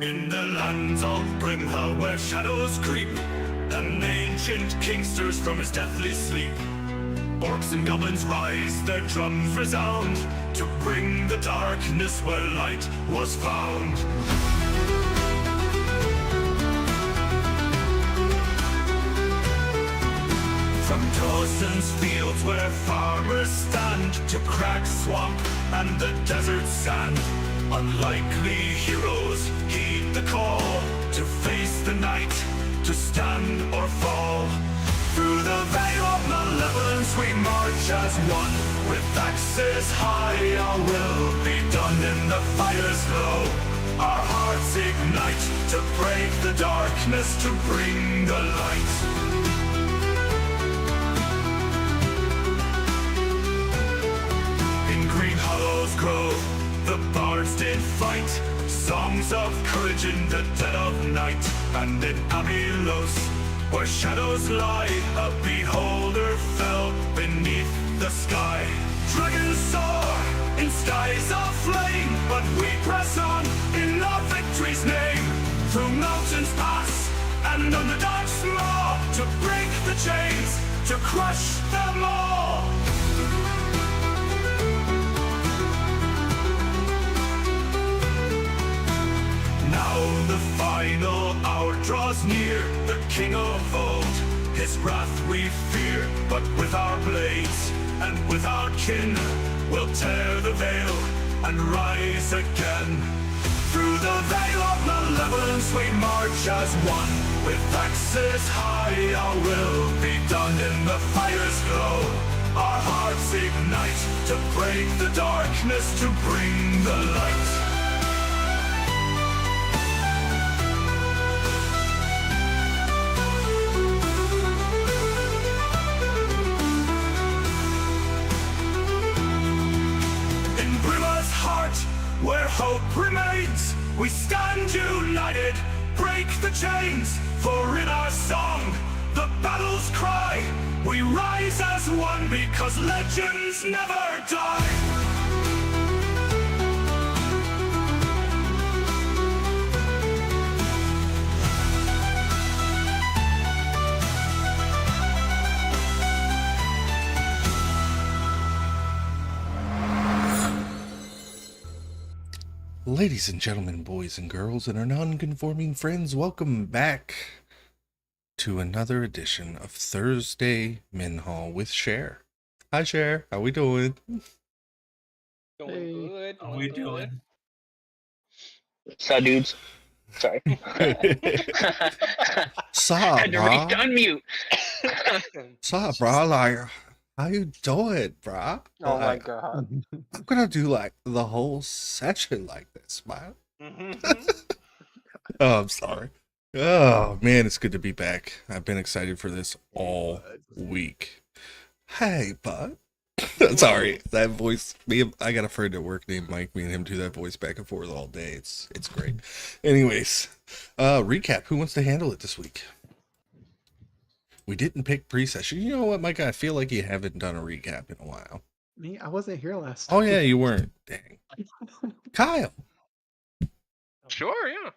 In the lands of Minhal where shadows creep, an ancient king stirs from his deathly sleep. Orcs and goblins rise, their drums resound, to bring the darkness where light was found. From Dawson's fields where farmers stand, to Crack Swamp and the desert sand, unlikely heroes heed the call, to face the night, to stand or fall. Through the veil of malevolence we march as one, with axes high our will be done in the fire's glow. Our hearts ignite to break the darkness, to bring the light. Green Hollow's grove, the bards did fight, songs of courage in the dead of night. And in Abylos, where shadows lie, a beholder fell beneath the sky. Dragons soar in skies of flame, but we press on in our victory's name. Through mountains pass and underdogs maw, to break the chains, to crush them all. Now the final hour draws near, the king of old, his wrath we fear. But with our blades and with our kin, we'll tear the veil and rise again. Through the veil of malevolence we march as one, with axes high our will be done in the fire's glow. Our hearts ignite to break the darkness, to bring the light. Where hope remains, we stand united, break the chains, for in our song, the battle's cry, we rise as one, because legends never die. Ladies and gentlemen, boys and girls, and our non-conforming friends, welcome back to another edition of Thursday Minhal with Cher. Hi, Cher. How we doing? Doing good. How we doing? So, dudes. Sorry. Sup, Had to reach to brah? unmute. Sup, brah? Like, how you doing, brah? Oh my Like, god. I'm gonna do like the whole session like this, man. Oh, I'm sorry. Oh man, it's good to be back. I've been excited for this all week. Hey, bud. Sorry, that voice. I got a friend at work named Mike. Me and him do that voice back and forth all day. It's great. Anyways, recap. Who wants to handle it this week? We didn't pick pre-session. You know what, Mike? I feel like you haven't done a recap in a while. Me? I wasn't here last Oh time. yeah, you weren't. Dang. Kyle. Sure, yeah.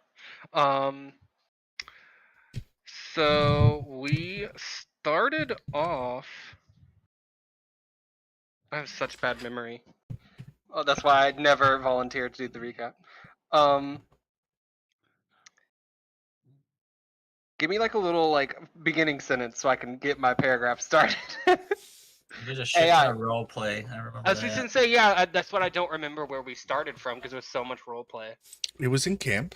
So we started off. I have such bad memory. Oh, that's why I'd never volunteered to do the recap. Give me like a little beginning sentence so I can get my paragraph started. There's a shit ton of role play. I remember I was just that. gonna say, yeah, that's what I don't remember where we started from because there was so much role play. It was in camp.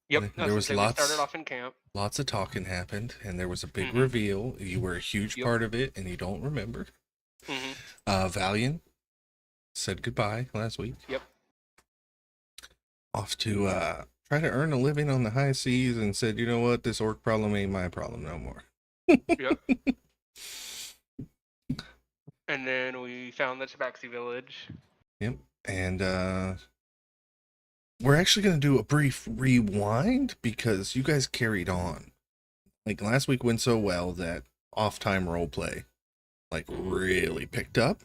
Yep, There was we lots. started off in camp. Lots of talking happened, and there was a big Mhm. reveal. You were a huge Yep. part of it, and you don't remember. Valiant said goodbye last week. Yep. Off to try to earn a living on the high seas, and said, you know what, this orc problem ain't my problem no more. Yep. And then we found the Tabaxi village. Yep. And we're actually going to do a brief rewind because you guys carried on. Like last week went so well that off-time roleplay like really picked up.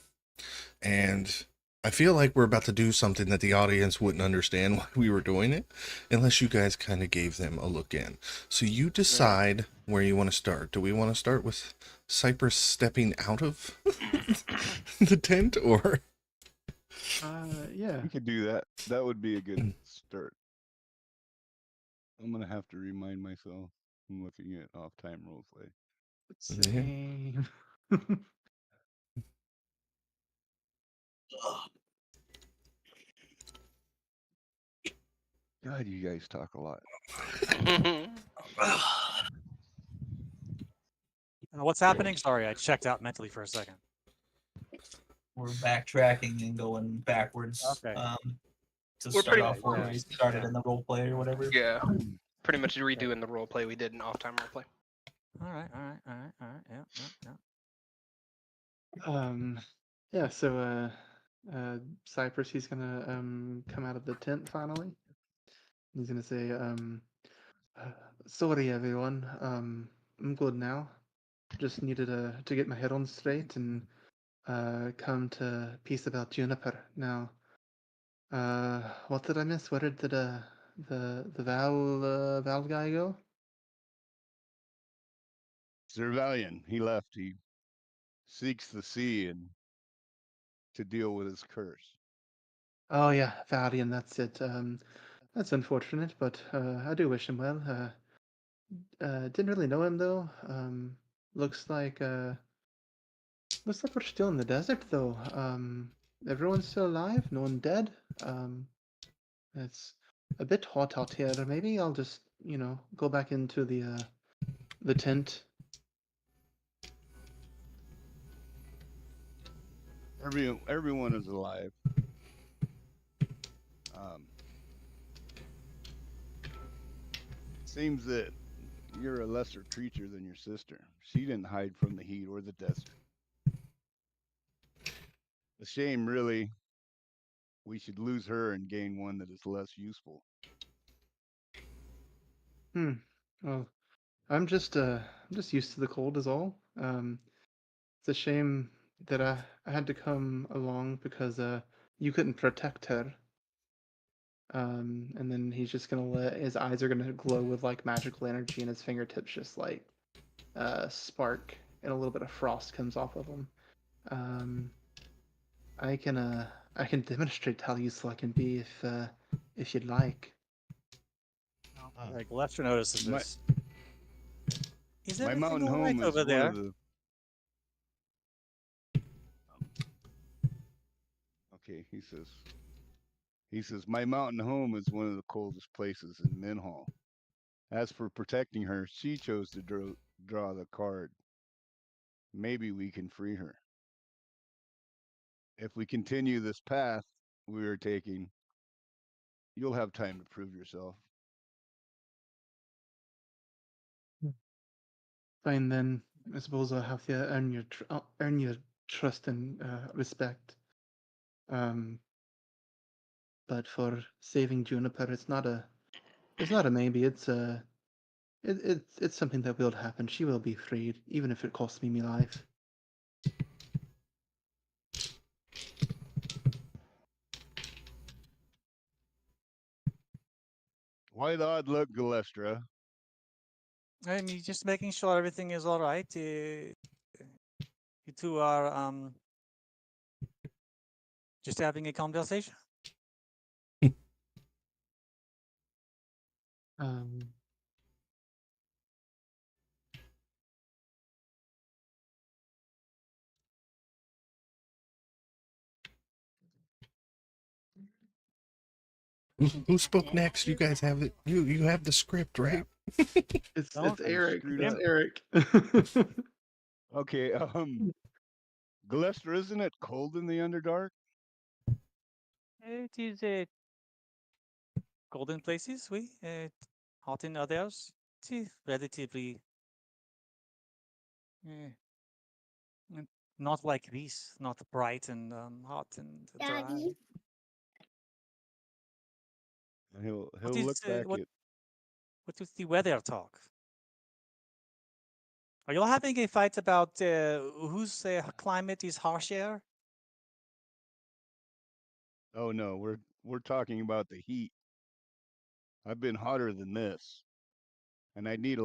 And I feel like we're about to do something that the audience wouldn't understand why we were doing it unless you guys kind of gave them a look in. So you decide where you want to start. Do we want to start with Cypress stepping out of the tent or? Yeah. We could do that. That would be a good start. I'm gonna have to remind myself. I'm looking at off-time roleplay. Same. God, you guys talk a lot. What's happening? Sorry, I checked out mentally for a second. We're backtracking and going backwards. Okay. To We're start pretty- off where yeah, we started yeah. in the role play or whatever. Yeah. Pretty much redoing the role play we did in off-time role play. All right. Yeah. Yeah, so Cypress, he's gonna come out of the tent finally. He's gonna say, uh, sorry everyone, I'm good now. Just needed to get my head on straight and come to peace about Juniper. Now, what did I miss? Where did the Val guy go? Zervalian, he left. He seeks the sea and to deal with his curse. Oh yeah, Valian, that's it. That's unfortunate, but I do wish him well. Didn't really know him though. Looks like we're still in the desert though. Everyone's still alive, no one dead. It's a bit hot out here. Maybe I'll just, go back into the tent. Everyone is alive. Seems that you're a lesser creature than your sister. She didn't hide from the heat or the desert. A shame, really. We should lose her and gain one that is less useful. Well, I'm just used to the cold is all. It's a shame that I had to come along because you couldn't protect her. And then he's just gonna let his eyes are gonna glow with like magical energy, and his fingertips just like spark, and a little bit of frost comes off of them. Um, I can demonstrate how useful I can be if you'd like. Like Lester notices My- this. Is My everything mountain all right home is over one there? of the. Okay, he says my mountain home is one of the coldest places in Minhal. As for protecting her, she chose to draw the card. Maybe we can free her. If we continue this path we are taking, you'll have time to prove yourself. Fine then. I suppose I'll have to earn your trust and respect. But for saving Juniper, it's not a maybe. It's something that will happen. She will be freed, even if it costs me my life. Why the odd look, Galestra? I'm just making sure everything is all right. You two are just having a conversation. Um, Who spoke next? You guys have it. You have the script, right? it's Don't- Eric. screwed It's up. Eric. Okay, Galestra, isn't it cold in the Underdark? It is golden places, we hot in others. It is relatively not like this, not bright and hot and dry. He'll What look is back what at. what is the weather talk? Are y'all having a fight about whose climate is harsher? Oh no, we're talking about the heat. I've been hotter than this, and I need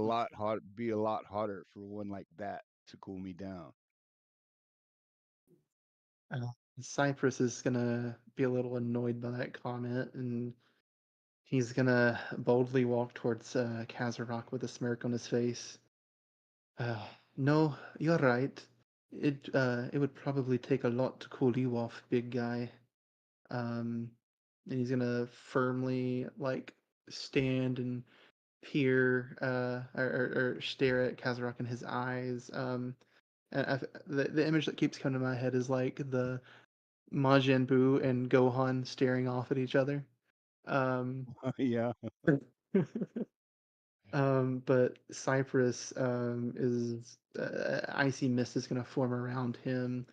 be a lot hotter for one like that to cool me down. Uh, Cypress is gonna be a little annoyed by that comment, and he's gonna boldly walk towards Kazarok with a smirk on his face. Uh, no, you're right. It would probably take a lot to cool you off, big guy. And he's gonna firmly like stand and peer or stare at Kazarok in his eyes. And the image that keeps coming to my head is like the Majin Buu and Gohan staring off at each other. Um, Yeah. but Cypress is icy mist is going to form around him,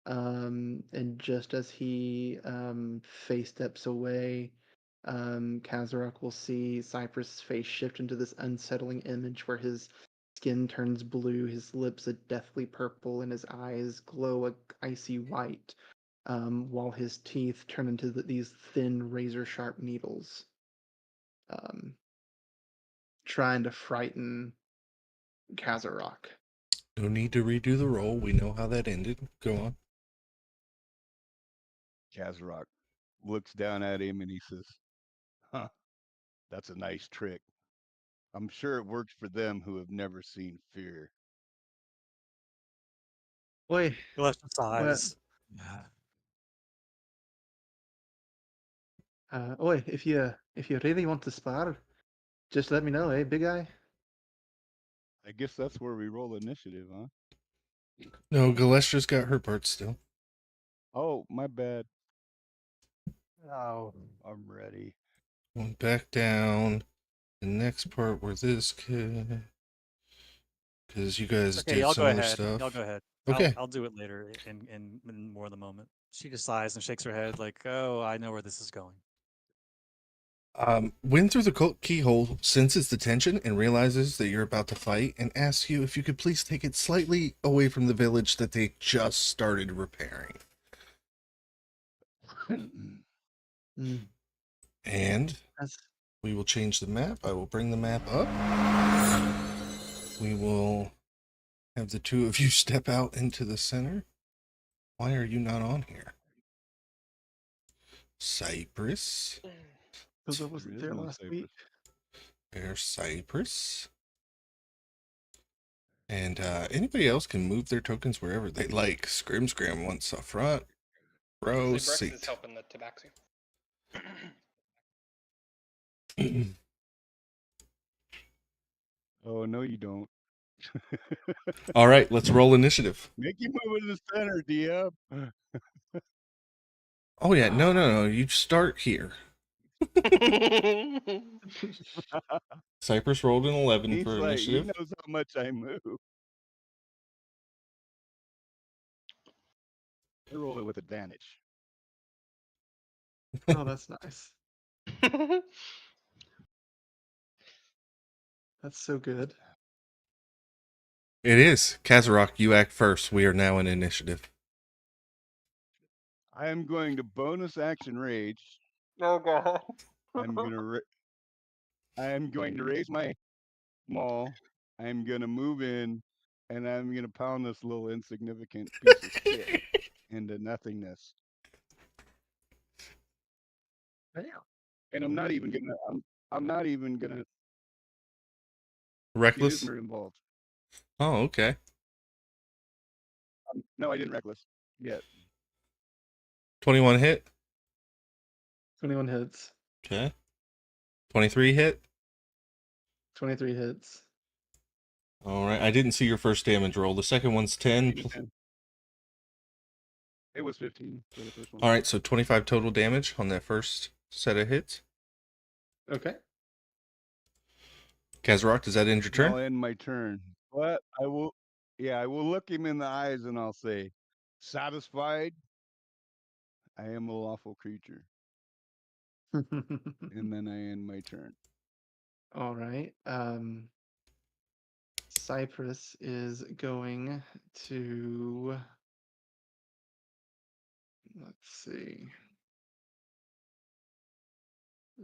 and just as he face steps away, Kazarok will see Cypress' face shift into this unsettling image where his skin turns blue, his lips a deathly purple, and his eyes glow a icy white, while his teeth turn into these thin razor sharp needles. Um, Trying to frighten Kazarok. No need to redo the roll. We know how that ended. Go on. Kazarok looks down at him and he says, "Huh, that's a nice trick. I'm sure it works for them who have never seen fear." Oi, Left its well, eyes. oi, if you really want to spar, just let me know, eh, big guy? I guess that's where we roll initiative, huh? No, Galestra's got her part still. Oh, my bad. Oh, I'm ready. Going back down. The next part where this kid. Because you guys Okay, did y'all some go other ahead. stuff. Y'all go ahead. Okay. I'll do it later in more of the moment. She just sighs and shakes her head like, oh, I know where this is going. Wind through the keyhole senses the tension and realizes that you're about to fight and asks you if you could please take it slightly away from the village that they just started repairing. Mm, And that's we will change the map. I will bring the map up. We will have the two of you step out into the center. Why are you not on here? Cypress. because I There wasn't is there no last Cypress. week. There's Cypress. And anybody else can move their tokens wherever they like. Scram wants a front row Usually Brex is seat. helping the Tabaxi. Oh, no, you don't. All right, let's roll initiative. Make you move in the center, DM. Oh yeah, no. You start here. Cypress rolled an 11 He's for like, he initiative. knows how much I move. I roll it with advantage. Oh, that's nice. That's so good. It is. Kazarok, you act first. We are now in initiative. I am going to bonus action rage. Oh god. I'm gonna I am going to raise my maul. I'm gonna move in, and I'm gonna pound this little insignificant piece of shit into nothingness. Damn. And I'm not even gonna get Reckless? Isner involved. Oh, okay. No, I didn't reckless yet. 21 hit. 21 hits. Okay. 23 hit. 23 hits. All right. I didn't see your first damage roll. The second one's 10. 10. It was 15 for the first one. All right, so 25 total damage on that first set of hits. Okay. Kazarok, does that end your I'll turn? end my turn. But I will look him in the eyes and I'll say, satisfied? I am a lawful creature. And then I end my turn. All right. Cypress is going to, let's see.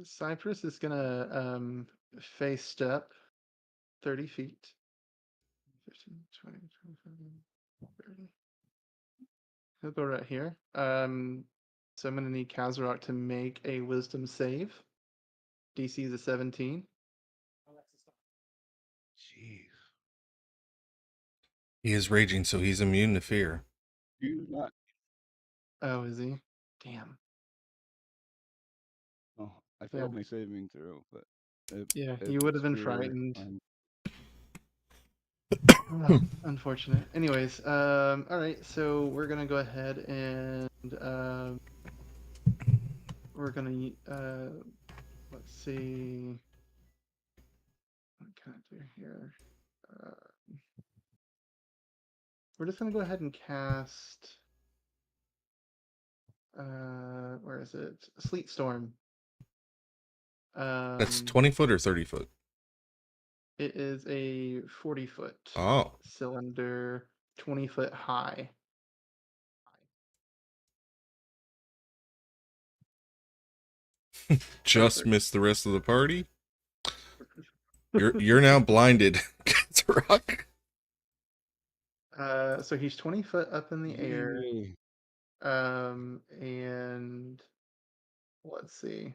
Cypress is gonna face step 30 feet. 15, 20, 25, 30. He'll go right here. So I'm gonna need Kazarok to make a wisdom save. DC is a 17. Jeez. He is raging, so he's immune to fear. You not. Oh, is he? Damn. Oh, I Yeah. failed my saving throw, but Yeah, if you would have it's been fear, frightened. I'm- Oh, unfortunate. Anyways, all right, so we're gonna go ahead and we're gonna let's see, what can I do here? We're just gonna go ahead and cast. Where is it? Sleet Storm. That's 20 foot or 30 foot? It is a 40-foot Oh, cylinder, 20-foot high. just Perfect. missed the rest of the party. You're now blinded, Kazarok. So he's 20 foot up in the air. Yay. And let's see.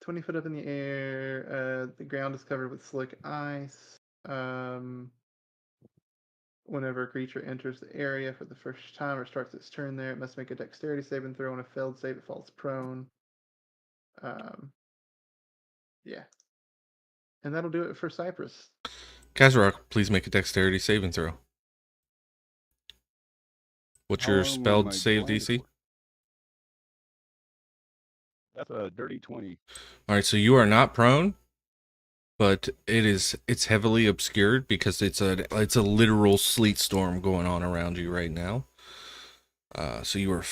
20 foot up in the air. The ground is covered with slick ice. Whenever a creature enters the area for the first time or starts its turn there, it must make a dexterity saving throw. On a failed save, it falls prone. Yeah. And that'll do it for Cypress. Kazarok, please make a dexterity saving throw. What's How your long am spelled I save blinded DC? for? That's a dirty 20. All right, so you are not prone, but it's heavily obscured because it's a literal sleet storm going on around you right now. So you are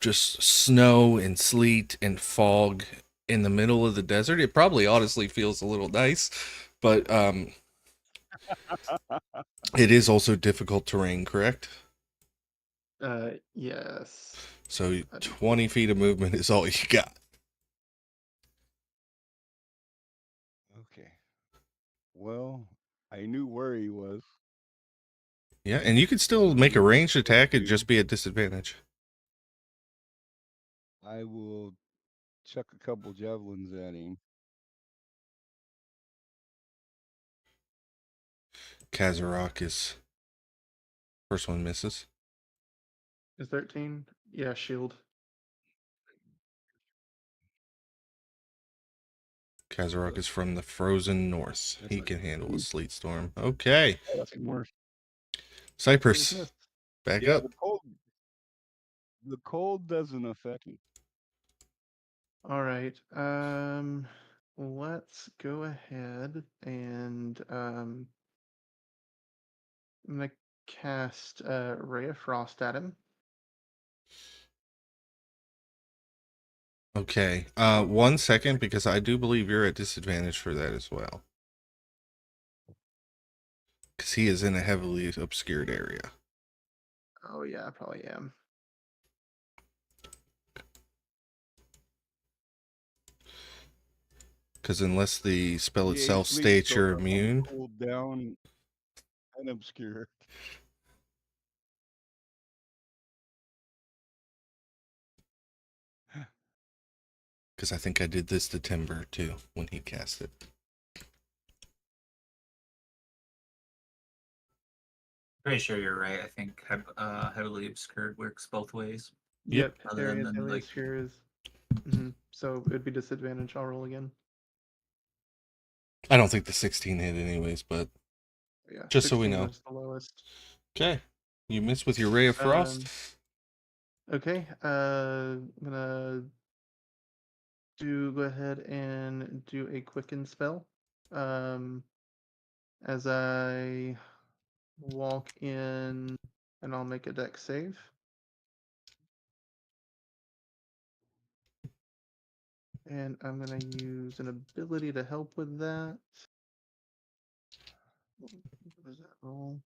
just snow and sleet and fog in the middle of the desert. It probably honestly feels a little nice, but it is also difficult terrain, correct? Yes. So 20 feet of movement is all you got. Okay. Well, I knew where he was. Yeah, and you could still make a ranged attack. It'd just be at disadvantage. I will chuck a couple javelins at him. Kazarok is first one misses. Is 13? Yeah, shield. Kazarok is from the frozen north. That's He like can handle a 20. sleet storm. Okay. Oh, that's even worse. Cypress, Missed. back Yeah, up. the cold doesn't affect me. All right. Let's go ahead and I'm gonna cast Ray of Frost at him. Okay. 1 second, because I do believe you're at disadvantage for that as well. Because he is in a heavily obscured area. Oh yeah, I probably am. Because unless the spell The itself sleep states you're storm, immune, cooled down and obscure. because I think I did this to Timber too when he cast it. Pretty sure you're right. I think heavily obscured works both ways. Yep. Other Areas than, heavily like- obscure is. So it'd be disadvantage. I'll roll again. I don't think the 16 hit anyways, but Yeah. just so we 16 know. was the lowest. Okay. You missed with your Ray of Frost. Okay. I'm gonna go ahead and do a quicken spell. As I walk in, and I'll make a dex save. And I'm gonna use an ability to help with that. What does that roll?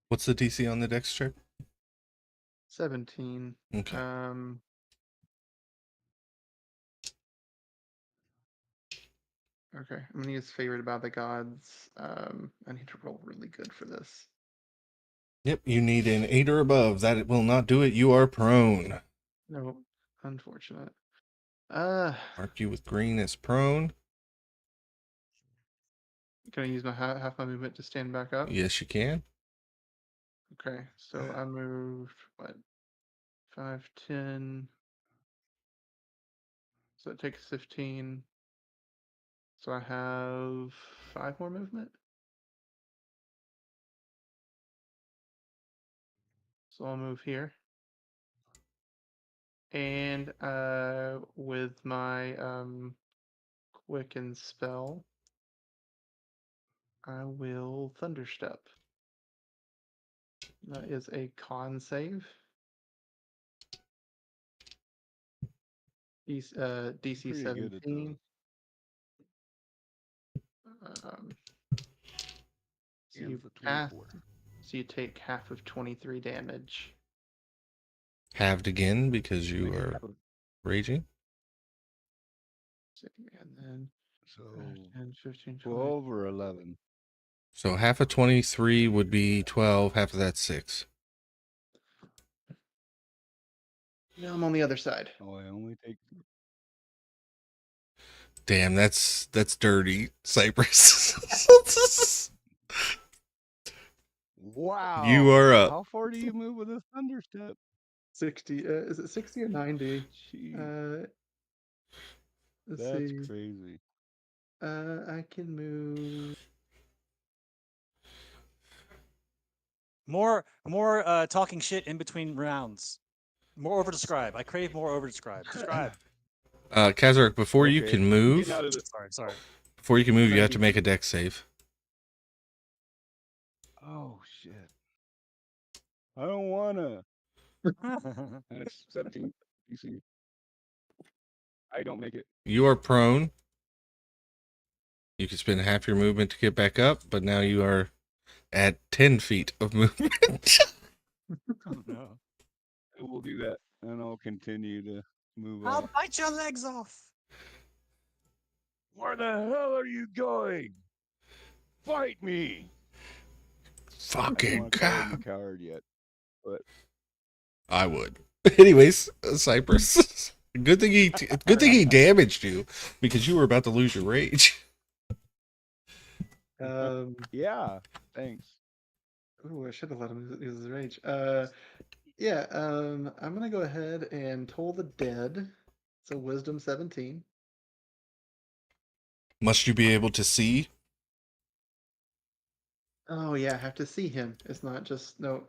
What's the DC on the dex check? 17. Okay. Okay, I'm gonna use Favored by the Gods. I need to roll really good for this. Yep, you need an 8 or above. That will not do it. You are prone. No, unfortunate. Mark you with green as prone. Can I use my half my movement to stand back up? Yes, you can. Okay, so I moved what 5, 10. So it takes 15. So I have 5 more movement. So I'll move here. And with my quicken spell, I will Thunderstep. That is a con save. DC Pretty good at 17. those. Um, so And you for pass. 24. So you take half of 23 damage. Halved again because you Like, are raging. And then So 10, 15, 20. 12 or 11. So half of 23 would be 12. Half of that's 6. No, I'm on the other side. Oh, I only take. Damn, that's dirty, Cypress. Wow. You are up. How far do you move with a thunderstep? 60. Is it 60 or 90? Jeez, Let's that's see. crazy. I can move. More talking shit in between rounds. More over describe. I crave more over describe. Describe. Kazarek, before you Okay, can get move, out of this. Sorry. before you can move, you have to 92. make a dex save. Oh shit! I don't wanna. That's 17 DC. I don't make it. You are prone. You can spend half your movement to get back up, but now you are at 10 feet of movement. Oh no. I will do that, and I'll continue to move I'll up. bite your legs off. Where the hell are you going? Fight me! I don't Fucking want to call him a God. coward yet, but I would. Anyways, Cypress. Good thing he damaged you because you were about to lose your rage. yeah, thanks. Oh, I should have let him use his rage. Yeah. I'm gonna go ahead and Toll the Dead. So Wisdom 17. Must you be able to see? Oh yeah, I have to see him. It's not just no.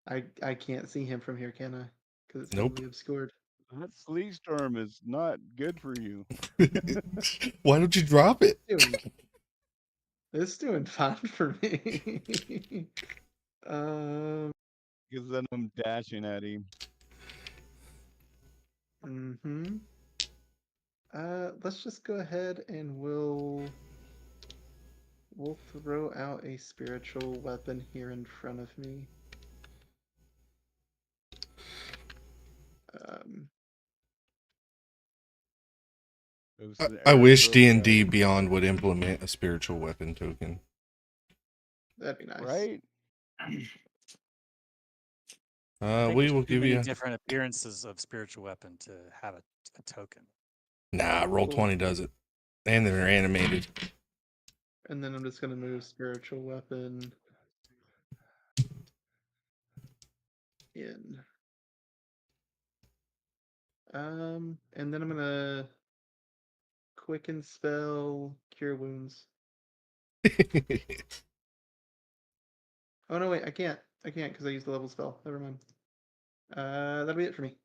I can't see him from here, can I? Because it's Nope. heavily obscured. That sleet storm is not good for you. Why don't you drop it? It's doing fine for me. um. Because then I'm dashing at him. Mm-hmm. Let's just go ahead and we'll throw out a spiritual weapon here in front of me. I wish D&D Beyond would implement a spiritual weapon token. That'd be nice. Right? I think We there's will too give many you. different appearances of spiritual weapon to have a token. Nah, roll 20 does it, and they're animated. And then I'm just gonna move spiritual weapon in. And then I'm gonna quicken spell cure wounds. Oh no, wait, I can't because I used the level spell. Never mind. That'll be it for me.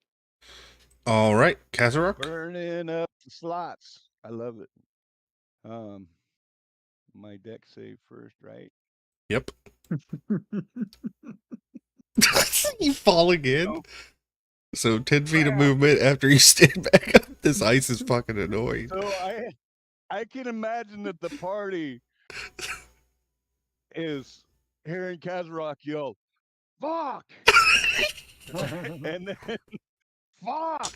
All right, Kazarok. Burning up the slots. I love it. My deck save first, right? Yep. You fall again. No. So 10 feet of Crap. movement after you stand back up. This ice is fucking annoying. So I can imagine that the party is hearing Kazarok yell, fuck, and then fuck.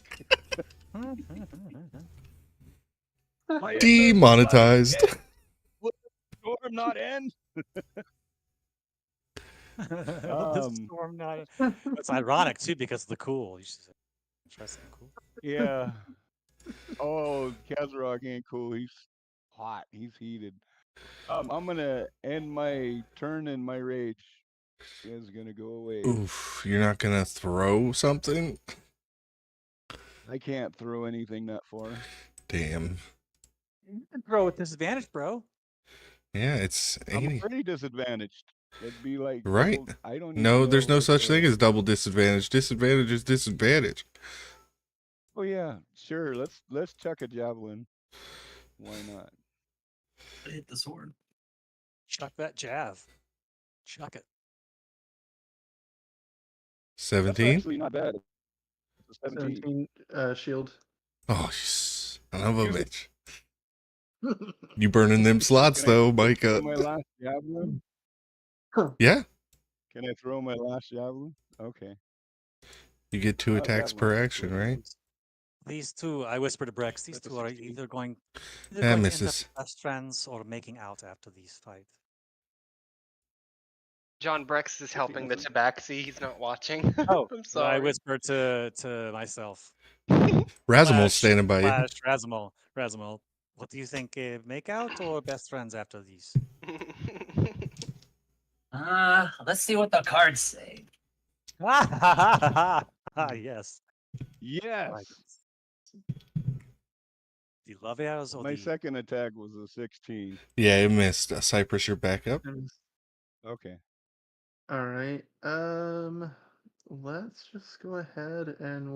My turn. Demonetized. Will the storm not end? This storm not. It's ironic too because of the cool. You should say interesting cool. Yeah. Oh, Kazarok ain't cool. He's hot. He's heated. I'm gonna end my turn and my rage is gonna go away. Oof, you're not gonna throw something? I can't throw anything that far. Damn. You can throw with disadvantage, bro. Yeah, it's I'm 80. already disadvantaged. It'd be like Right? double, I don't even No, there's know no if, such thing as double disadvantage. Disadvantage is disadvantage. Oh yeah, sure. Let's chuck a javelin. Why not? Hit the sword. Chuck that jav. Chuck it. That's 17? actually not bad. It's a 17. 17 shield. Oh, son of a Use it. bitch. You burning them slots, Can I though, throw Micah. my last javelin? Yeah, Can I throw my last javelin? Okay. you get 2 Oh, attacks per javelin's action, cool. right? These two, I whispered to Brex, these That's a two are 16. either going That to end up misses. best friends or making out after these fight. John Brex is helping the misses. tabaxi. He's not watching. Oh, I'm I sorry. whispered to myself. Razimul's standing by you. Razimal. Razimal. What do you think? Make out or best friends after these? Let's see what the cards say. Yes. Yes. Right. The love hours or My the second attack was a 16. Yeah, it missed. Cypress, you're back up. Okay. All right. Let's just go ahead and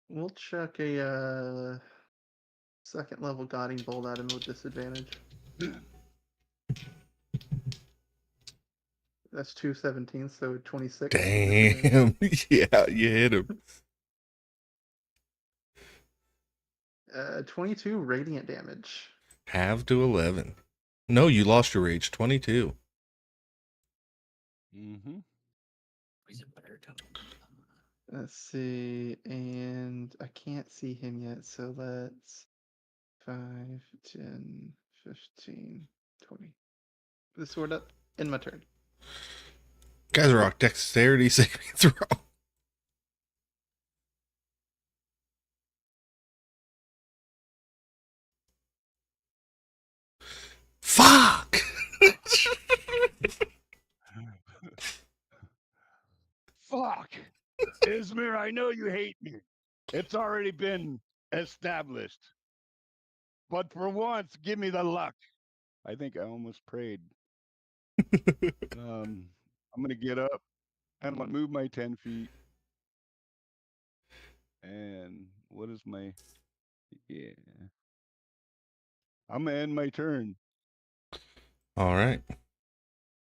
we'll chuck a second level guiding bolt at him with disadvantage. That's 217, so 26. with disadvantage. Damn. Yeah, you hit him. 22 radiant damage. Halve to 11. No, you lost your rage. 22. Mm-hmm. He's a better tone. Let's see, and I can't see him yet, so let's 5, 10, 15, 20. The sword up in my turn. Guys are rock dexterity saving throw. Fuck! Fuck! Ismir, I know you hate me. It's already been established. But for once, give me the luck. I think I almost prayed. I'm gonna get up. I'm gonna move my 10 feet. And what is my yeah. I'm gonna end my turn. All right.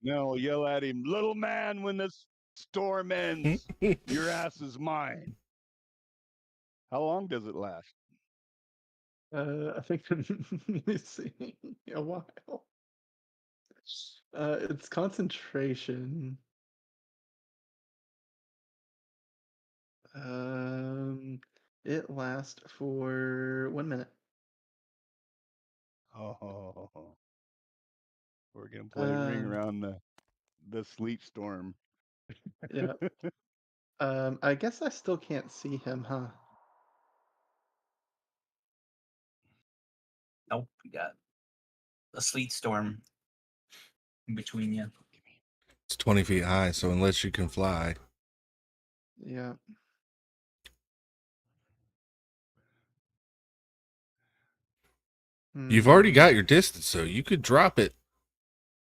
Now I'll yell at him, little man, when this storm ends, your ass is mine. How long does it last? I think let me see a while. It's concentration. It lasts for 1 minute. Oh, we're gonna play ring around the sleet storm. Yeah. I guess I still can't see him, huh? Nope, we got a sleet storm in between you. It's 20 feet high, so unless you can fly. Yeah. You've already Hmm. got your distance, so you could drop it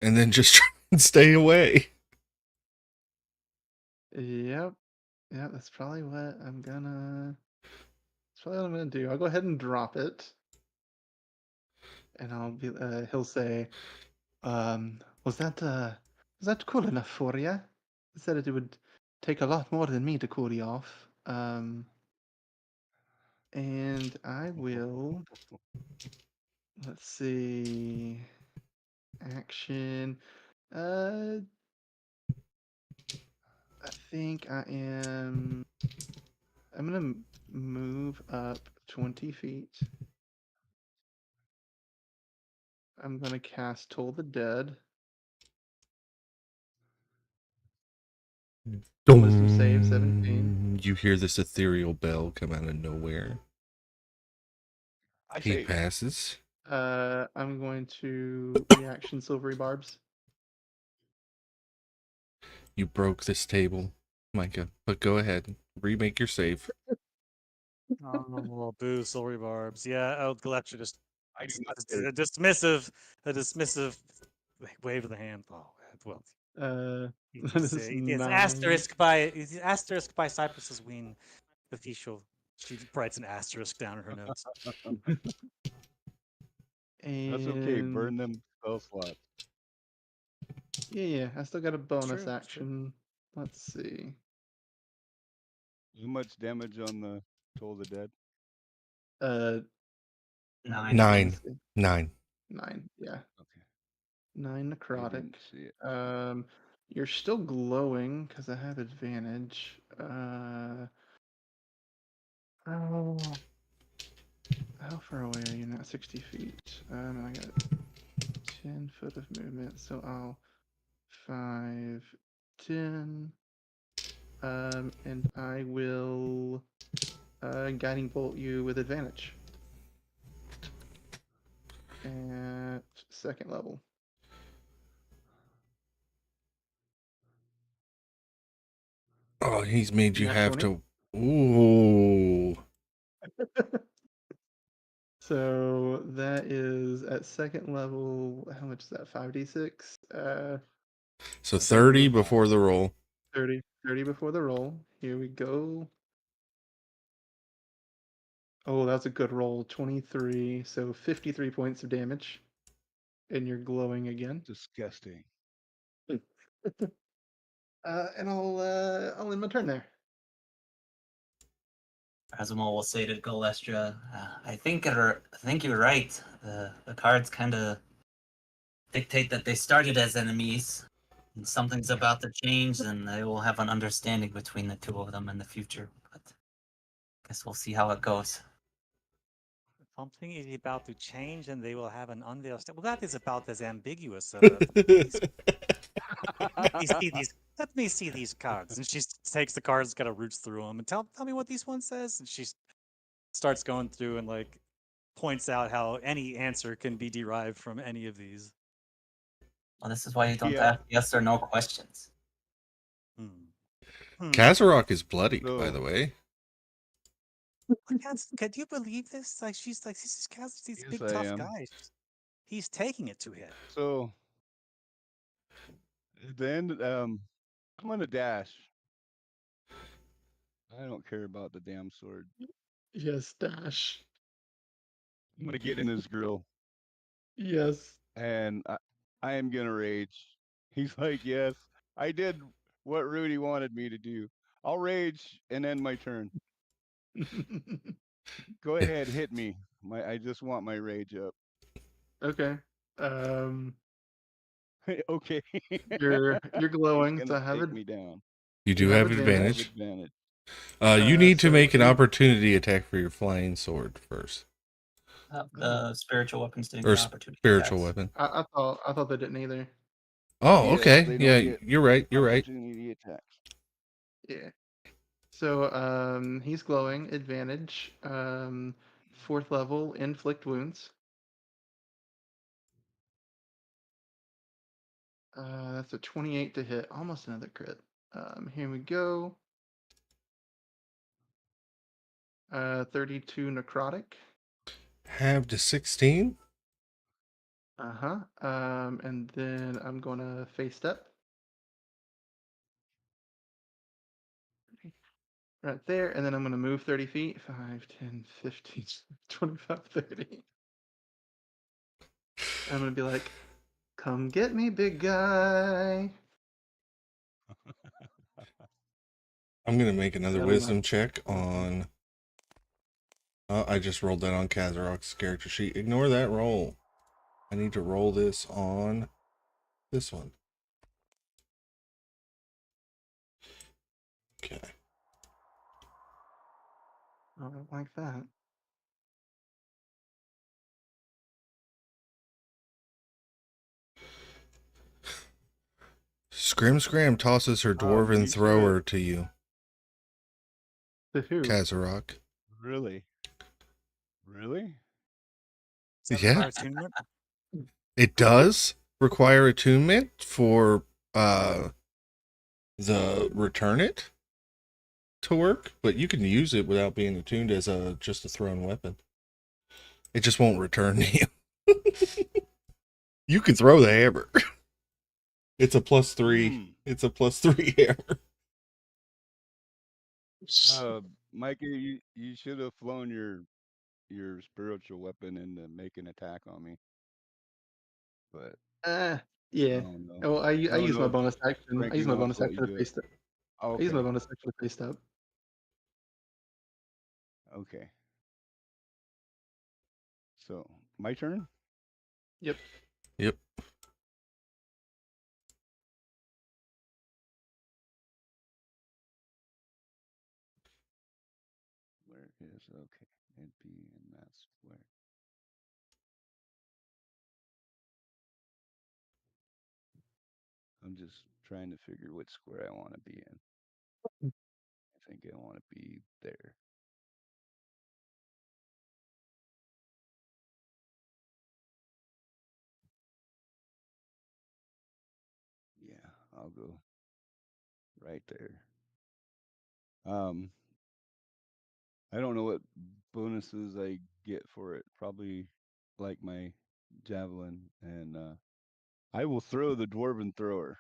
and then just try and stay away. Yep. Yeah, that's probably what I'm gonna. That's probably what I'm gonna do. I'll go ahead and drop it, and I'll be. He'll say, was that cool enough for you? He said it would take a lot more than me to cool you off. And I will. Let's see. Action. think I am. I'm gonna move up 20 feet. I'm gonna cast Toll the Dead. Wisdom save 17. You hear this ethereal bell come out of nowhere. I He say, passes. I'm going to reaction Silvery Barbs. You broke this table, Micah. But go ahead. Remake your save. Oh, boo, sorry, Barbs. Yeah, oh, Gillespie just I do not a dismissive wave of the hand. Oh, well, That is it's 9. asterisk by Cypress's wing. Official. She writes an asterisk down in her notes. That's okay. And Burn them spell slots. yeah, I still got a bonus True. action. Let's see. How much damage on the Toll the Dead? Uh, 9. let me 9. see. 9. 9. Yeah, Okay. 9 I necrotic. didn't see it. You're still glowing because I have advantage. Oh, how far away are you now? 60 feet. I got 10 foot of movement, so I'll 5, 10. And I will guiding bolt you with advantage at 2nd level. Oh, he's made you Nat have 20. to. Ooh. So that is at 2nd level. How much is that? 5d6. So I thought you 30 were before the roll. 30 before the roll. Here we go. Oh, that's a good roll. 23. So 53 points of damage. And you're glowing again. disgusting. And I'll end my turn there. Razumal will say to Golestra, I think you're right. The cards kind of dictate that they started as enemies, and something's about to change, and they will have an understanding between the two of them in the future. But guess we'll see how it goes. Something is about to change, and they will have an understanding. Well, that is about as ambiguous. Let me see these cards. And she takes the cards, kind of roots through them, and tell me what these one says. And she starts going through and like points out how any answer can be derived from any of these. Well, this is why you don't Yeah. ask yes or no questions. Kazarok is bloodied, by So- the way. Could you believe this? Like she's like he's Yes, big I tough am. guy. He's taking it to him. So at the end, I'm gonna dash. I don't care about the damn sword. Yes, dash. I'm gonna get in his grill, Yes. and I am gonna rage. He's like, yes, I did what Rudy wanted me to do. I'll rage and end my turn. Go ahead, hit me. I just want my rage up. Okay. Um, Okay. you're He's glowing, so gonna I have take it. me down. You do You have have I have advantage. advantage. You need to So make an in- opportunity attack for your flying sword first. The spiritual weapons didn't Or get opportunity spiritual attacks. weapon. I thought they didn't either. Oh, Yes, okay. they don't Yeah, get you're right. You're right. opportunity attacks. Yeah. So he's glowing, advantage. 4th level, inflict wounds. That's a 28 to hit, almost another crit. Here we go. 32 necrotic. Have to 16. Uh-huh. And then I'm gonna face step. Right there, and then I'm gonna move 30 feet. 5, 10, 15, 25, 30. I'm gonna be like, come get me, big guy. I'm gonna make another That'll be my wisdom check turn. on. I just rolled that on Kazarok's character sheet. Ignore that roll. I need to roll this on this one. I don't like that. Scram tosses her dwarven you thrower should- to you, To who? Kazarok. Really? Really? Does that Yeah. require attunement? It does require attunement for the return it to work, but you can use it without being attuned as just a thrown weapon. It just won't return to you. You can throw the hammer. It's a +3. Hmm. It's a +3 hammer. Micah, you should have flown your spiritual weapon in to make an attack on me. But I Yeah. don't know. Oh, I I don't use know my if bonus action. I use Frankie my wants bonus to let you action to do it. face up. I use Okay. my bonus action to face up. Okay. So my turn. Yep. Yep. Where is okay? It'd be in that square. I'm just trying to figure which square I want to be in. I think I want to be there. Yeah, I'll go right there. I don't know what bonuses I get for it. Probably like my javelin, and I will throw the dwarven thrower.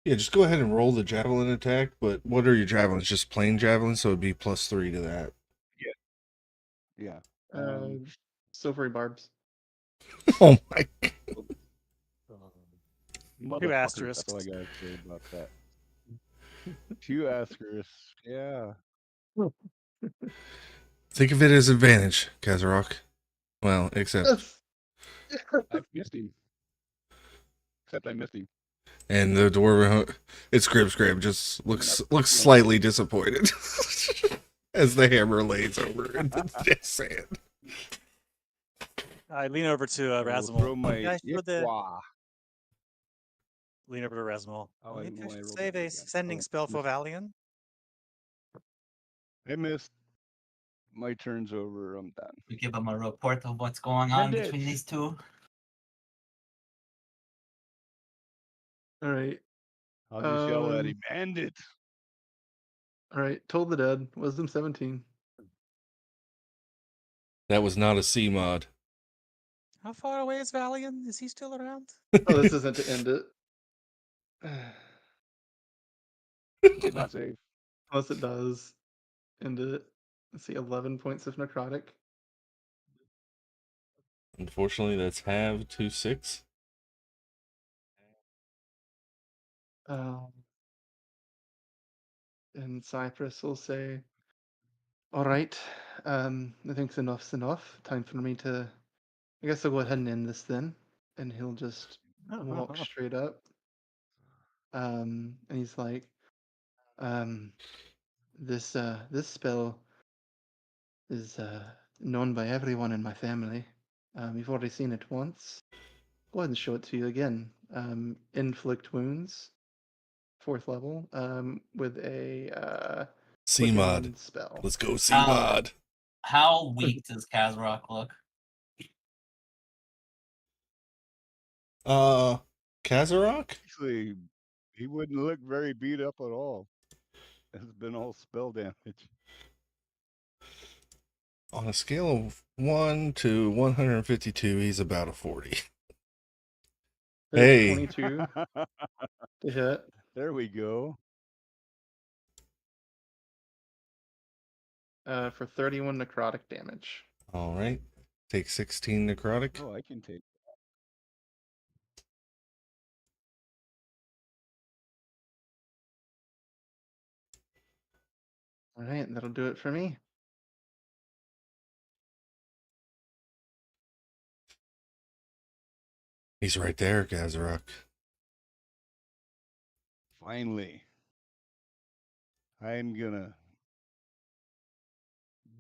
Yeah, just go ahead and roll the javelin attack, but what are your javelins? Just plain javelins, so it'd be +3 to that. Yeah. Silvery barbs. Oh my god. Motherfucker. asterisks. That's all I gotta say about that. 2 asterisks. Yeah. Think of it as advantage, Kazarok. Well, except Yes. I missed him. Except I missed him. and the dwarven it's Scrib just looks slightly disappointed as the hammer lays over in the dead sand. I lean over to I will Razmal. throw my Guys, for the Iqua. lean over to Razmal. Oh, Maybe I well, I should rolled save it a again. sending Oh, spell for missed. Valiant. I missed. My turn's over. I'm done. You give them a report of what's going on End between it. these two. All right. I'll just yell at him. End it. All right. Told the Dead. Wisdom 17. That was not a C mod. How far away is Valiant? Is he still around? Oh, this isn't to end it. Did not save. Unless it does end it. Let's see, 11 points of necrotic. Unfortunately, that's halved to 6. And Cypress will say, all right, I think enough's enough. Time for me to, I guess I'll go ahead and end this then. And he'll just walk straight up. And he's like, this spell is known by everyone in my family. You've already seen it once. Go ahead and show it to you again. Inflict wounds, 4th level, with a C Quicken mod. Wind spell. Let's go C mod. How weak does Kazrock look? Kazarok? Actually, he wouldn't look very beat up at all. It's been all spell damage. On a scale of 1 to 152, he's about a 40. Hey. 22 to hit. There we go. For 31 necrotic damage. All right. Take 16 necrotic. Oh, I can take. All right, that'll do it for me. He's right there, Kazarok. Finally. I'm gonna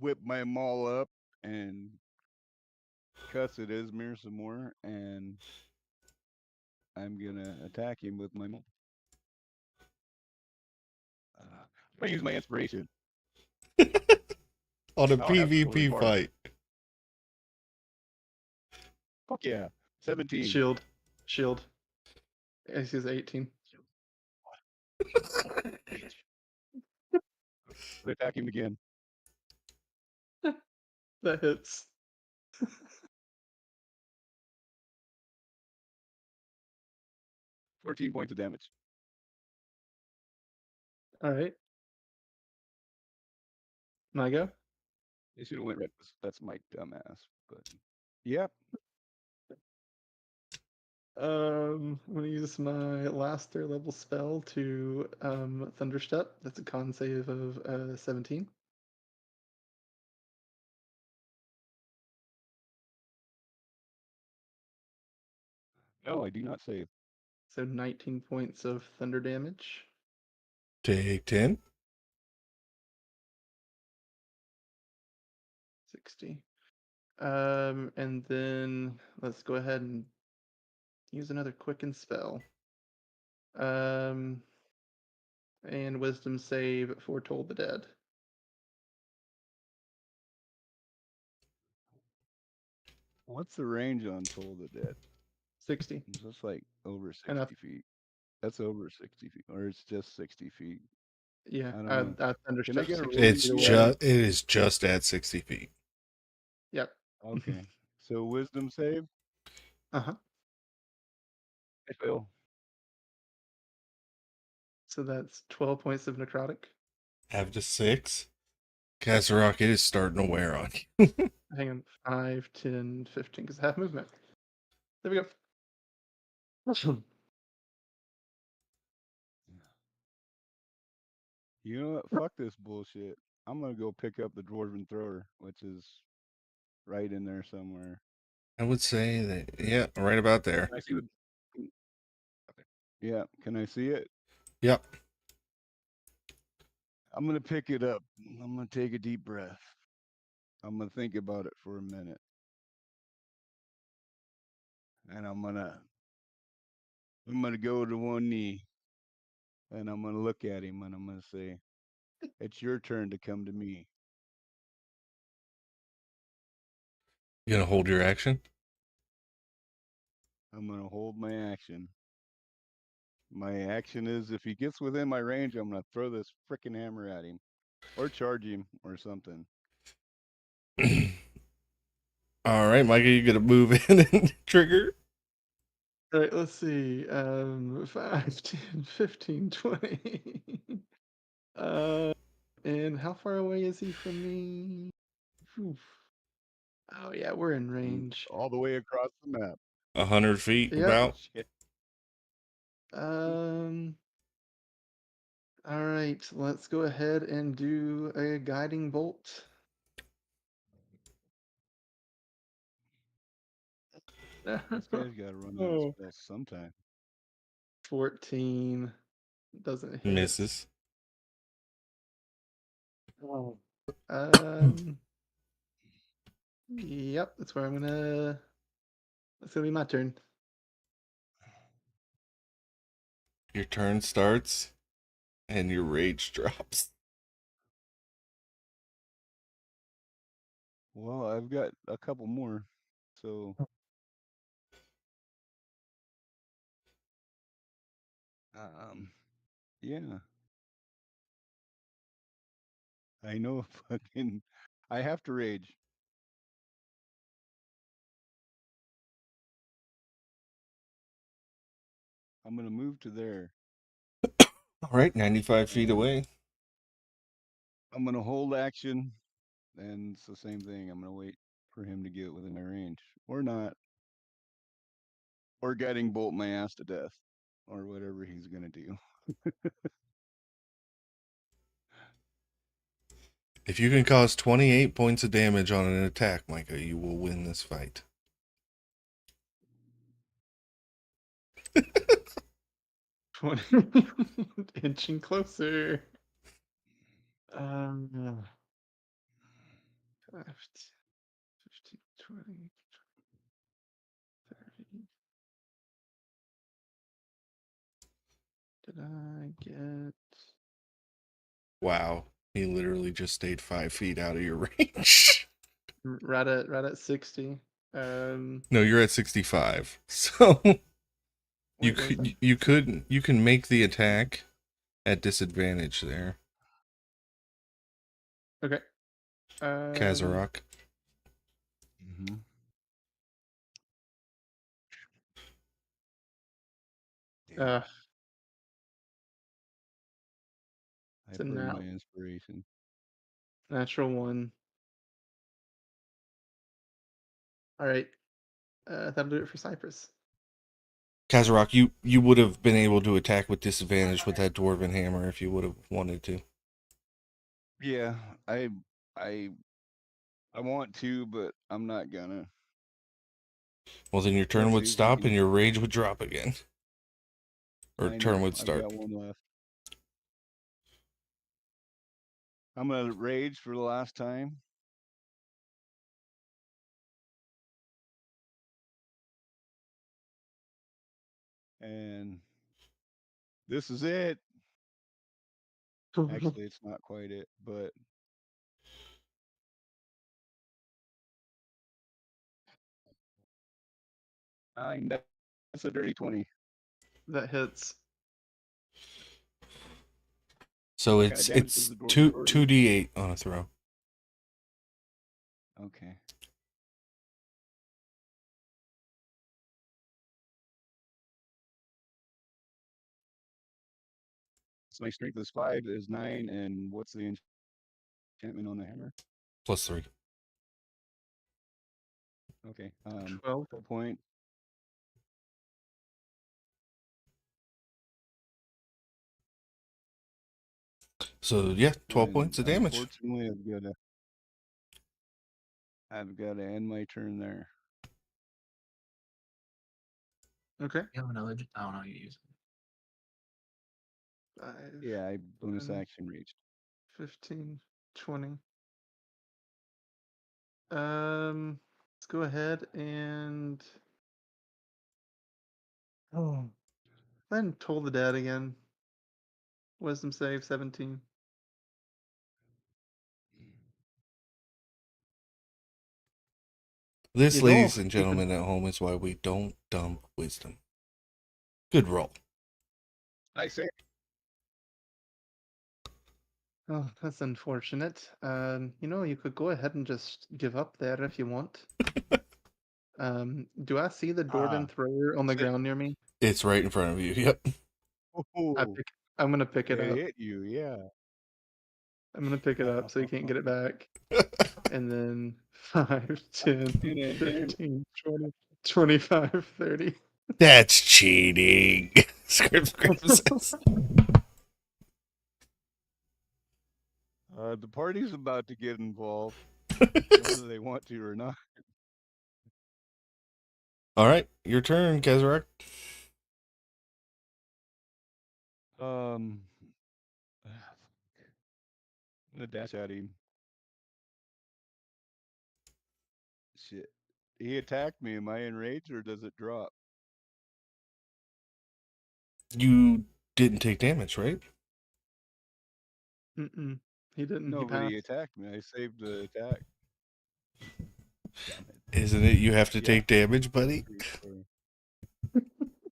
whip my maul up and cuss at Izmir some more, and I'm gonna attack him with my maul. I use my inspiration. On a I'll have to go PvP regardless. fight. Fuck yeah. 17. Shield. Shield. AC is 18. Attack him again. That hits. 14 points of damage. All right. My go. They should have went red. That's my dumbass. But yep. I'm gonna use my last third level spell to Thunderstep. That's a con save of 17. No, I do not save. So 19 points of thunder damage. Take 10. 60. And then let's go ahead and use another quicken spell. And wisdom save foretold the dead. What's the range on Toll the Dead? 60. That's like over 60 Enough. feet. That's over 60 feet, or it's just 60 feet. Yeah, I don't know. Thunderstep. Can I get a 60. roll It's either way? just it is just at 60 feet. Yep. Okay. So wisdom save. Uh-huh. I fail. So that's 12 points of necrotic. Have to 6. Kazarok, it is starting to wear on you. Hang on. 5, 10, 15, because I have movement. There we go. You know what? Fuck this bullshit. I'm gonna go pick up the dwarven thrower, which is right in there somewhere. I would say that, yeah, right about there. Can I see the? Okay. Yeah. Can I see it? Yep. I'm gonna pick it up. I'm gonna take a deep breath. I'm gonna think about it for a minute, and I'm gonna go to one knee, and I'm gonna look at him, and I'm gonna say, "It's your turn to come to me." You gonna hold your action? I'm gonna hold my action. My action is if he gets within my range, I'm gonna throw this frickin' hammer at him, or charge him, or something. All right, Micah, you gonna move in and trigger? All right, let's see. 5, 10, 15, 20. And how far away is he from me? Oof. Oh yeah, we're in range. All the way across the map. 100 feet, Yep. about. Shit. All right, let's go ahead and do a guiding bolt. This guy's got to run out of Oh. spells sometime. 14 doesn't hit. Misses. Oh. Yep, that's where I'm gonna. That's gonna be my turn. Your turn starts, and your rage drops. Well, I've got a couple more, so yeah. I know fucking I have to rage. I'm gonna move to there. All right, 95 feet away. I'm gonna hold action, and it's the same thing. I'm gonna wait for him to get within my range, or not, or guiding bolt my ass to death, or whatever he's gonna do. If you can cause 28 points of damage on an attack, Micah, you will win this fight. 20 inching closer. Um, 5, 15, 20, 30. Did I get? Wow. He literally just stayed 5 feet out of your range. Right at 60. No, you're at 65. So Wait, was I? you can make the attack at disadvantage there. Okay. Kazarok. Mm-hmm. Damn, Uh, I it's a burned my inspiration. natural 1. All right. That'll do it for Cypress. Kazarok, you would have been able to attack with disadvantage with that dwarven hammer if you would have wanted to. Yeah, I I I want to, but I'm not gonna. Well, then your turn Let's would see if we stop and can. your rage would drop again. Or I turn know. would I've start. got one left. I'm gonna rage for the last time. And this is it. Actually, it's not quite it, but that's a dirty 20. That hits. So What kind of damage does it's the two sword do? 2d8 on a throw. Okay. So my strength is 5, is 9, and what's the enchantment on the hammer? +3. Okay. 12. 12 point. So yeah, 12 And points of damage. unfortunately, I've got to end my turn there. Okay. You have another. I don't know. You use. 5, Yeah, I bonus 10, action raged. 15, 20. Let's go ahead and go ahead and toll the dead again. Wisdom save 17. This, You know, ladies and you could. gentlemen at home, is why we don't dump wisdom. Good roll. I say. Oh, that's unfortunate. You could go ahead and just give up there if you want. Do I see the Ah, dwarven thrower on the it, ground near me? It's right in front of you. Yep. I oh, pick. I'm gonna pick it it up. hit you, yeah. I'm gonna pick it up so you can't get it back. And then 5, 10, And then 15, 20, 25, 30. That's cheating. Scripps says. the party's about to get involved, whether they want to or not. All right, your turn, Kazarok. Um, I'm gonna dash at him. Shit. He attacked me. Am I enraged or does it drop? You didn't take damage, right? Mm-mm. He didn't. He No, but he passed. attacked me. I saved the attack. Damn it. Isn't it you have to Yeah. take damage, buddy?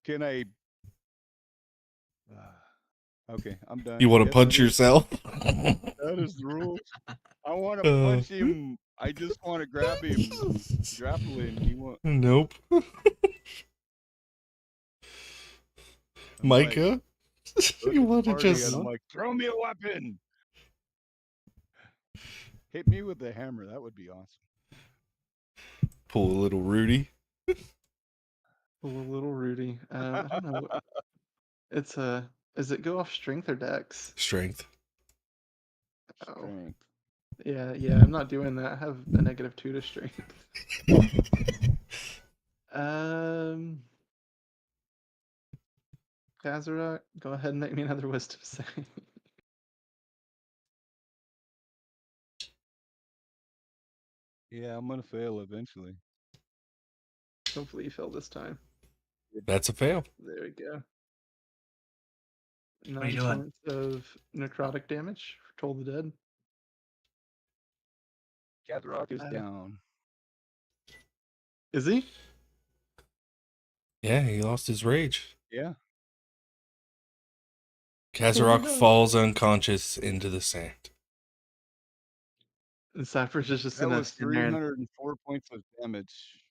Can I? Okay, I'm done. You want to Yes, punch it is. yourself? That is the rules. I want to Uh. punch him. I just want to grab him, grapple him. He won't. Nope. I'm like, Micah, look you at the want to party, just and I'm like, throw me a weapon. Hit me with the hammer. That would be awesome. pull a little Rudy? Pull a little Rudy. I don't know. It's a. Is it go off strength or dex? Strength. Oh, Strength. yeah. I'm not doing that. I have a -2 to strength. Kazarok, go ahead and make me another wisdom save. Yeah, I'm gonna fail eventually. Hopefully you fail this time. That's a fail. There we go. What are you 9 doing? points of necrotic damage for Toll the Dead. Rock is Uh, down. Is he? Yeah, he lost his rage. Yeah. Kazarok no. falls unconscious into the sand. And Cypher's is just That gonna was stand there and 304 points of damage.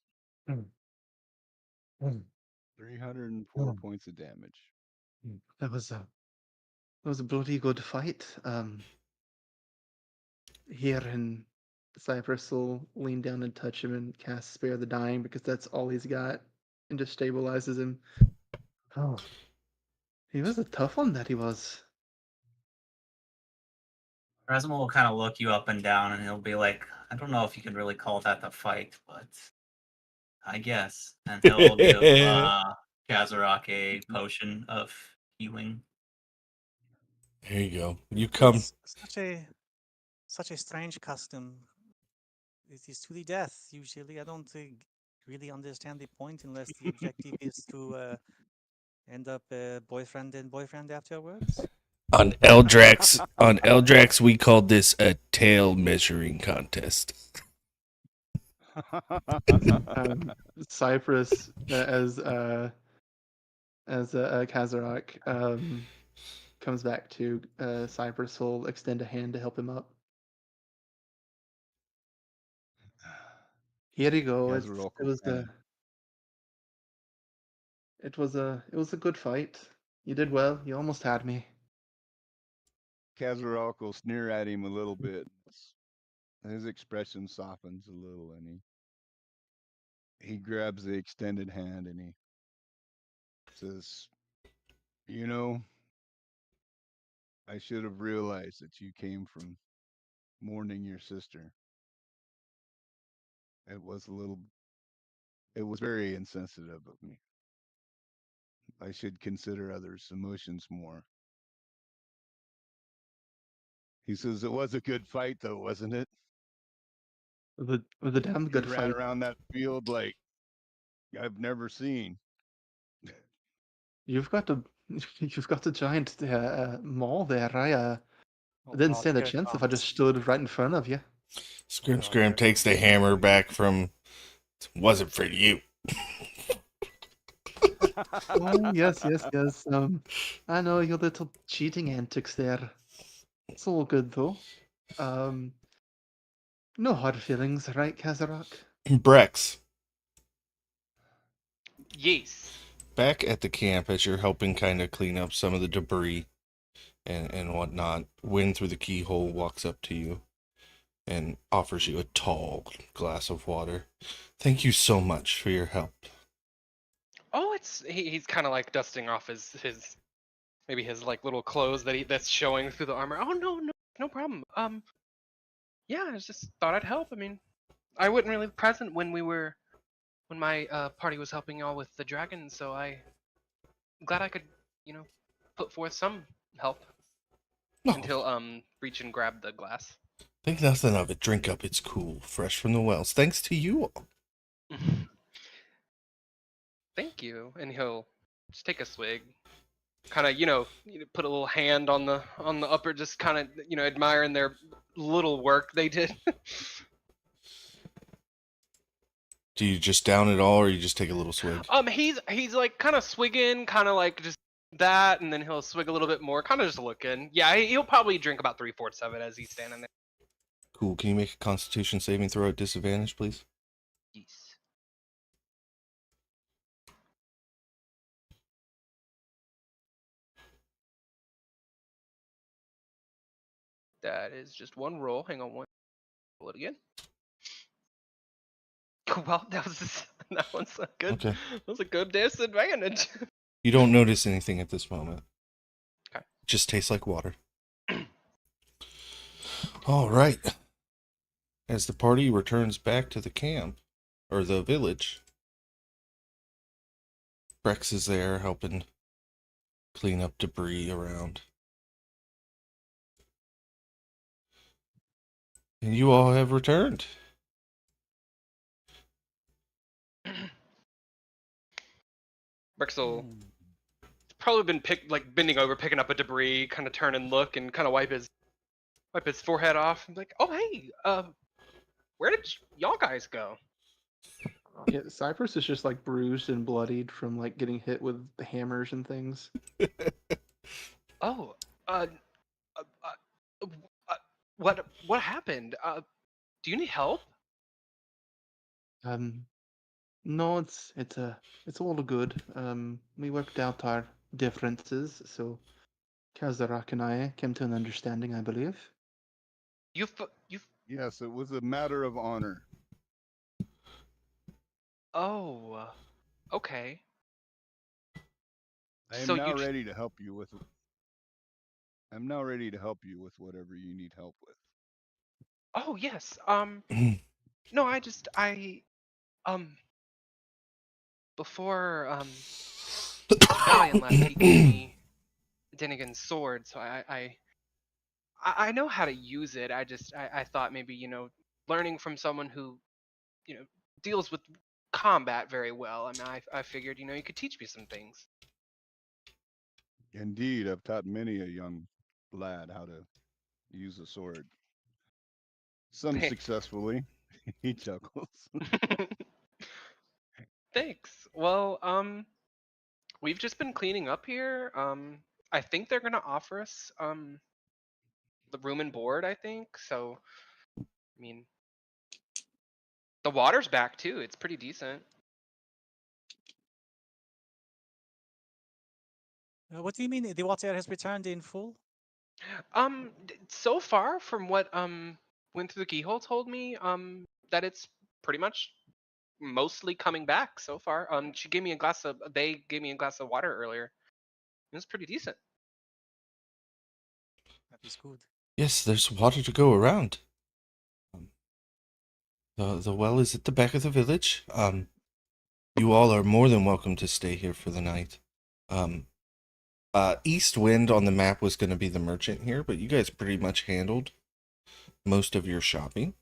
304 points of damage. that was a bloody good fight. Here and Cypress will lean down and touch him and cast Spare the Dying because that's all he's got and just stabilizes him. Oh. He was a tough one that he was. Erasmus will kind of look you up and down, and he'll be like, "I don't know if you can really call that the fight, but I guess." And he'll give Kazarok a potion of healing. There you go. You come. It's such a strange custom. It is to the death. Usually, I don't really understand the point unless the objective is to end up boyfriend and boyfriend afterwards. On Eldrax, we called this a tail measuring contest. Cypress as Kazarok comes back to Cypress will extend a hand to help him up. Here you go. Kazarok It will was kinda- it was a good fight. You did well. You almost had me. Kazarok will sneer at him a little bit. His expression softens a little, and he grabs the extended hand and he says, "You know, I should have realized that you came from mourning your sister. It was very insensitive of me. I should consider others' emotions more." He says, "It was a good fight, though, wasn't it? It was a damn You good ran fight. around that field like I've never seen." You've got a you've got a giant mall there. I didn't God, stand a here it chance if I just comes. stood right in front of you. Scrim God, Scram here it takes the comes. hammer back from. Wasn't for you. Yes, yes, yes. I know your little cheating antics there. It's all good though. Um, no hard feelings, right, Kazarok? Brex, Yes. back at the camp as you're helping kind of clean up some of the debris and whatnot, Wind through the keyhole walks up to you and offers you a tall glass of water. Thank you so much for your help. Oh, he's kind of like dusting off his maybe his like little clothes that's showing through the armor. Oh no problem. Yeah, I just thought I'd help. I mean, I wasn't really present when my party was helping y'all with the dragon, so I'm glad I could, put forth some help. No, And he'll reach and grab the glass. think nothing of it. Drink up. It's cool, fresh from the wells. Thanks to you all. Thank you. And he'll just take a swig. Kind of, put a little hand on the upper, just kind of, admiring their little work they did. Do you just down it all, or you just take a little swig? He's like kind of swigging, kind of like just that, and then he'll swig a little bit more, kind of just looking. Yeah, he'll probably drink about 3/4 of it as he's standing there. Cool. Can you make a Constitution saving throw at disadvantage, please? Yes. That is just one roll. Hang on one. Roll it again. Well, that one's a good. Okay. That was a good disadvantage. You don't notice anything at this moment. Okay. It just tastes like water. All right. As the party returns back to the camp, or the village, Brex is there helping clean up debris around. And you all have returned. Brexel Hmm. probably been bending over, picking up a debris, kind of turn and look, and kind of wipe his forehead off. And like, oh hey, where did y'all guys go? Yeah, Cypress is just like bruised and bloodied from like getting hit with the hammers and things. Oh, uh, uh, uh, uh what happened? Do you need help? Um, no, it's all good. We worked out our differences, so Kazarak and I came to an understanding, I believe. You've Yes, it was a matter of honor. oh, okay. I So am now you just ready to help you with. I'm now ready to help you with whatever you need help with. oh yes. No, I um before Valiant left, he gave me Dinnigan's sword, so I know how to use it. I thought maybe, learning from someone who, deals with combat very well. I mean, I figured, you could teach me some things. Indeed, I've taught many a young lad how to use a sword. Some successfully. He chuckles. Thanks. Well, we've just been cleaning up here. I think they're gonna offer us the room and board, I think. So, I mean, the water's back too. It's pretty decent. What do you mean the water has returned in full? So far from what went through the keyhole told me, that it's pretty much mostly coming back so far. They gave me a glass of water earlier. It was pretty decent. That is good. Yes, there's water to go around. The well is at the back of the village. You all are more than welcome to stay here for the night. East Wind on the map was going to be the merchant here, but you guys pretty much handled most of your shopping.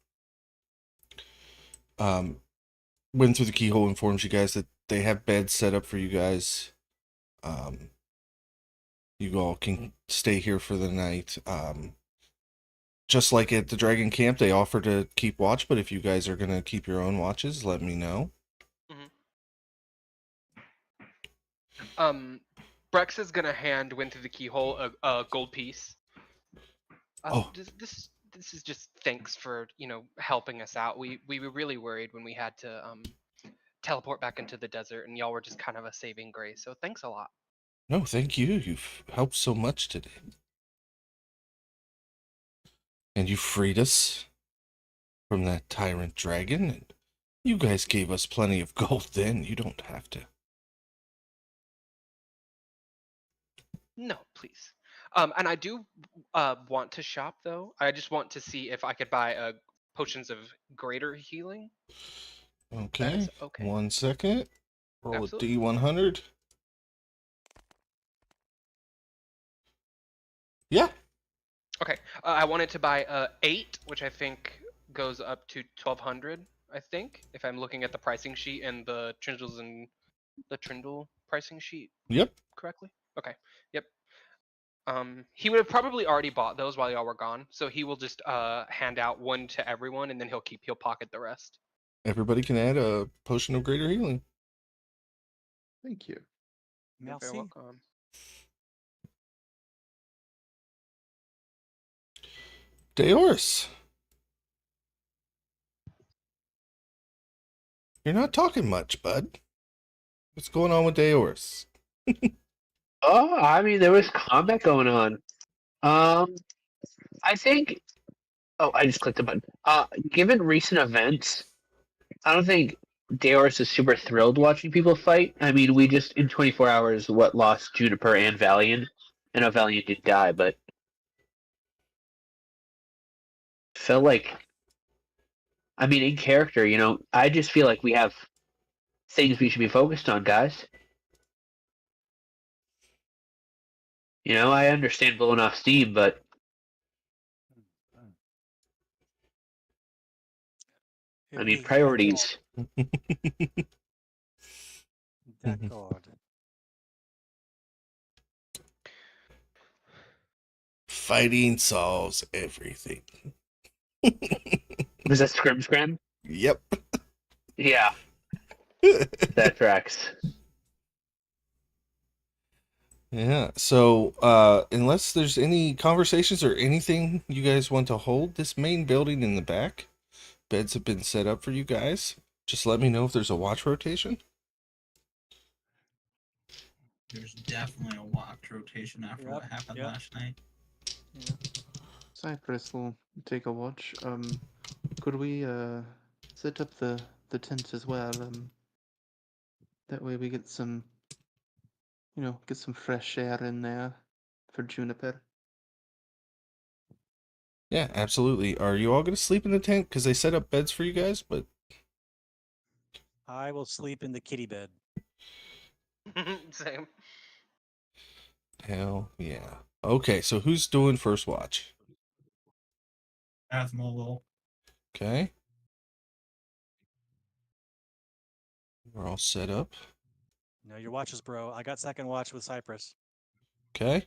Went through the keyhole, informs you guys that they have beds set up for you guys. You all can stay here for the night. Just like at the Dragon Camp, they offer to keep watch, but if you guys are going to keep your own watches, let me know. Brex is gonna hand went through the keyhole a gold piece. Oh. This is just thanks for helping us out. We were really worried when we had to teleport back into the desert, and y'all were just kind of a saving grace. So thanks a lot. No, thank you. You've helped so much today. And you freed us from that tyrant dragon, and you guys gave us plenty of gold then. You don't have to. No, please. And I do want to shop though. I just want to see if I could buy potions of greater healing. That Okay. is okay. 1 second. Roll Absolutely. a D100. Yeah. Okay. I wanted to buy 8, which I think goes up to 1200. I think if I'm looking at the pricing sheet and the Trindle pricing sheet Yep. correctly. Okay. Yep. He would have probably already bought those while y'all were gone, so he will just hand out one to everyone, and then he'll pocket the rest. Everybody can add a potion of greater healing. Thank you. You're very Merci. welcome. Deoris. You're not talking much, bud. What's going on with Deoris? Oh, I mean, there was combat going on. I think. Oh, I just clicked the button. Given recent events, I don't think Deoris is super thrilled watching people fight. I mean, we just in 24 hours lost Juniper and Valiant. I know Valiant did die, but felt like. I mean, in character, I just feel like we have things we should be focused on, guys. I understand blowing off steam, but I mean, We- priorities. That Mhm. card. Fighting solves everything. Was that Scrim Scram? Yep. Yeah, that tracks. Yeah. So, unless there's any conversations or anything you guys want to hold, this main building in the back, beds have been set up for you guys. Just let me know if there's a watch rotation. There's definitely a watch rotation after what Yep, happened yep. last night. Yeah. Cypress will take a watch. Could we set up the tent as well? That way we get some, get some fresh air in there for Juniper. Yeah, absolutely. Are you all gonna sleep in the tent? Because they set up beds for you guys, but I will sleep in the kitty bed. Same. hell yeah. Okay, so who's doing first watch? Asmol Okay. We're all set up. No, your watches, bro. I got second watch with Cypress. Okay.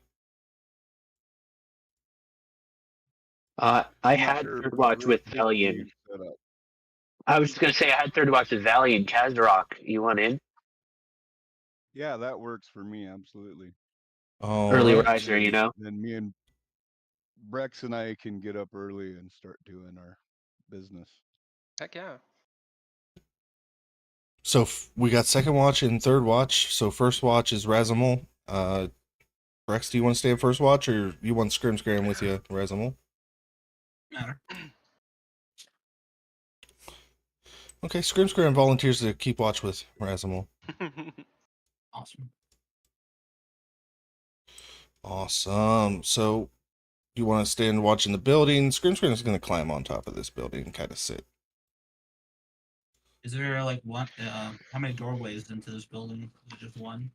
I I'm not had sure if third we watch really with officially Valiant. set up. I was just gonna say I had third watch with Valiant Kazrock. You want in? Yeah, that works for me, absolutely. All Early right. riser, you know? Then me and Brex and I can get up early and start doing our business. Heck yeah. So we got second watch and third watch. So first watch is Razamul. Rex, do you want to stay at first watch, or you want Scrim Scram with you, Razamul? matter. Okay, Scrim Scram volunteers to keep watch with Razamul. Awesome. Awesome. So you want to stand watch in the building? Scrim Scram is going to climb on top of this building and kind of sit. Is there like one? How many doorways into this building? Is it just one?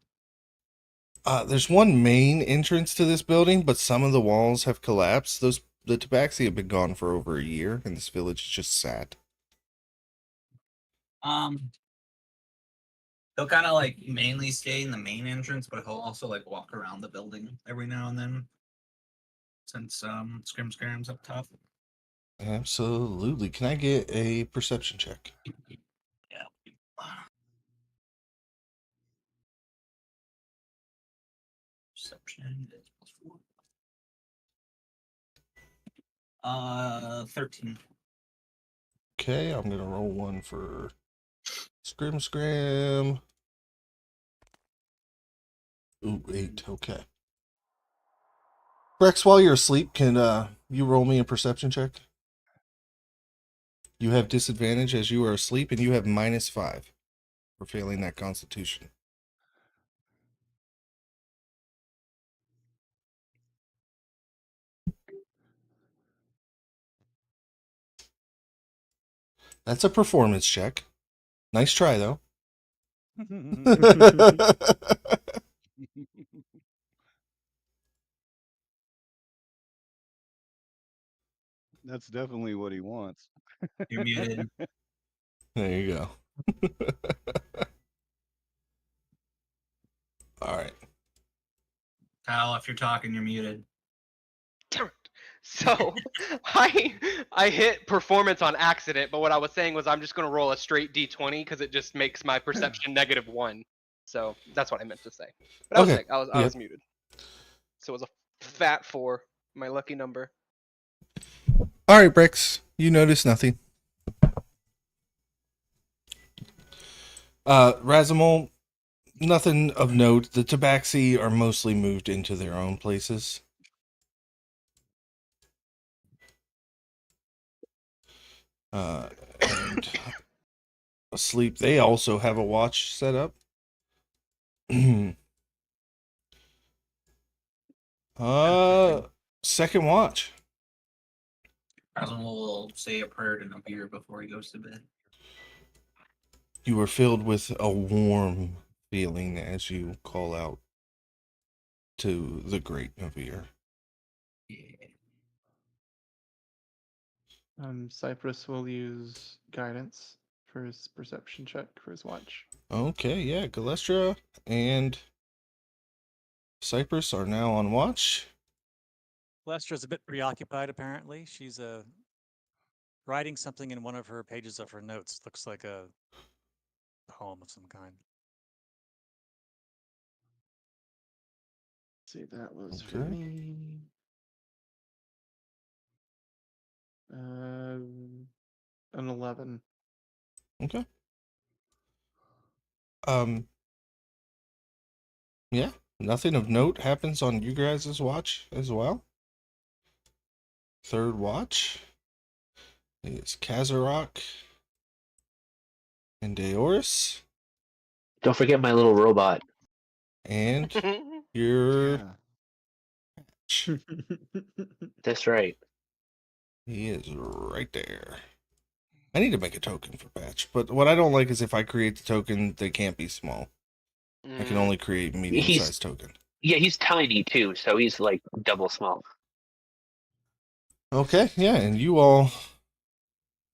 There's one main entrance to this building, but some of the walls have collapsed. The Tabaxi have been gone for over a year, and this village is just sad. He'll kind of like mainly stay in the main entrance, but he'll also like walk around the building every now and then. Since Scrim Scram's up top. Absolutely. Can I get a perception check? Yeah. Perception is +4. 13. Okay, I'm gonna roll one for Scrim Scram. Ooh, 8. Okay. Rex, while you're asleep, can you roll me a perception check? You have disadvantage as you are asleep, and you have -5 for failing that Constitution. That's a performance check. Nice try, though. That's definitely what he wants. You're muted. There you go. All right. Kyle, if you're talking, you're muted. Damn it. So I hit performance on accident, but what I was saying was I'm just gonna roll a straight D20 because it just makes my perception -1. So that's what I meant to say. But Okay. I was muted. So it was a fat 4, my lucky number. All right, Brex. You notice nothing. Razamul, nothing of note. The Tabaxi are mostly moved into their own places. And asleep. They also have a watch set up. Second watch. Asmol will say a prayer to Nabir before he goes to bed. You are filled with a warm feeling as you call out to the great Navir. Yeah. Cypress will use guidance for his perception check for his watch. Okay, yeah, Galestra and Cypress are now on watch. Lestra's a bit preoccupied, apparently. She's writing something in one of her pages of her notes. Looks like a poem of some kind. See, that was for Okay. me. An 11. Okay. Yeah, nothing of note happens on you guys' watch as well. Third watch is Kazarok and Deoris, Don't forget my little robot. and your Yeah. That's right. he is right there. I need to make a token for Patch, but what I don't like is if I create the token, they can't be small. I can only create medium-sized token. Yeah, he's tiny too, so he's like double small. Okay, yeah, and you all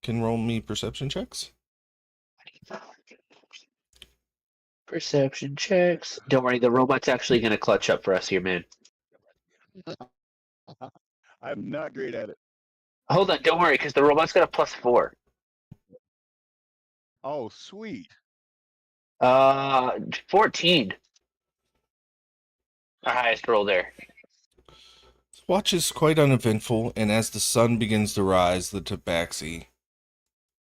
can roll me perception checks. Perception checks. Don't worry, the robot's actually gonna clutch up for us here, man. I'm not great at it. Hold on, don't worry, because the robot's got a +4. Oh, sweet. 14. Our highest roll there. Watch is quite uneventful, and as the sun begins to rise, the tabaxi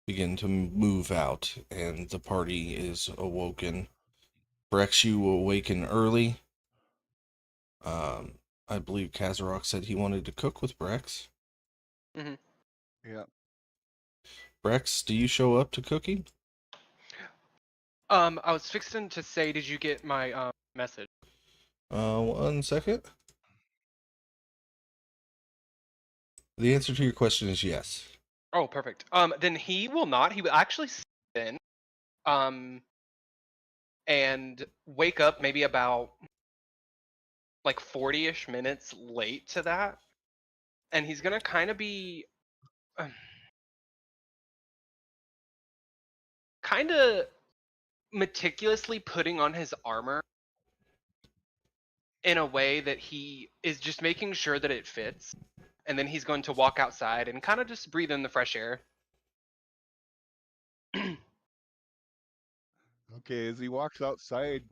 begin to move out, and the party is awoken. Brex, you awaken early. I believe Kazarok said he wanted to cook with Brex. Yeah. Brex, do you show up to cooking? I was fixing to say, did you get my message? 1 second. The answer to your question is yes. Oh, perfect. Then he will not. He will actually sleep in, and wake up maybe about like 40-ish minutes late to that, and he's gonna kind of be kind of meticulously putting on his armor in a way that he is just making sure that it fits, and then he's going to walk outside and kind of just breathe in the fresh air. Okay, as he walks outside,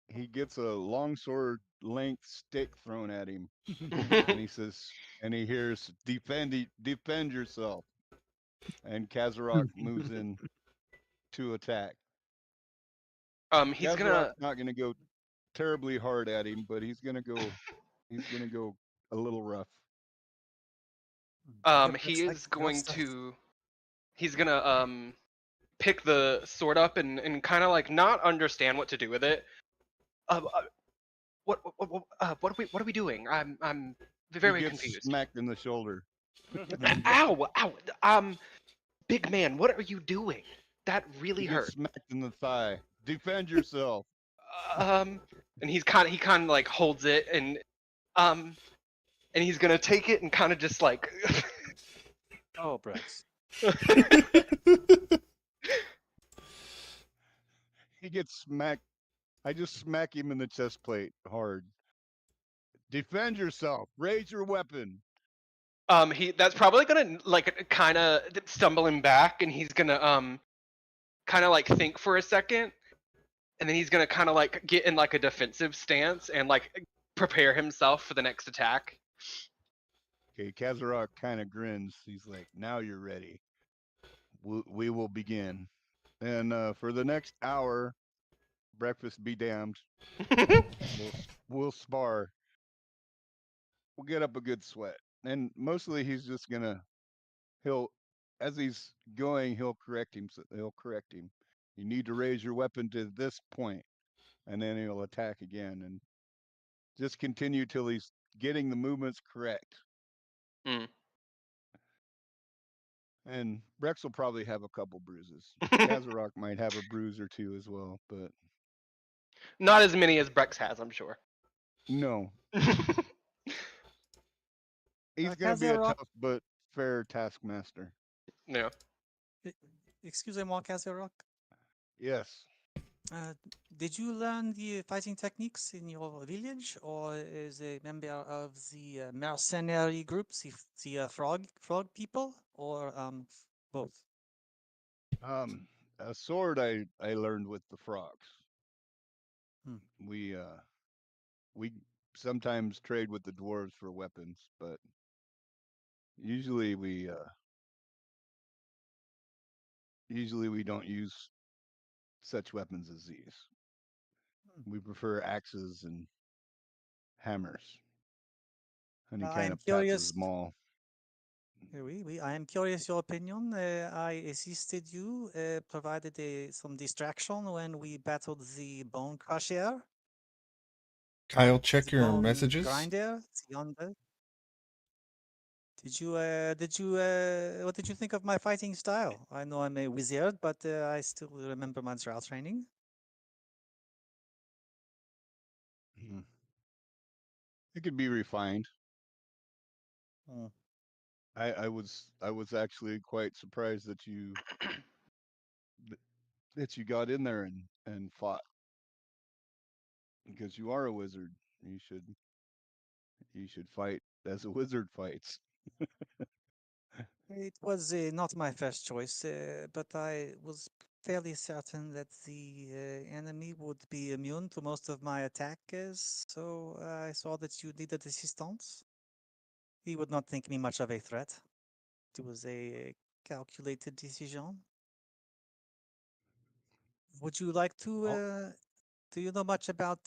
he gets a longsword length stick thrown at him, and he says, and he hears, defend yourself." And Kazarok moves in to attack. He's Kazarok's gonna not going to go terribly hard at him, but he's going to go a little rough. he is going to he's gonna pick the sword up and kind of like not understand what to do with it. What are we doing? I'm He very gets confused. smacked in the shoulder. Ow! Big man, what are you doing? That really He hurt. gets smacked in the thigh. Defend yourself. And he kind of like holds it and he's gonna take it and kind of just like Oh, Brex. He gets smacked. I just smack him in the chest plate hard. Defend yourself. Raise your weapon. that's probably gonna like kind of stumble him back, and he's gonna kind of like think for a second, and then he's gonna kind of like get in like a defensive stance and like prepare himself for the next attack. Okay, Kazarok kind of grins. He's like, "Now you're ready. We will begin." And for the next hour, breakfast be damned. We'll spar. We'll get up a good sweat. And mostly he's just gonna he'll as he's going he'll correct him. He'll correct him. You need to raise your weapon to this point, and then he'll attack again, and just continue till he's getting the movements correct. Mm. And Brex will probably have a couple bruises. Kazarok might have a bruise or two as well, but Not as many as Brex has, I'm sure. no. He's gonna be a Kazarok, tough but fair taskmaster. Yeah. excusez-moi, Kazarok. Yes. Did you learn the fighting techniques in your village, or as a member of the mercenary groups, the frog people, or both? A sword I learned with the frogs. Hmm. We sometimes trade with the dwarves for weapons, but usually we don't use such weapons as these. We prefer axes and hammers. Any I kind am of tatsu curious. maul. I am curious your opinion. I assisted you, provided some distraction when we battled the bone crusher, Kyle, check the your bone messages. grinder. Yonder. What did you think of my fighting style? I know I'm a wizard, but I still remember my drow training. Hmm. It could be refined. Hmm. I was actually quite surprised that you got in there and fought because you are a wizard. You should fight as a wizard fights. It was not my first choice, but I was fairly certain that the enemy would be immune to most of my attacks, so I saw that you needed assistance. He would not think me much of a threat. It was a calculated decision. Would you like to? Oh, Do you know much about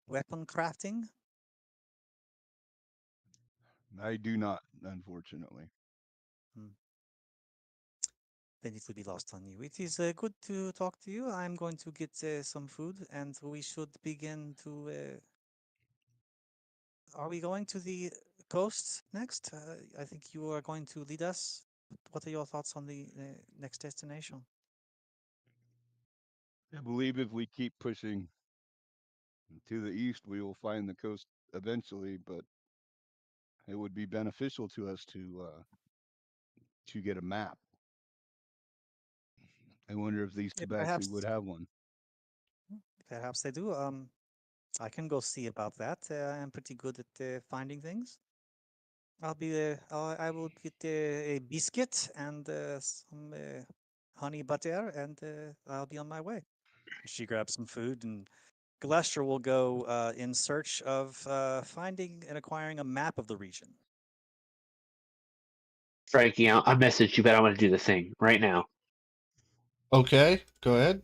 weapon crafting? I do not, unfortunately. Hmm. Then it will be lost on you. It is good to talk to you. I'm going to get some food, and we should begin to. Are we going to the coast next? I think you are going to lead us. What are your thoughts on the next destination? I believe if we keep pushing to the east, we will find the coast eventually, but it would be beneficial to us to get a map. I wonder if these tabaxi would Perhaps, have one. perhaps they do. I can go see about that. I'm pretty good at finding things. I will get a biscuit and some honey butter, and I'll be on my way. She grabs some food, and Galestra will go in search of finding and acquiring a map of the region. Frankie, I messaged you, but I want to do the thing right now. Okay, go ahead.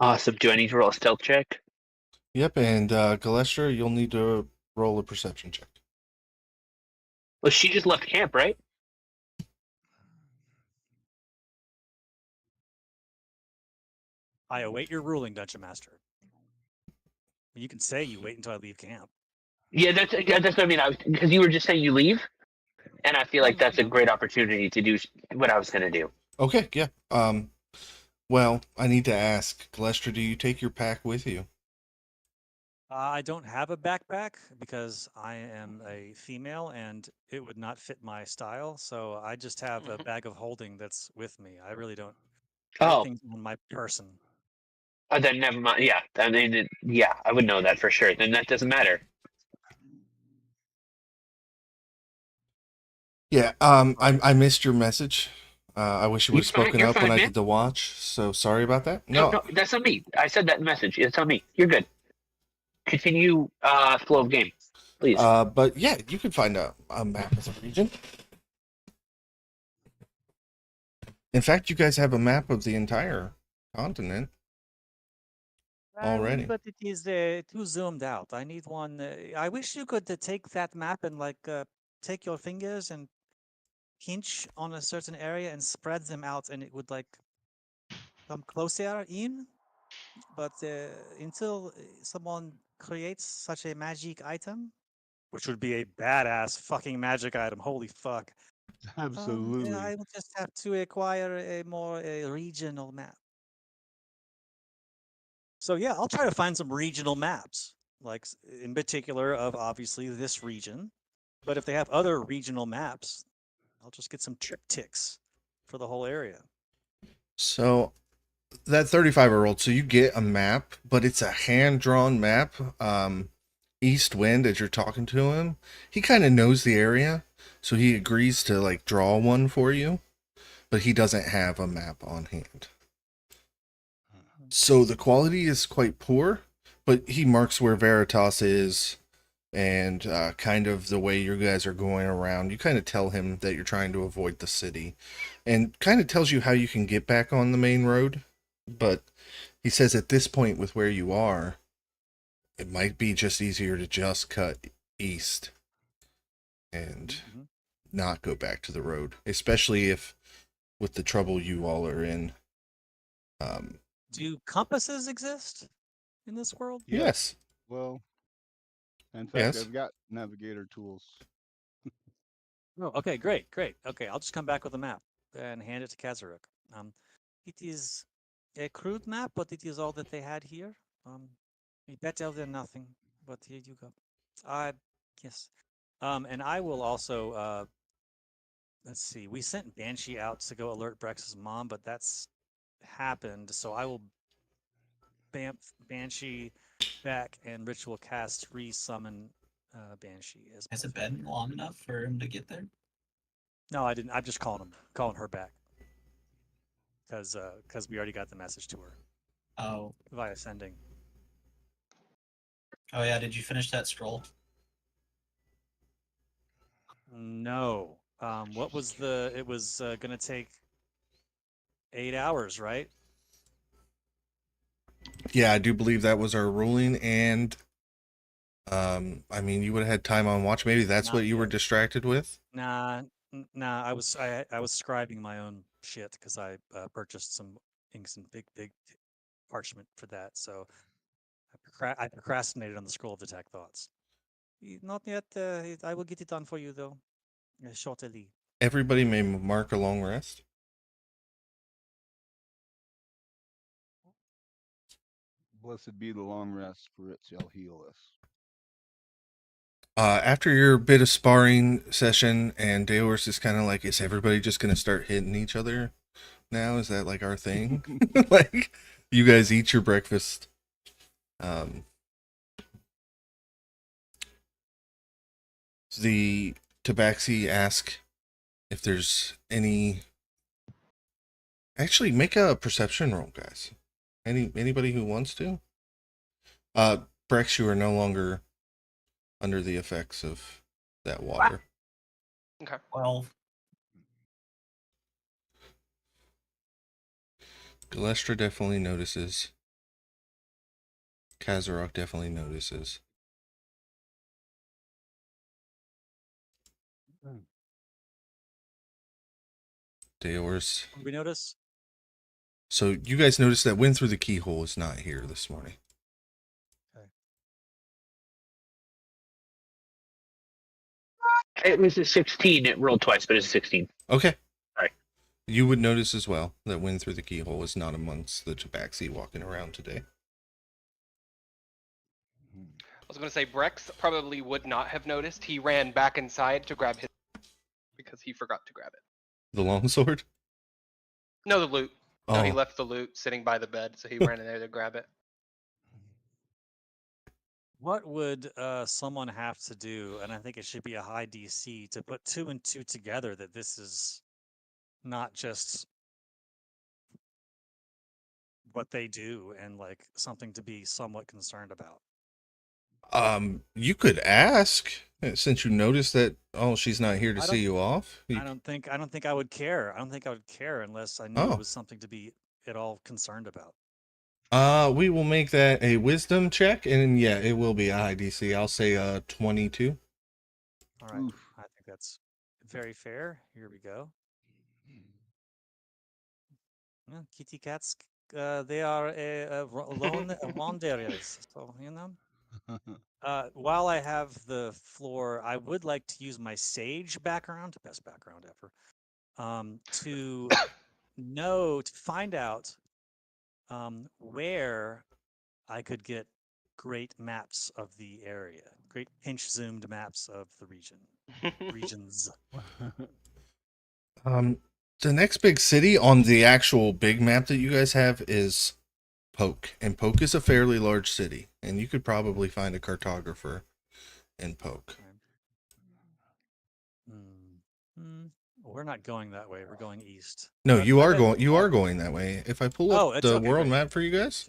Awesome. Do I need to roll a stealth check? Yep, and Galestra, you'll need to roll a perception check. Well, she just left camp, right? I await your ruling, Dungeon Master. You can say you wait until I leave camp. Yeah, that's what I mean. Because you were just saying you leave, and I feel like that's a great opportunity to do what I was going to do. Okay, yeah. Well, I need to ask, Galestra, do you take your pack with you? I don't have a backpack because I am a female and it would not fit my style. So I just have a bag of holding that's with me. I really don't. Oh, Everything's on my person. then never mind. Yeah, I mean, yeah, I would know that for sure. Then that doesn't matter. Yeah, I missed your message. I wish you would You're have fine. spoken You're up when fine, I man. did the watch, so sorry about that. No, No, no, that's on me. I said that in the message. It's on me. You're good. Continue flow of game, please. but yeah, you can find a map of the region. In fact, you guys have a map of the entire continent already. But it is too zoomed out. I need one. I wish you could take that map and take your fingers and pinch on a certain area and spread them out, and it would like come closer in. But until someone creates such a magic item, which would be a badass fucking magic item, holy fuck. Yeah, Absolutely. I will just have to acquire a more regional map. So yeah, I'll try to find some regional maps, like in particular of obviously this region. But if they have other regional maps, I'll just get some triptychs for the whole area. So that 35-year-old, so you get a map, but it's a hand-drawn map. East wind, as you're talking to him, he kind of knows the area, so he agrees to like draw one for you, but he doesn't have a map on hand. So the quality is quite poor, but he marks where Veritas is and kind of the way you guys are going around. You kind of tell him that you're trying to avoid the city and kind of tells you how you can get back on the main road. But he says at this point, with where you are, it might be just easier to just cut east and not go back to the road, especially if with the trouble you all are in. Do compasses exist in this world? Yes. Well, in fact, Yes. I've got navigator tools. Oh, okay, great. Okay, I'll just come back with a map and hand it to Kazaruk. It is a crude map, but it is all that they had here. Better than nothing. But here you go. Yes. And I will also let's see. We sent Banshee out to go alert Brex's mom, but that's happened. So I will Banshee back and ritual cast re-summon Banshee. Has it been long enough for him to get there? No, I didn't. I'm just calling her back because we already got the message to her. Oh. Via sending. Oh yeah, did you finish that scroll? No. What was the? It was gonna take 8 hours, right? Yeah, I do believe that was our ruling, and I mean, you would have had time on watch. Maybe that's Not what you were yet. distracted with. Nah. I was scribing my own shit because I purchased some inks and big parchment for that. So I procrastinated on the scroll of detect thoughts. Not yet. I will get it done for you though, shortly. Everybody may mark a long rest. Blessed be the long rest, for it shall heal us. After your bit of sparring session, and Daeorus is kind of like, is everybody just going to start hitting each other now? Is that like our thing? Like, you guys eat your breakfast. The Tabaxi ask if there's any. Actually, make a perception roll, guys. Anybody who wants to. Brex, you are no longer under the effects of that water. Okay. 12. Galestra definitely notices. Kazarok definitely notices. Daeorus. What did we notice? So you guys noticed that wind through the keyhole is not here this morning. It was a 16. It rolled twice, but it's a 16. Okay. Sorry. You would notice as well that wind through the keyhole is not amongst the Tabaxi walking around today. I was going to say Brex probably would not have noticed. He ran back inside to grab his because he forgot to grab it. The longsword? No, the loot. No, he Oh. left the loot sitting by the bed, so he ran in there to grab it. What would someone have to do? And I think it should be a high DC to put 2 and 2 together that this is not just what they do and like something to be somewhat concerned about. You could ask since you noticed that. Oh, she's not here to see you off. I don't think I would care. I don't think I would care unless I knew Oh. it was something to be at all concerned about. We will make that a wisdom check, and yeah, it will be a high DC. I'll say 22. All right, I think that's very fair. Here we go. Yeah, kitty cats, they are lone wanderers, so you know. While I have the floor, I would like to use my sage background, best background ever, to find out where I could get great maps of the area, great pinch zoomed maps of the regions. The next big city on the actual big map that you guys have is Poke, and Poke is a fairly large city, and you could probably find a cartographer in Poke. We're not going that way. We're going east. No, But you I are bet- going. You are going that way. If I pull up Oh, it's the okay, world great. map for you guys,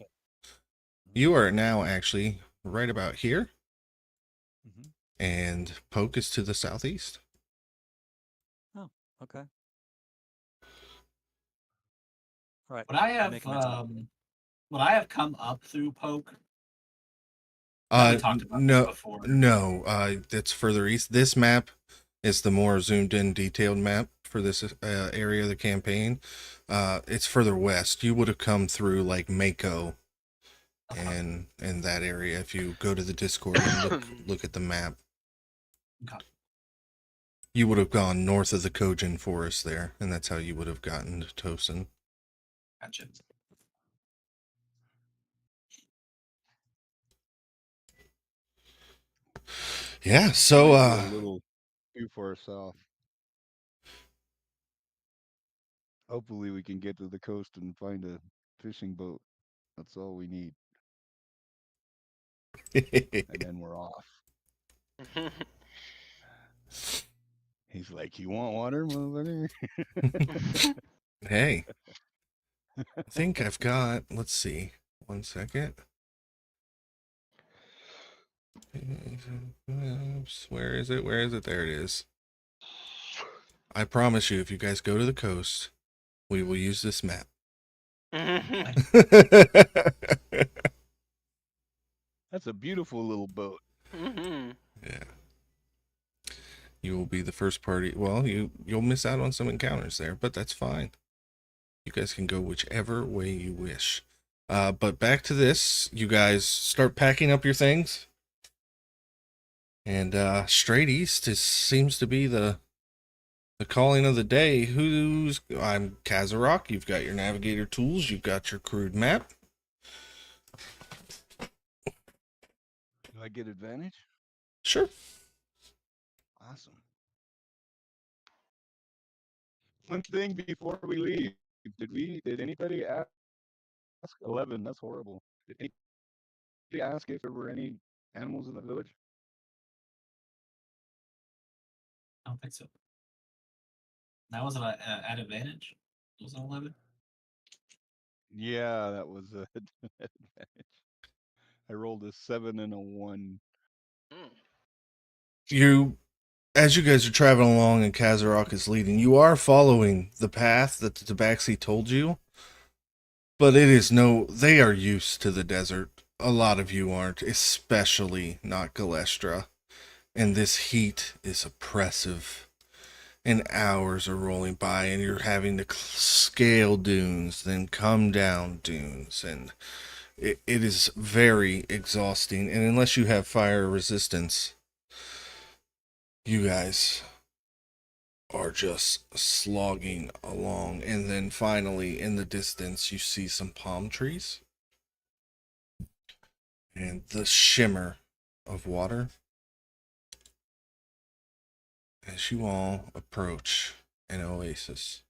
you are now actually right about here, Mhm. and Poke is to the southeast. Oh, okay. All right. Would I I'm have making mental note. would I have come up through Poke? We talked about this No, before. no. It's further east. This map is the more zoomed in, detailed map for this area of the campaign. It's further west. You would have come through like Mako and that area if you go to the Discord and look at the map. Okay. You would have gone north of the Kojin forest there, and that's how you would have gotten to Tosin. Gotcha. Yeah, so Might be a little too far south. Hopefully we can get to the coast and find a fishing boat. That's all we need. And then we're off. He's like, "You want water, motherfucker?" Hey, I think I've got, let's see, 1 second. Where is it? Where is it? There it is. I promise you, if you guys go to the coast, we will use this map. That's a beautiful little boat. Yeah. You will be the first party. Well, you'll miss out on some encounters there, but that's fine. You guys can go whichever way you wish. But back to this. You guys start packing up your things. And straight east seems to be the calling of the day. I'm Kazarok. You've got your navigator tools. You've got your crude map. Do I get advantage? Sure. Awesome. One thing before we leave, did anybody ask 11? That's horrible. Did anybody ask if there were any animals in the village? I don't think so. That wasn't at advantage. It was an 11. Yeah, that was a advantage. I rolled a 7 and a 1. As you guys are traveling along and Kazarok is leading, you are following the path that the Tabaxi told you. But they are used to the desert. A lot of you aren't, especially not Galestra. And this heat is oppressive. And hours are rolling by, and you're having to scale dunes, then come down dunes. And it is very exhausting. And unless you have fire resistance, you guys are just slogging along. And then finally, in the distance, you see some palm trees and the shimmer of water as you all approach an oasis.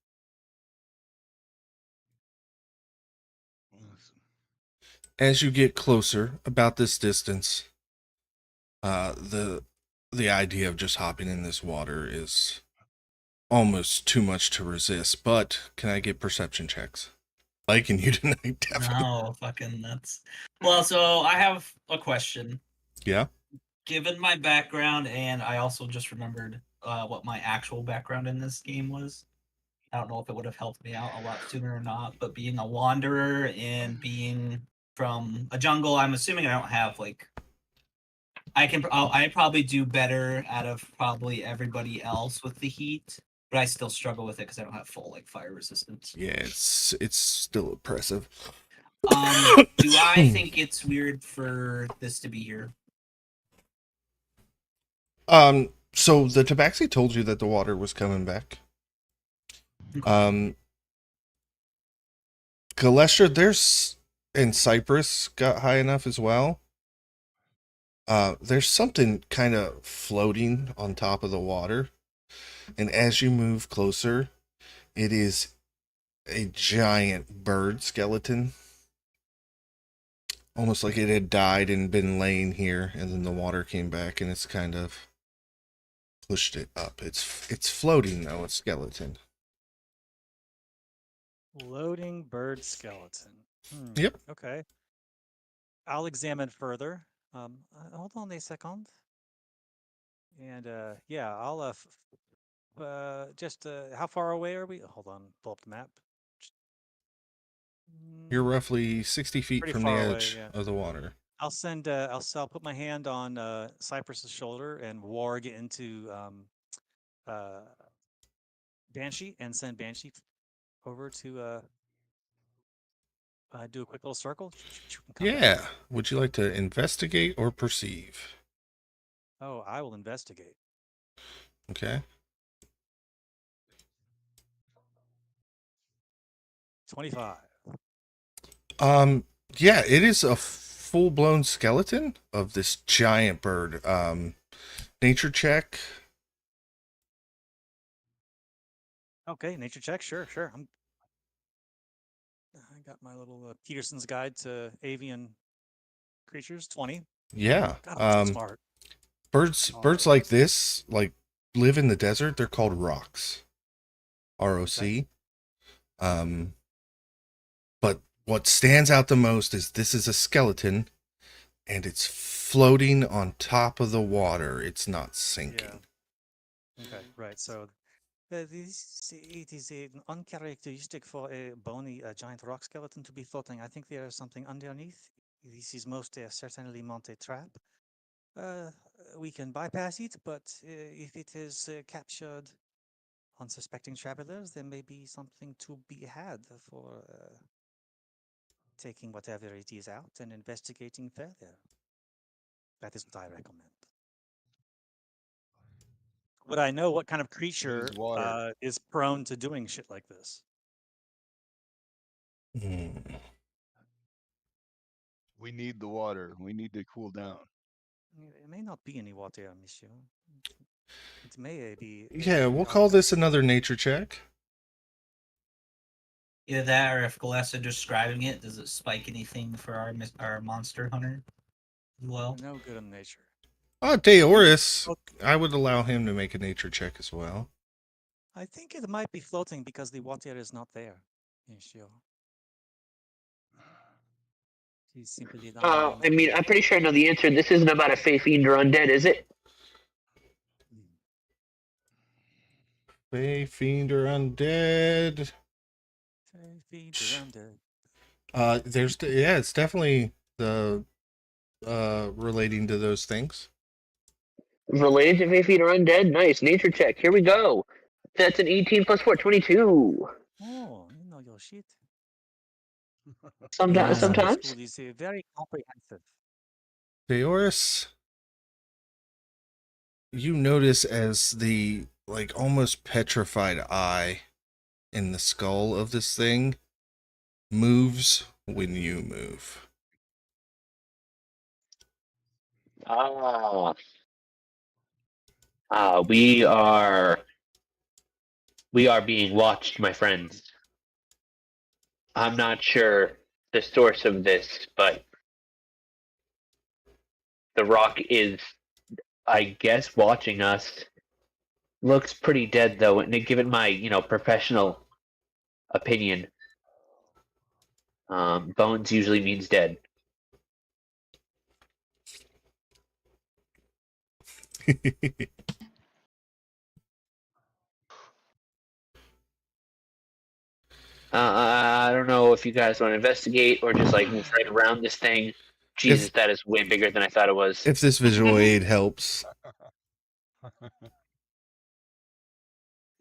Awesome. As you get closer, about this distance, the idea of just hopping in this water is almost too much to resist. But can I get perception checks? Liking you tonight, definitely. No, fucking nuts. Well, so I have a question. Yeah. Given my background, and I also just remembered what my actual background in this game was. I don't know if it would have helped me out a lot sooner or not, but being a wanderer and being from a jungle, I'm assuming I don't have like. I probably do better out of probably everybody else with the heat, but I still struggle with it because I don't have full like fire resistance. Yeah, it's still oppressive. Do I think it's weird for this to be here? So the Tabaxi told you that the water was coming back. Galestra, and Cyprus got high enough as well. There's something kind of floating on top of the water. And as you move closer, It is a giant bird skeleton. Almost like it had died and been laying here, and then the water came back and it's kind of pushed it up. It's floating though, a skeleton. Floating bird skeleton. Yep. Okay. I'll examine further. Hold on a second. And yeah, I'll just how far away are we? Hold on, pull up the map. You're roughly 60 feet Pretty from the far away, edge yeah. of the water. I'll put my hand on Cypress's shoulder and warg into Banshee and send Banshee over to do a quick little circle. And come back. Yeah. Would you like to investigate or perceive? Oh, I will investigate. Okay. 25. Yeah, it is a full-blown skeleton of this giant bird. Nature check. Okay, nature check. Sure. I got my little Peterson's Guide to Avian Creatures. 20. Yeah. God, I'm so smart. Birds like this, like, live in the desert. They're called rocs. ROC. But what stands out the most is this is a skeleton, and it's floating on top of the water. It's not sinking. Yeah. Okay, right. So it is uncharacteristic for a bony giant rock skeleton to be floating. I think there is something underneath. This is most certainly not a trap. We can bypass it, but if it is captured unsuspecting travelers, there may be something to be had for taking whatever it is out and investigating further. That is what I recommend. Would I know what kind of creature water. is prone to doing shit like this? We need the water. We need to cool down. It may not be any water, monsieur. It may be. Yeah, we'll call this another nature check. Either that, or if Galessa describing it, does it spike anything for our monster hunter as well? No good in nature. Deoris, I would allow him to make a nature check as well. I think it might be floating because the water is not there, monsieur. He's simply not. I mean, I'm pretty sure I know the answer. This isn't about a Fey Fiend or undead, is it? Fey, fiend, or undead. Fey fiend or undead. It's definitely the relating to those things. Related to Fey Fiend or undead? Nice. Nature check. Here we go. That's an 18 plus 4, 22. Oh, you know your shit. Sometimes. School Sometimes. is very comprehensive. Deoris, you notice as the almost petrified eye in the skull of this thing moves when you move. We are being watched, my friends. I'm not sure the source of this, but the rock is, I guess, watching us. Looks pretty dead, though, and given my, professional opinion, bones usually means dead. I don't know if you guys want to investigate or just move right around this thing. Jesus, that is way bigger than I thought it was. If this visual aid helps.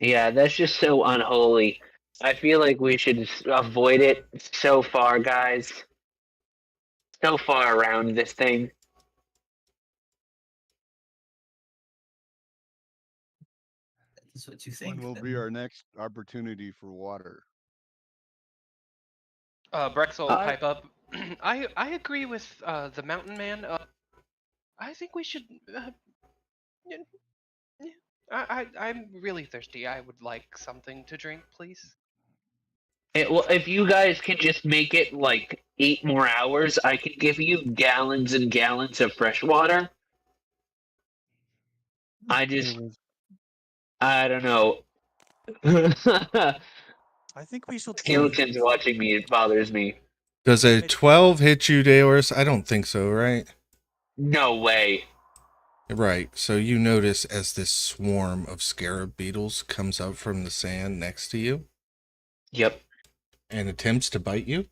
Yeah, that's just so unholy. I feel like we should avoid it so far, guys. So far around this thing. That's what you think. When will be our next opportunity for water? Brex will pipe up. I agree with the mountain man. I think we should. I'm really thirsty. I would like something to drink, please. Well, if you guys can just make it like 8 more hours, I can give you gallons and gallons of fresh water. I don't know. I think we should. Skeletons watching me, it bothers me. Does a 12 hit you, Deoris? I don't think so, right? No way. Right. So you notice as this swarm of scarab beetles comes up from the sand next to you Yep. and attempts to bite you.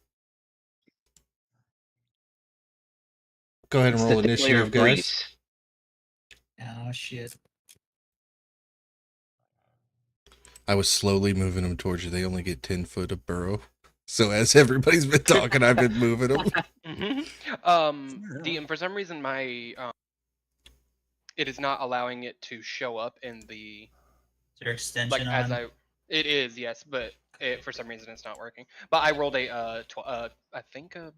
Go ahead and It's roll the thick layer initiative, of guys. grease. Oh shit. I was slowly moving them towards you. They only get 10 foot of burrow. So as everybody's been talking, I've been moving them. DM, for some reason, my it is not allowing it to show up in the Is there extension like as on? It is, yes, but for some reason it's not working. But I rolled a I think let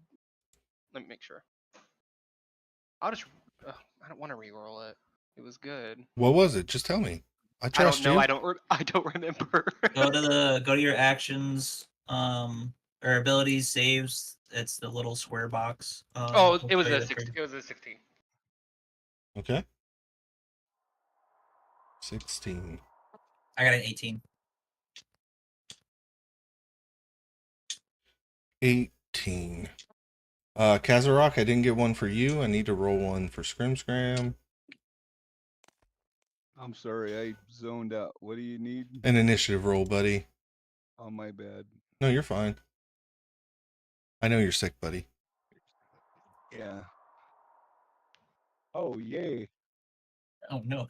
me make sure. I'll just I don't want to re-roll it. It was good. What was it? Just tell me. I trust I you. I don't remember. Go to your actions, or abilities, saves. It's the little square box. Oh, it was right a up 16. there. It was a 16. Okay. 16. I got an 18. 18. Kazarok, I didn't get one for you. I need to roll one for Scrim Scram. I'm sorry, I zoned out. What do you need? An initiative roll, buddy. Oh, my bad. No, you're fine. I know you're sick, buddy. Yeah. Oh, yay. Oh no.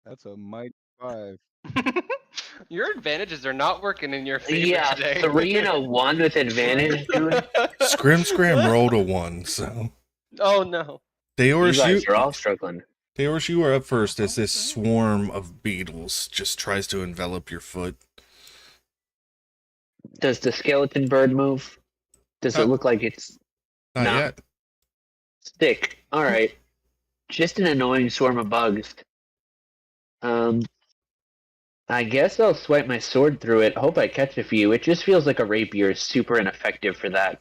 That's a mighty 5. Your advantages are not working in your favor Yeah, today. 3 and a 1 with advantage, dude. Scrim Scram rolled a 1, so. Oh no. You Deoris, guys are all struggling. Deoris, you are up first as this swarm of beetles just tries to envelop your foot. Does the skeleton bird move? Does it look like it's Not Nah. yet. stick? All right. Just an annoying swarm of bugs. I guess I'll swipe my sword through it. Hope I catch a few. It just feels like a rapier is super ineffective for that.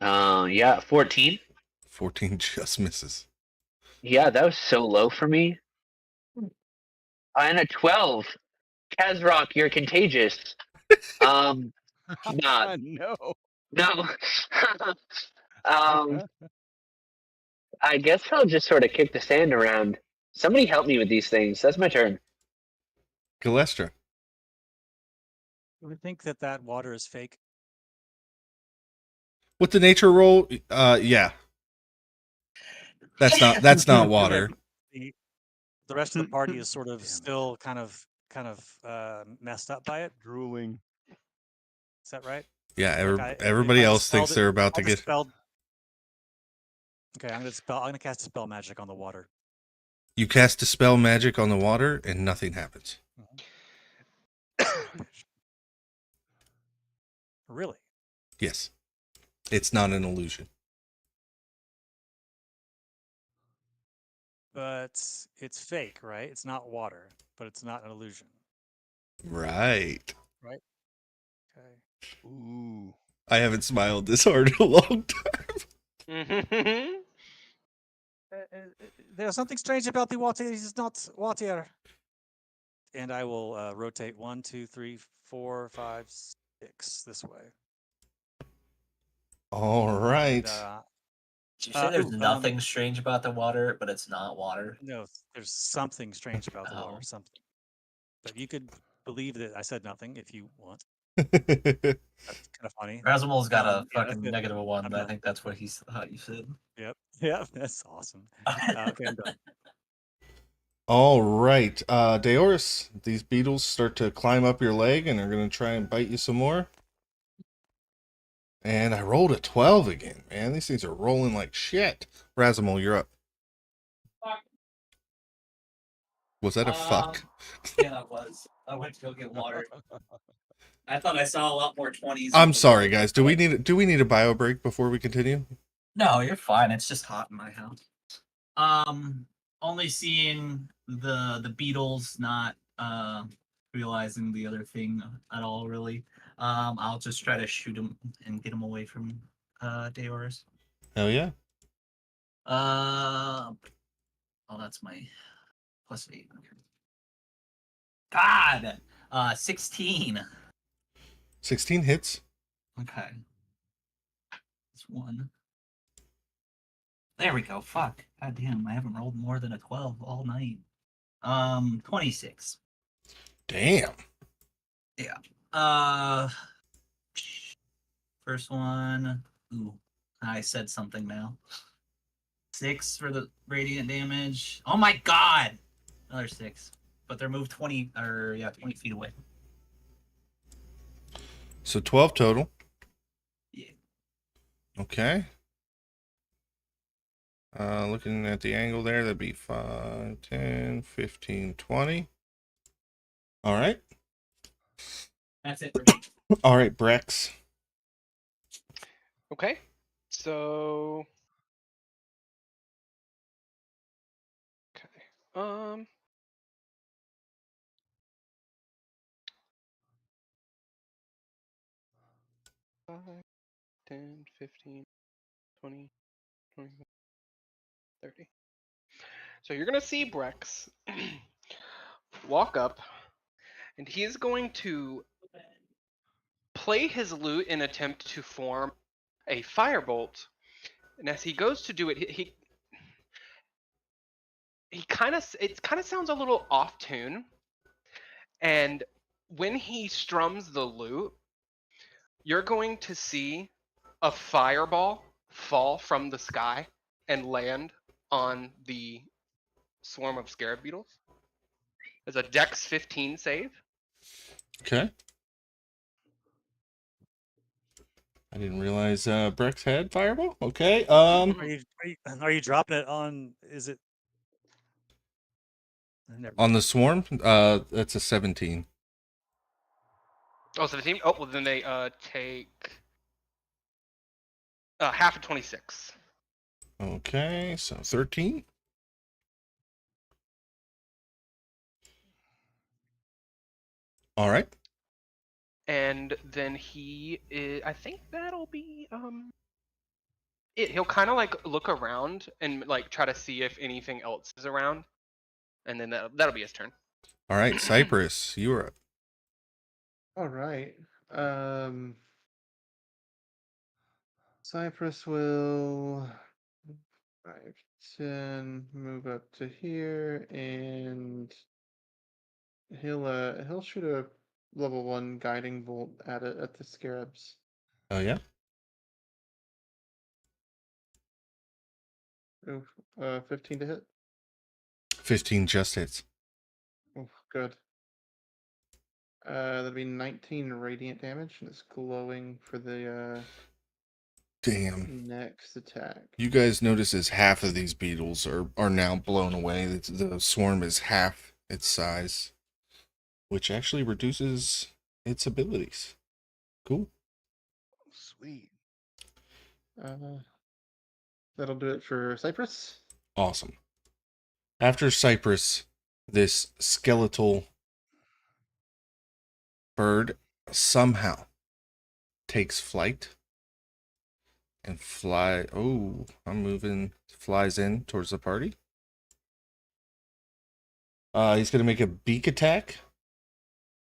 Yeah, 14. 14 just misses. Yeah, that was so low for me. And a 12. Kazrock, you're contagious. Nah, No. no. I guess I'll just sort of kick the sand around. Somebody help me with these things. That's my turn. Galestra. I think that water is fake. With the nature roll, yeah. That's not water. The rest of the party is sort of still kind of messed up by it. Drooling. Is that right? Yeah, Like everybody if I else thinks dispelled it- they're about to I'll get. dispel- Okay, I'm gonna cast spell magic on the water. You cast dispel magic on the water and nothing happens. Really? Yes. It's not an illusion. But it's fake, right? It's not water, but it's not an illusion. Right. Okay. Ooh. I haven't smiled this hard in a long time. There's something strange about the water. It is not water. And I will rotate 1, 2, 3, 4, 5, 6 this way. All right. And, Did you say there's ooh, nothing strange about the water, but it's not water? no, there's something strange about the Oh. water. Something. But you could believe that I said nothing if you want. All That's kind of funny. Razimel's got a Yeah, fucking that's it. negative 1, I'm but I done. think that's what he thought you said. Yep. Yeah, that's awesome. Okay, I'm done. All right. Deoris, these beetles start to climb up your leg and are going to try and bite you some more. And I rolled a 12 again, man. These things are rolling like shit. Razimul, you're up. Was that a fuck? Yeah, it was. I went to go get water. I thought I saw a lot more 20s. I'm sorry, guys. Do we need a bio break before we continue? No, you're fine. It's just hot in my house. only seeing the beetles, not realizing the other thing at all, really. I'll just try to shoot him and get him away from Deoris. Hell yeah. Oh, that's my +8. God, 16. 16 hits. Okay, that's one. There we go. Fuck. God damn, I haven't rolled more than a 12 all night. 26. Damn. Yeah. First one. Ooh, I said something now. 6 for the radiant damage. Oh my god! Another 6. But they're moved 20 feet away. So 12 total. Yeah. Okay. Looking at the angle there, that'd be 5, 10, 15, 20. All right. That's it for me. All right, Brex. Okay. So. Okay. 5, 10, 15, 20, 21, 30. So you're gonna see Brex walk up, and he is going to play his lute in attempt to form a firebolt. And as he goes to do it, he kind of sounds a little off tune. And when he strums the lute, you're going to see a fireball fall from the sky and land on the swarm of scarab beetles. There's a Dex 15 save. Okay. I didn't realize Brex had fireball. Okay. Are you dropping it on? Is it? Never On the swarm, that's a 17. Oh, 17? Oh, well, then they take half of 26. Okay, so 13. All right. And then I think that'll be it. He'll kind of like look around and like try to see if anything else is around, and then that'll be his turn. All right, Cypress, you are up. All right. Cypress will 5, 10, move up to here, and he'll shoot a level 1 guiding bolt at it at the scarabs. Oh yeah. Oof, 15 to hit. 15 just hits. Oof, good. That'd be 19 radiant damage, and it's glowing for the Damn. next attack. You guys notice as half of these beetles are now blown away. The swarm is half its size, which actually reduces its abilities. Cool. Sweet. That'll do it for Cypress. Awesome. After Cypress, this skeletal bird somehow takes flight and fly. Oh, I'm moving. Flies in towards the party. He's going to make a beak attack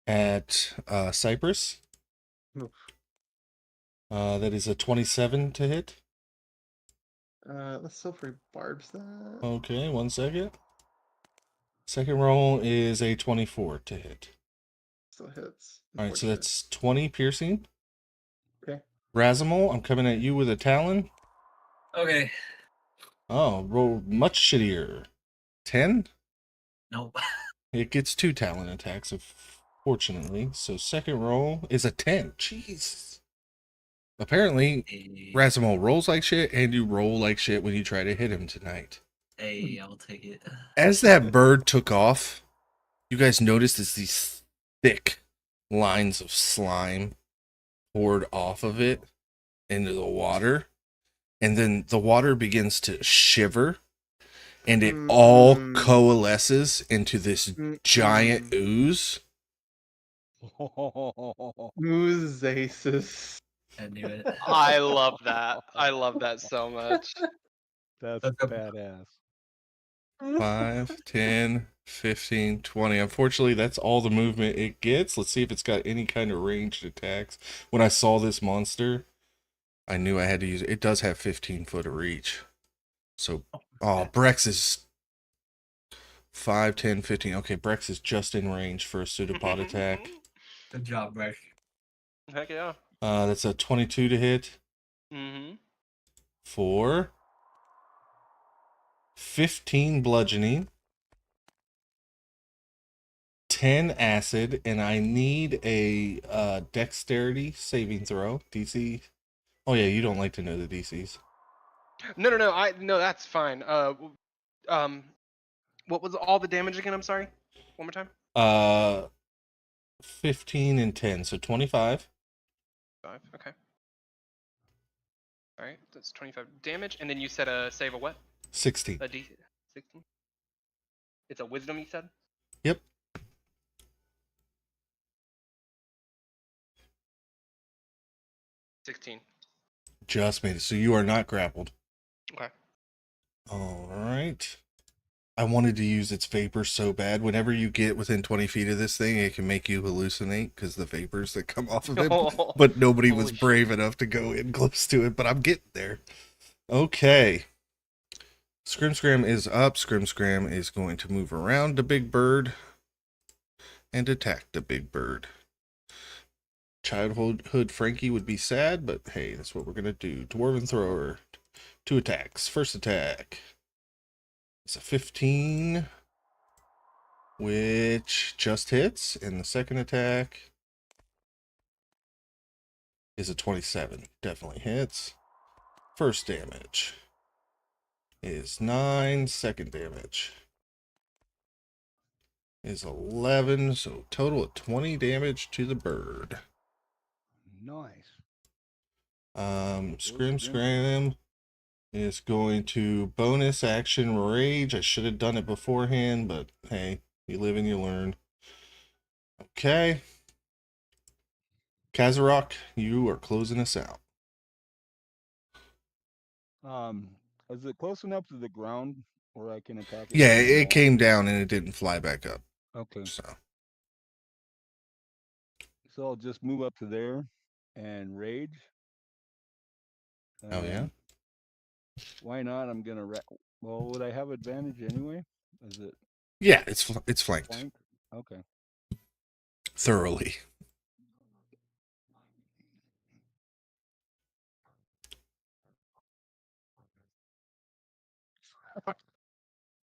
at Cypress. Oof. That is a 27 to hit. Let's still free barbs that. Okay, 1 second. Second roll is a 24 to hit. Still hits. All right, so Unfortunate. that's 20 piercing. Okay. Razimal, I'm coming at you with a Talon. Okay. Oh, roll much shittier. 10? Nope. It gets 2 Talon attacks, fortunately. So second roll is a 10. Jeez. Apparently, Razimal rolls like shit, and you roll like shit when you try to hit him tonight. Hey, I'll take it. As that bird took off, you guys noticed as these thick lines of slime poured off of it into the water, and then the water begins to shiver, and it all Mm. coalesces into this giant Mm-mm. ooze. Oozasis. I knew it. I love that. I love that so much. That's Okay. badass. 5, 10, 15, 20. Unfortunately, that's all the movement it gets. Let's see if it's got any kind of ranged attacks. When I saw this monster, I knew I had to use it. It does have 15 foot of reach. So, oh, Brex is 5, 10, 15. Okay, Brex is just in range for a pseudopod attack. Good job, Breck. Heck yeah. That's a 22 to hit Mm-hmm. for 15 bludgeoning, 10 acid, and I need a dexterity saving throw. DC. Oh yeah, you don't like to know the DCs. No, no, that's fine. What was all the damage again? I'm sorry. One more time. 15 and 10, so 25. 5. Okay. All right, that's 25 damage, and then you said a save a what? 16. A D 16. It's a wisdom, you said. Yep. 16. Just made it. So you are not grappled. Okay. All right. I wanted to use its vapor so bad. Whenever you get within 20 feet of this thing, it can make you hallucinate because the vapors that come off of it. But nobody was Holy brave enough to go in close to it. But I'm getting there. Okay. Scrim Scram is up. Scrim Scram is going to move around the big bird and attack the big bird. Childhood Frankie would be sad, but hey, that's what we're going to do. Dwarven Thrower. 2 attacks. First attack. It's a 15, which just hits, and the second attack is a 27. Definitely hits. First damage is 9. Second damage is 11. So total of 20 damage to the bird. Nice. Scrim Scram is going to bonus action rage. I should have done it beforehand, but hey, you live and you learn. Okay. Kazarok, you are closing us out. Is it close enough to the ground where I can attack it? Yeah, from the it wall? came down and it didn't fly back up. Okay. So So I'll just move up to there and rage. oh yeah. And why not? I'm gonna. Well, would I have advantage anyway? Is it Yeah, it's flanked flank? Okay. thoroughly.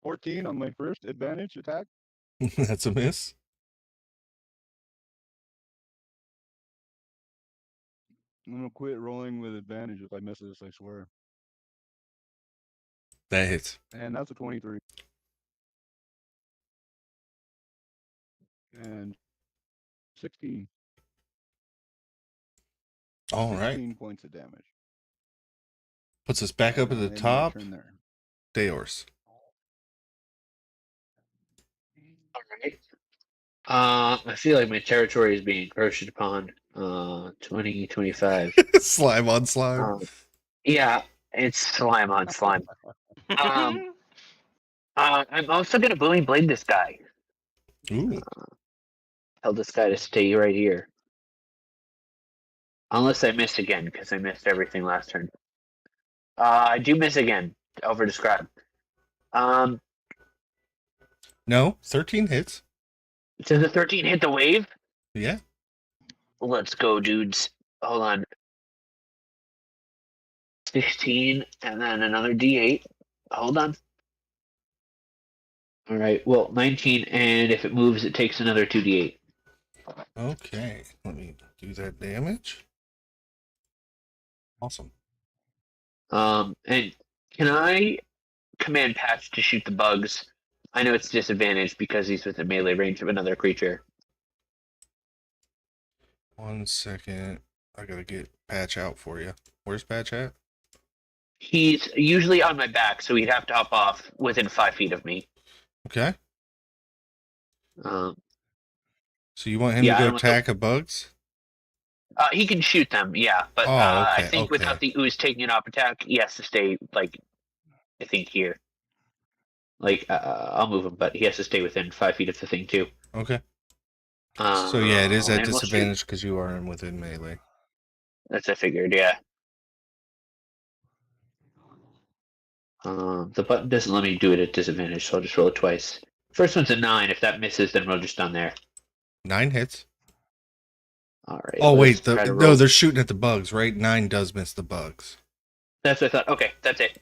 $14 on my first advantage attack. That's a miss. I'm gonna quit rolling with advantage if I miss this. I swear. That hits. And that's a 23. And 16. All right. 16 points of damage. Puts us back up at the End my top. turn there. Deors. All right. I feel like my territory is being encroached upon. 2025. Slime on slime. Yeah, it's slime on slime. I'm also gonna booming blade this guy. Ooh. Tell this guy to stay right here. Unless I miss again, because I missed everything last turn. I do miss again. Over describe. No, 13 hits. Does the 13 hit the wave? Yeah. Let's go, dudes. Hold on. 16, and then another D8. Hold on. All right. Well, 19, and if it moves, it takes another 2D8. Okay. Let me do that damage. Awesome. And can I command Patch to shoot the bugs? I know it's disadvantaged because he's within melee range of another creature. 1 second. I gotta get Patch out for you. Where's Patch at? He's usually on my back, so he'd have to hop off within 5 feet of me. Okay. Um, So you want him Yeah, to I go don't want the- attack a bugs? he can shoot them, yeah, but Oh, I okay, think okay. without the ooze taking an op attack, he has to stay like I think here. Like I'll move him, but he has to stay within 5 feet of the thing too. Okay. So yeah, it is at And we'll shoot. disadvantage because you are within melee. That's I figured, yeah. The button doesn't let me do it at disadvantage, so I'll just roll it twice. First one's a 9. If that misses, then we're just done there. 9 hits. All right. Oh wait, let's try to no, roll. they're shooting at the bugs, right? 9 does miss the bugs. That's what I thought. Okay, that's it.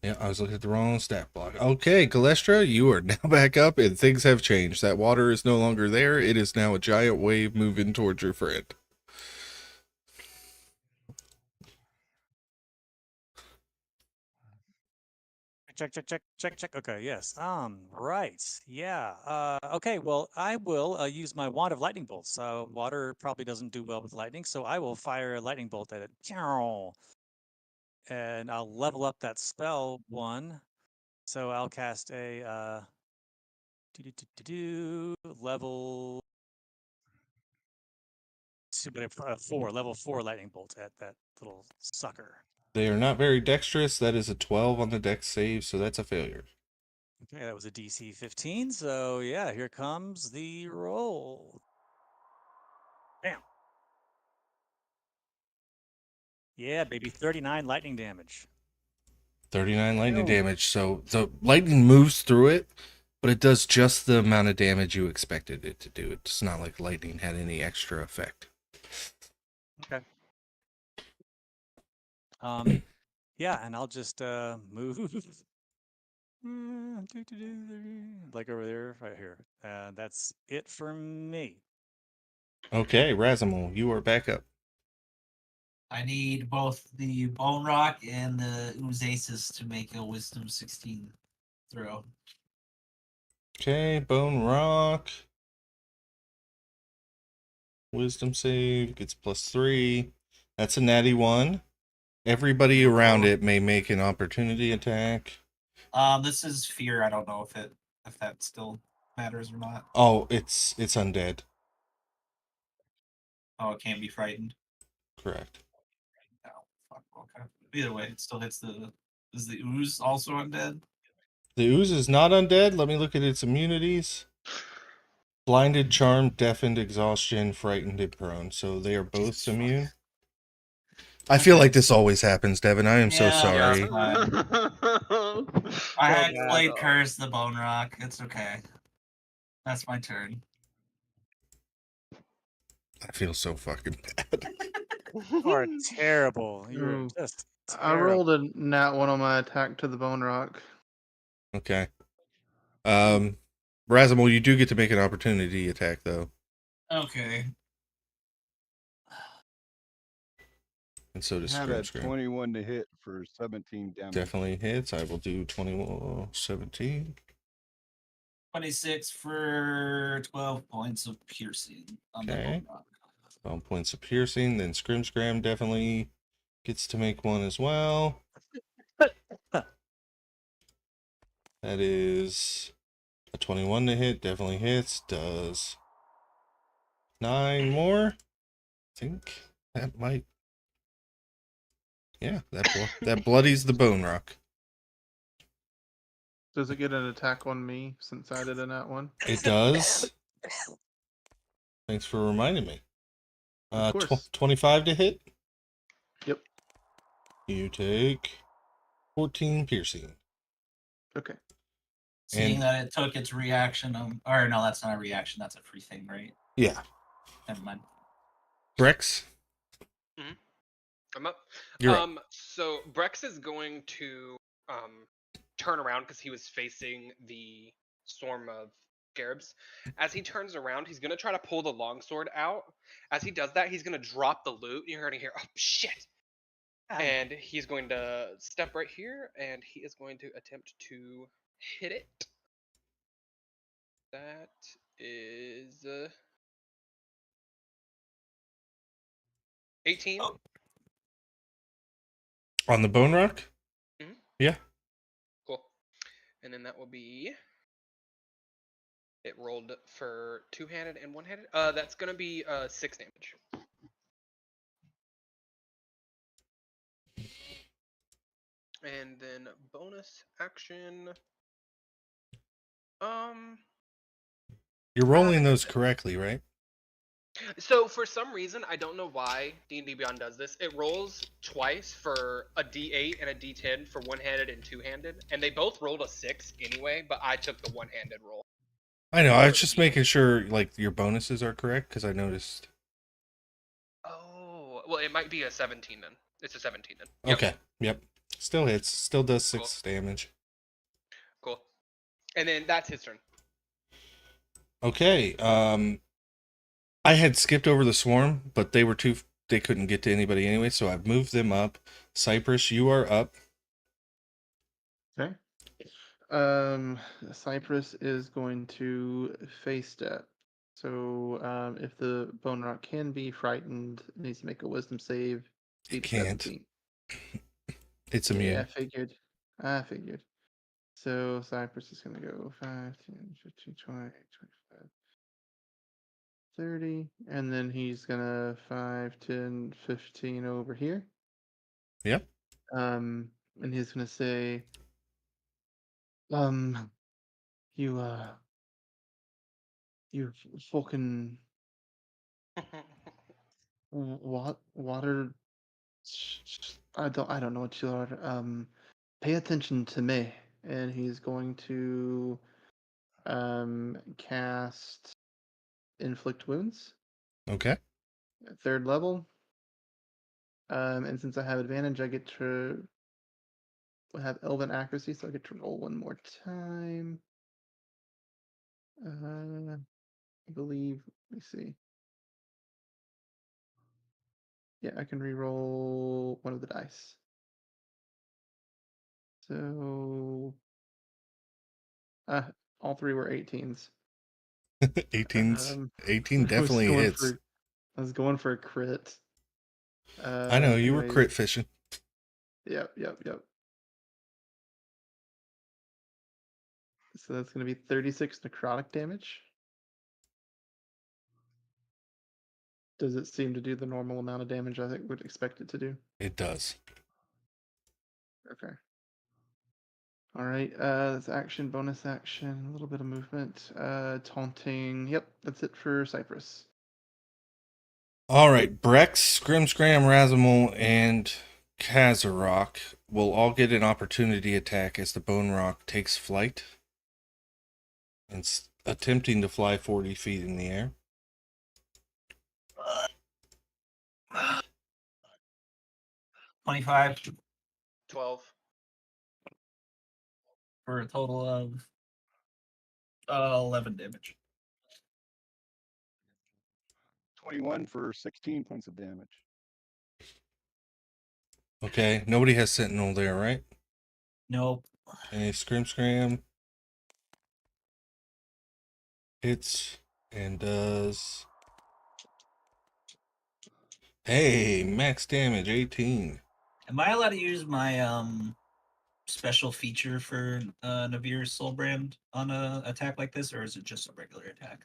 Yeah, I was looking at the wrong stat block. Okay, Galestra, you are now back up, and things have changed. That water is no longer there. It is now a giant wave moving towards your friend. Check. Okay, yes. Right. Yeah. Okay, well, I will use my Wand of Lightning Bolts. So water probably doesn't do well with lightning, so I will fire a lightning bolt at it. And I'll level up that spell 1. So I'll cast a level 4, level 4 lightning bolt at that little sucker. They are not very dexterous. That is a 12 on the dex save, so that's a failure. Okay, that was a DC 15. So yeah, here comes the roll. Bam. Yeah, baby, 39 lightning damage. 39 lightning Ew. damage. So the lightning moves through it, but it does just the amount of damage you expected it to do. It's not like lightning had any extra effect. Okay. Yeah, and I'll just move like over there, right here. That's it for me. Okay, Razimal, you are back up. I need both the Bone Rock and the Ooze Aces to make a Wisdom 16 throw. Okay, Bone Rock. Wisdom save gets +3. That's a natty 1. Everybody around it may make an opportunity attack. This is fear. I don't know if that still matters or not. Oh, it's undead. Oh, it can't be frightened. Correct. Oh, fuck. Okay. Either way, it still hits the. Is the ooze also undead? The ooze is not undead. Let me look at its immunities. Blinded, charmed, deafened, exhaustion, frightened, and prone. So they are both Jesus immune. I feel like this always happens, Devin. I am so Yeah, sorry. that's fine. I had played Curse the Bone Rock. It's okay. That's my turn. I feel so fucking bad. You are terrible. You're Ooh. just I rolled a nat 1 on my attack to the bone rock. Okay. Razimal, you do get to make an opportunity attack, though. Okay. And so does Had a Scrim. 21 to hit for 17 damage. Definitely hits. I will do 17. 26 for 12 points of piercing on the Okay. Bone Rock. 12 points of piercing. Then Scrim definitely gets to make one as well. That is a 21 to hit. Definitely hits. Does 9 more. I think that might. Yeah, that bloodies the bone rock. Does it get an attack on me since I did a nat 1? It does. Thanks for reminding me. Of course. 25 to hit. Yep. You take 14 piercing. Okay. Seeing And- that it took its reaction, or no, that's not a reaction. That's a free thing, right? Yeah. Never mind. Brex, I'm up. you're up. So Brex is going to turn around because he was facing the swarm of scarabs. As he turns around, he's gonna try to pull the longsword out. As he does that, he's gonna drop the loot. You're gonna hear, "Oh shit!" And he's going to step right here, and he is going to attempt to hit it. That is 18. On the bone rock? Mhm. Yeah. Cool. And then that will be. It rolled for two-handed and one-handed. That's gonna be 6 damage. And then bonus action. You're I rolling guess those correctly, right? so. For some reason, I don't know why D&D Beyond does this. It rolls twice for a D8 and a D10 for one-handed and two-handed, and they both rolled a 6 anyway. But I took the one-handed roll. I know. I was For the just D8. making sure like your bonuses are correct because I noticed. Oh, well, it might be a 17 then. It's a 17 then. Yep. Okay. Yep. Still hits. Still does 6 damage. Cool. And then that's his turn. Okay. I had skipped over the swarm, but they were too. They couldn't get to anybody anyway, so I've moved them up. Cypress, you are up. Okay. Cypress is going to face step. So, if the bone rock can be frightened, it needs to make a wisdom save. It DC can't. 17. It's Yeah, immune. I figured. So Cypress is going to go 5, 10, 15, 20, 25, 30. And then he's going to 5, 10, 15 over here. Yep. And he's going to say, you, you fucking water. I don't know what you are. Pay attention to me. And he's going to cast inflict wounds Okay. at 3rd level. And since I have advantage, I get to have elven accuracy, so I get to roll one more time. I believe. Let me see. Yeah, I can re-roll one of the dice. So, all 3 were 18s. 18 I was definitely going hits. for, I was going for a crit. I know you were Anyways, crit fishing. Yep. So that's going to be 36 necrotic damage. Does it seem to do the normal amount of damage I would expect it to do? It does. Okay. All right. That's action, bonus action, a little bit of movement, taunting. Yep, that's it for Cypress. All right, Brex, Scrim, Razimal, and Kazarok will all get an opportunity attack as the Bone Rock takes flight and attempting to fly 40 feet in the air. Uh, 25 12. for a total of 11 damage. 21 for 16 points of damage. Okay, nobody has Sentinel there, right? Nope. Okay, Scrim hits and does. Hey, max damage 18. Am I allowed to use my special feature for Navir's Soulbrand on a attack like this, or is it just a regular attack?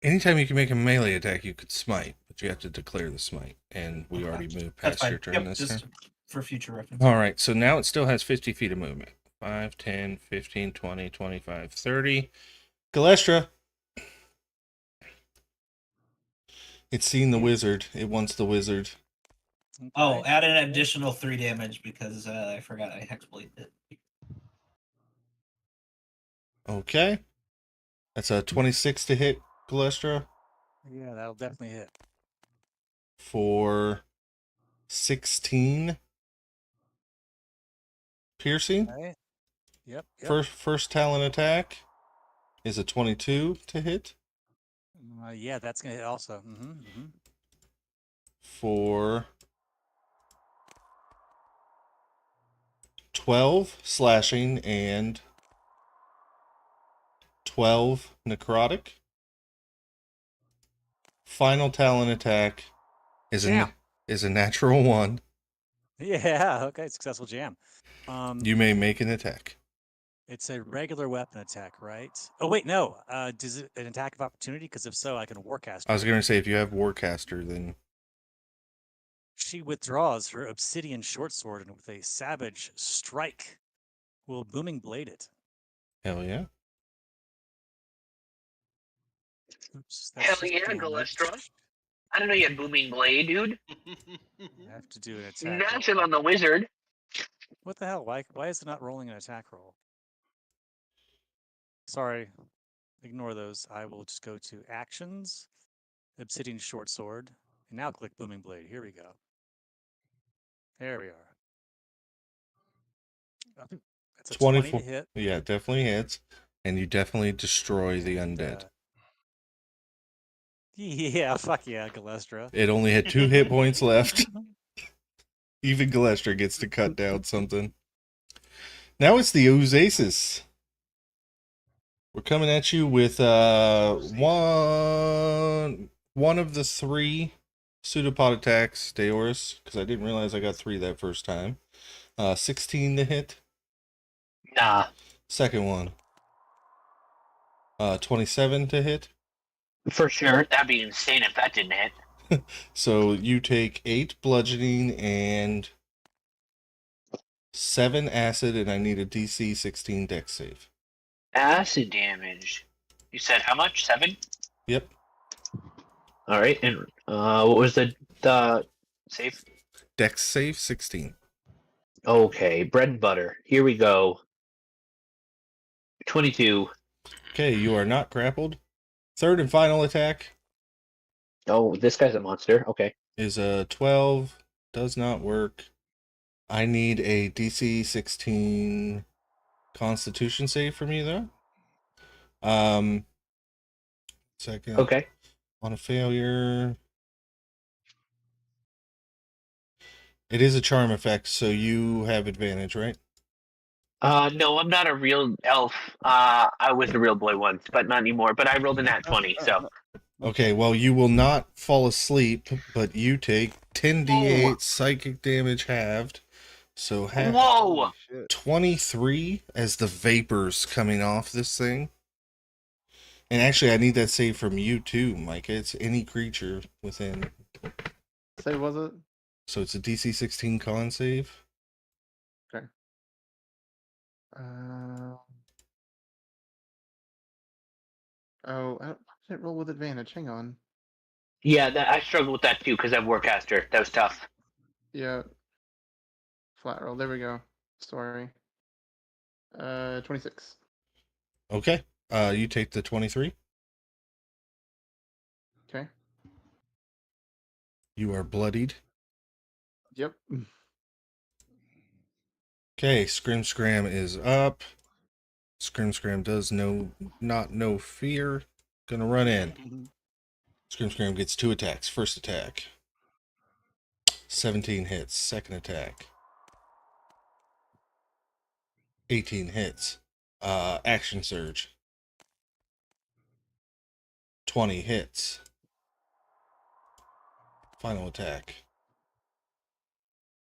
Anytime you can make a melee attack, you could smite, but you have to declare the smite, and we Okay. already moved That's past fine. your turn Yep, this just turn. for future reference. All right, so now it still has 50 feet of movement. 5, 10, 15, 20, 25, 30. Galestra. It's seen the wizard. It wants the wizard. Oh, Okay. add an additional 3 damage because I forgot I hexbladed it. Okay. That's a 26 to hit, Galestra, Yeah, that'll definitely hit. for 16 piercing. Okay. Yep. First talent attack is a 22 to hit Yeah, that's gonna hit also. for 12 slashing and 12 necrotic. Final talent attack is Damn. is a natural 1 Yeah, okay, successful jam. You may make an attack. It's a regular weapon attack, right? Oh wait, no. Does it an attack of opportunity? Because if so, I can warcaster. I was it. going to say, if you have Warcaster, then She withdraws her obsidian short sword and with a savage strike will booming blade it. hell yeah. Oops, that's Hell just yeah, damage. Galestra. I don't know you had booming blade, dude. I have to do an attack. roll. Massive on the wizard. What the hell? Why is it not rolling an attack roll? Sorry, ignore those. I will just go to actions, obsidian short sword, and now click booming blade. Here we go. There we are. That's a 20 to 24. hit. Yeah, definitely hits. And you definitely destroy the and, undead. Yeah, fuck yeah, Galestra. It only had 2 hit points left. Even Galestra gets to cut down something. Now it's the Ozasis. We're coming at you with one of the 3 pseudopod attacks, Deoris, because I didn't realize I got 3 that first time. 16 to hit. Nah. Second one. 27 to hit. For sure. That'd be insane if that didn't hit. So you take 8 bludgeoning and 7 acid, and I need a DC 16 dex save. Acid damage. You said how much? 7? Yep. All right. And what was the save? Dex save 16. Okay. Bread and butter. Here we go. 22. Okay, you are not grappled. Third and final attack Oh, this guy's a monster. Okay. is a 12. Does not work. I need a DC 16 Constitution save from you, though. Second. Okay. On a failure. It is a charm effect, so you have advantage, right? No, I'm not a real elf. I was a real boy once, but not anymore. But I rolled a nat 20, so. Okay, well, you will not fall asleep, but you take 10d8 psychic damage halved. So have Whoa! 23 as the vapors coming off this thing. And actually, I need that save from you too, Mike. It's any creature within. Say, was it? So it's a DC 16 con save. Okay. Oh, I didn't roll with advantage. Hang on. Yeah, I struggled with that too because I'm Warcaster. That was tough. Yeah. Flat roll. There we go. Sorry. 26. Okay. You take the 23. Okay. You are bloodied. Yep. Okay, Scrim Scram is up. Scrim Scram does not know fear. Gonna run in. Scrim Scram gets 2 attacks. First attack. 17 hits. Second attack. 18 hits. Action Surge. 20 hits. Final attack.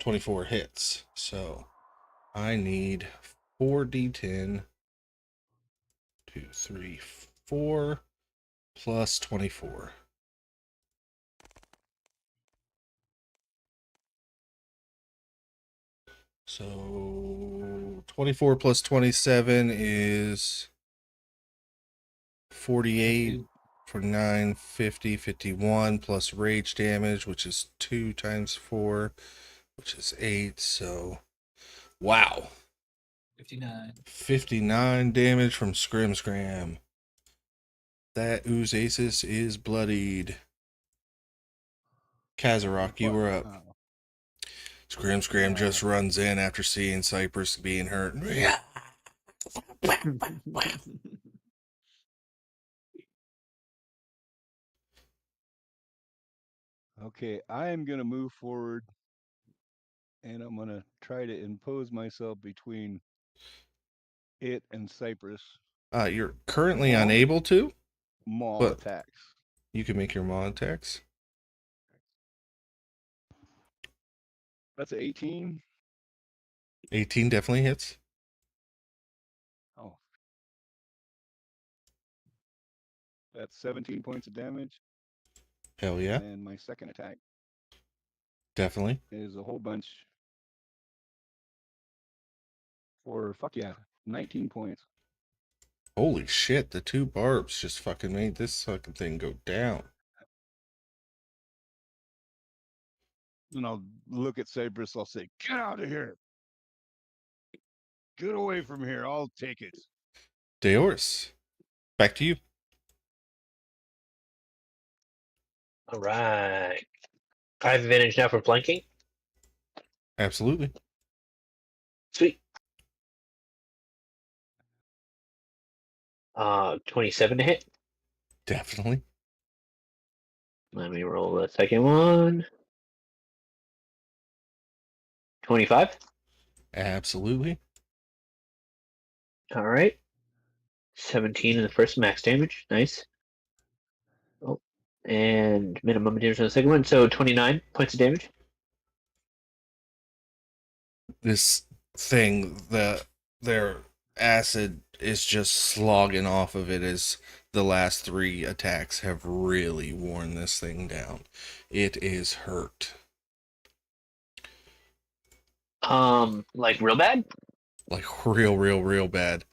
24 hits. So I need 4d10. 2, 3, 4 plus 24. So 24 plus 27 is 48, 49, 50, 51 plus rage damage, which is 2 times 4, which is 8. So, wow. 59. 59 damage from Scrim Scram. That Ozasis is bloodied. Kazarok, you were up. Scrim Scram just runs in after seeing Cypress being hurt. Okay, I am going to move forward and I'm going to try to impose myself between it and Cypress. You're currently unable to, Maul but attacks. you can make your maul attacks. That's an 18. 18 definitely hits. Oh. That's 17 points of damage. Hell yeah. And my second attack Definitely. is a whole bunch for, fuck yeah, 19 points. Holy shit, the 2 barbs just fucking made this fucking thing go down. And I'll look at Cypress. I'll say, get out of here. Get away from here. I'll take it. Deoris, back to you. All right. I have advantage now for flanking. Absolutely. Sweet. 27 to hit. Definitely. Let me roll the second one. 25. Absolutely. All right. 17 in the first, max damage. Nice. Oh, and minimum damage on the second one. So 29 points of damage. This thing, their acid is just slogging off of it as the last 3 attacks have really worn this thing down. It is hurt. Like real bad? Like real bad.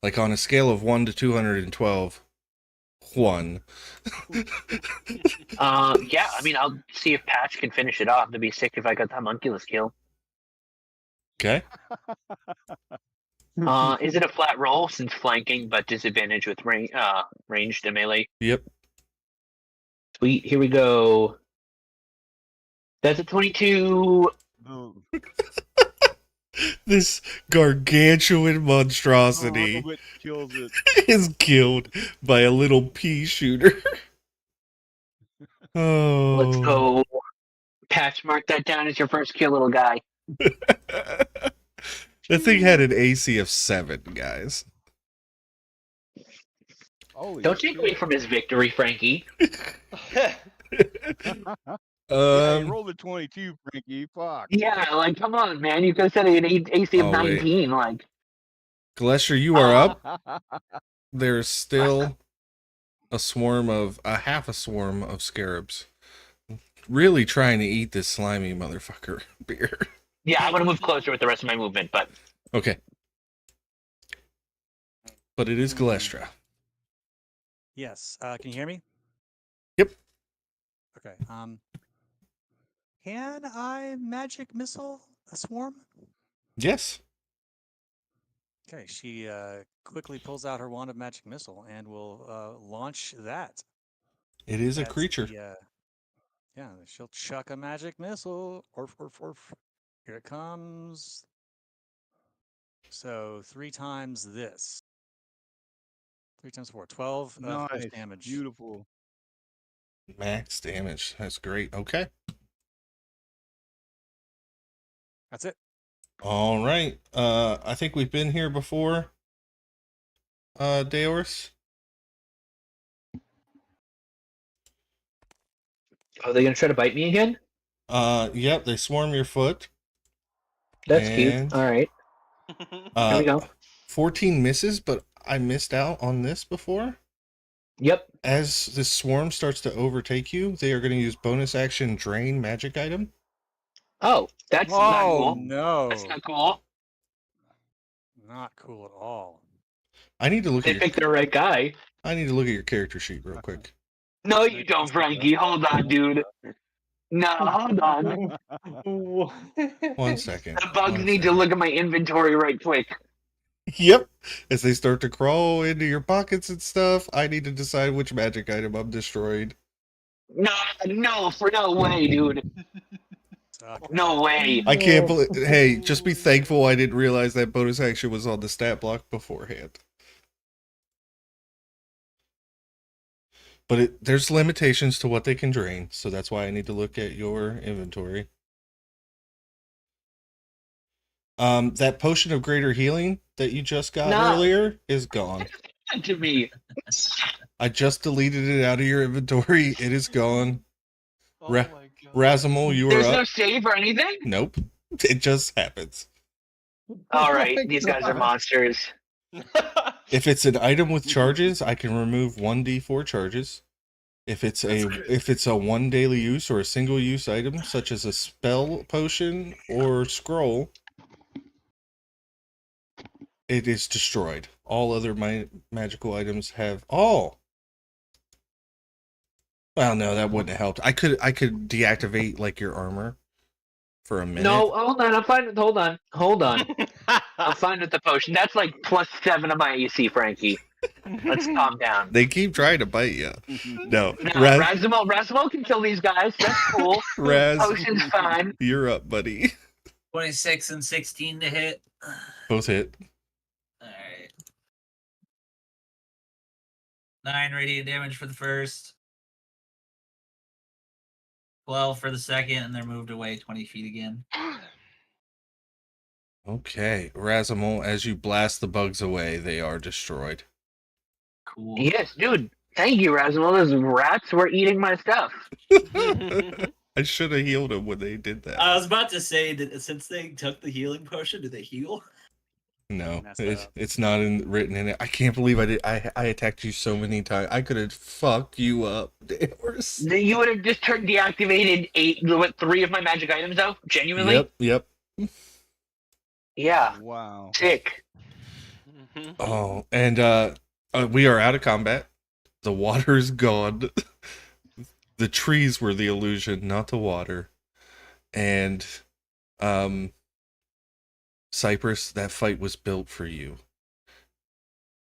Like on a scale of 1 to 212, 1. Yeah, I mean, I'll see if Patch can finish it off. It'd be sick if I got the homunculus kill. Okay. Is it a flat roll since flanking, but disadvantage with ranged and melee? Yep. Sweet, here we go. That's a 22. Oh, This gargantuan monstrosity it kills it. is killed by a little pea shooter. Oh. Let's go. Patch, mark that down as your first kill, little guy. That thing had an AC of 7, guys. Holy Don't take shit. away from his victory, Frankie. Yeah, you Um, rolled a 22, Frankie. Fuck. Yeah, like, come on, man. You could have said an AC of Oh, wait. 19. Like, Glesher, you are up. There's still a half a swarm of scarabs. Really trying to eat this slimy motherfucker beer. yeah, I want to move closer with the rest of my movement, but Okay. But it is Galestra. Yes. Can you hear me? Yep. Okay. Can I magic missile a swarm? Yes. Okay. She quickly pulls out her wand of magic missile and will launch that. It is a That's creature. yeah, she'll chuck a magic missile. Orf, orf, orf. Here it comes. So 3 times this. 3 times 4. 12 Nice. force damage. Beautiful. Max damage. That's great. Okay. That's it. All right. I think we've been here before. Deoris. are they going to try to bite me again? Yep, they swarm your foot. That's And, cute. All right. Here we go. 14 misses, but I missed out on this before. Yep. As this swarm starts to overtake you, they are going to use bonus action drain magic item. Oh, that's not cool. No. That's not cool. Not cool at all. I need to look They at your, picked the right guy. I need to look at your character sheet real quick. No, you don't, Frankie. Hold on, dude. No, hold on. 1 second. The bugs 1 need to second. look at my inventory right quick. Yep. As they start to crawl into your pockets and stuff, I need to decide which magic item I'm destroying. No, for no way, dude. Suck. No way. I can't believe. Hey, just be thankful I didn't realize that bonus action was on the stat block beforehand. But there's limitations to what they can drain, so that's why I need to look at your inventory. That potion of greater healing that you just got earlier is gone. To me. I just deleted it out of your inventory. It is gone. Oh Ra- my god. Razimal, you are There's up. no save or anything? Nope. It just happens. All Oh right, my these guys are God. monsters. If it's an item with charges, I can remove 1d4 charges. If it's a one daily use or a single use item, such as a spell, potion, or scroll, it is destroyed. All other magical items have. Oh, well, no, that wouldn't have helped. I could deactivate like your armor for a minute. No, hold on. I'm fine with. Hold on. I'm fine with the potion. That's like +7 of my AC, Frankie. Let's calm down. They keep trying to bite you. No, No, Raz, Razimo can kill these guys. That's cool. Raz, Potion's fine. you're up, buddy. 26 and 16 to hit. Both hit. Alright. 9 radiant damage for the first. 12 for the second, and they're moved away 20 feet again. Okay, Razimul, as you blast the bugs away, they are destroyed. Cool. Yes, dude. Thank you, Razimo. Those rats were eating my stuff. I should have healed him when they did that. I was about to say that since they took the healing potion, did they heal? No, Messed that up. it's not written in it. I can't believe I did. I attacked you so many times. I could have fucked you up. You would have just deactivated 3 of my magic items, though? Genuinely? Yep. Yeah. Wow. Sick. Oh, and we are out of combat. The water's gone. The trees were the illusion, not the water. And Cypress, that fight was built for you.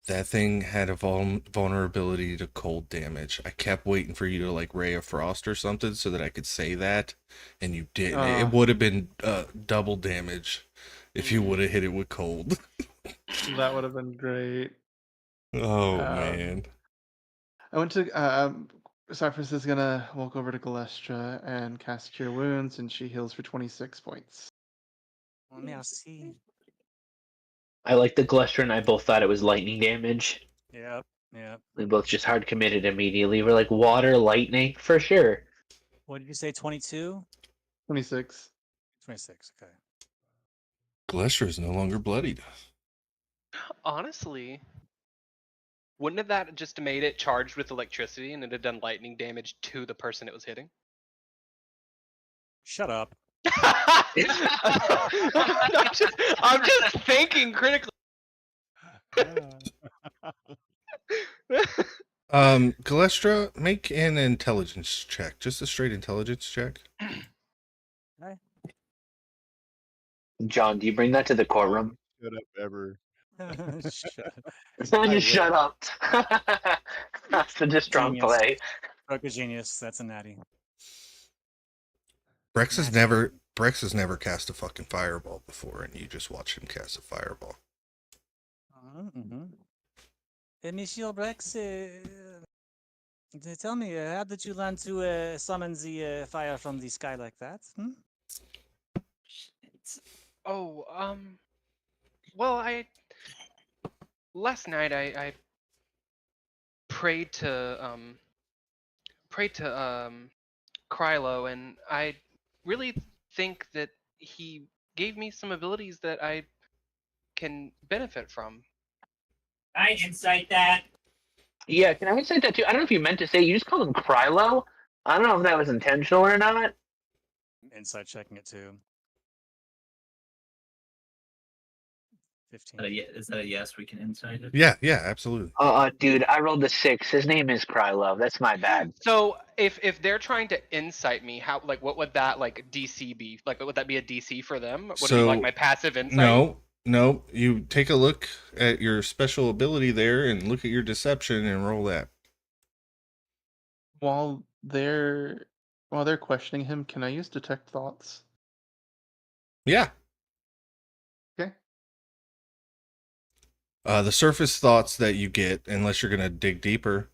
That thing had a vulnerability to cold damage. I kept waiting for you to like Ray of Frost or something so that I could say that, and you didn't. It would have been double damage if you would have hit it with cold. That would have been great. Oh man. I went to Cypress is gonna walk over to Galestra and cast Cure Wounds, and she heals for 26 points. Merci. I like the Gluster and I both thought it was lightning damage. Yep. We both just hard committed immediately. We're like, water, lightning, for sure. What did you say, 22? 26. 26, okay. Glesher is no longer bloodied. Honestly, wouldn't have that just made it charged with electricity and it had done lightning damage to the person it was hitting? Shut up. I'm just thinking critically. Galestra, make an intelligence check. Just a straight intelligence check. John, do you bring that to the courtroom? Shut up, ever. Shut Shut up. That's a strong Genius. play. Broke a genius. That's a natty. Brex has never cast a fucking fireball before, and you just watch him cast a fireball. Monsieur Brex, tell me, how did you learn to summon the fire from the sky like that? Oh, well, last night I prayed to Krylo, and I really think that he gave me some abilities that I can benefit from. I incite that. Yeah, can I say that too? I don't know if you meant to say, you just called him Krylo. I don't know if that was intentional or not. Inside checking it too. 15. Is that a yes? We can incite it? Yeah, absolutely. Dude, I rolled a 6. His name is Krylo. That's my bad. So if they're trying to incite me, how what would that like DC be? Like would that be a DC for them? Would it be like my passive insight? No. You take a look at your special ability there and look at your deception and roll that. While they're questioning him, can I use detect thoughts? Yeah. Okay. The surface thoughts that you get, unless you're gonna dig deeper.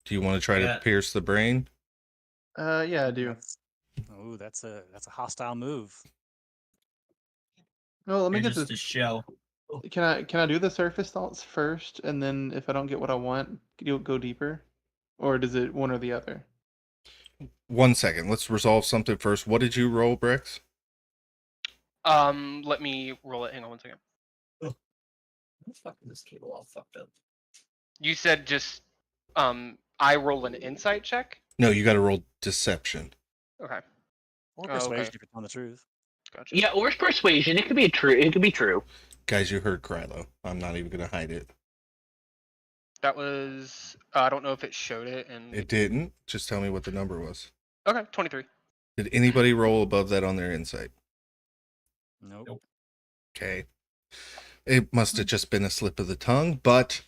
Do you want to try to pierce the brain? Yeah, I do. Oh, that's a hostile move. No, let me get Just this. a show. Can I do the surface thoughts first, and then if I don't get what I want, go deeper, or does it one or the other? 1 second. Let's resolve something first. What did you roll, Brex? Let me roll it. Hang on one second. Fucking this cable all fucked up. You said just I roll an insight check. No, you got to roll deception. Okay, Or Oh, persuasion okay. if you're telling the truth. gotcha. Yeah, or persuasion. It could be true. It could be true. Guys, you heard Krylo. I'm not even gonna hide it. That was I don't know if it showed it and It didn't. Just tell me what the number was. okay, 23. Did anybody roll above that on their insight? Nope. Okay. It must have just been a slip of the tongue, but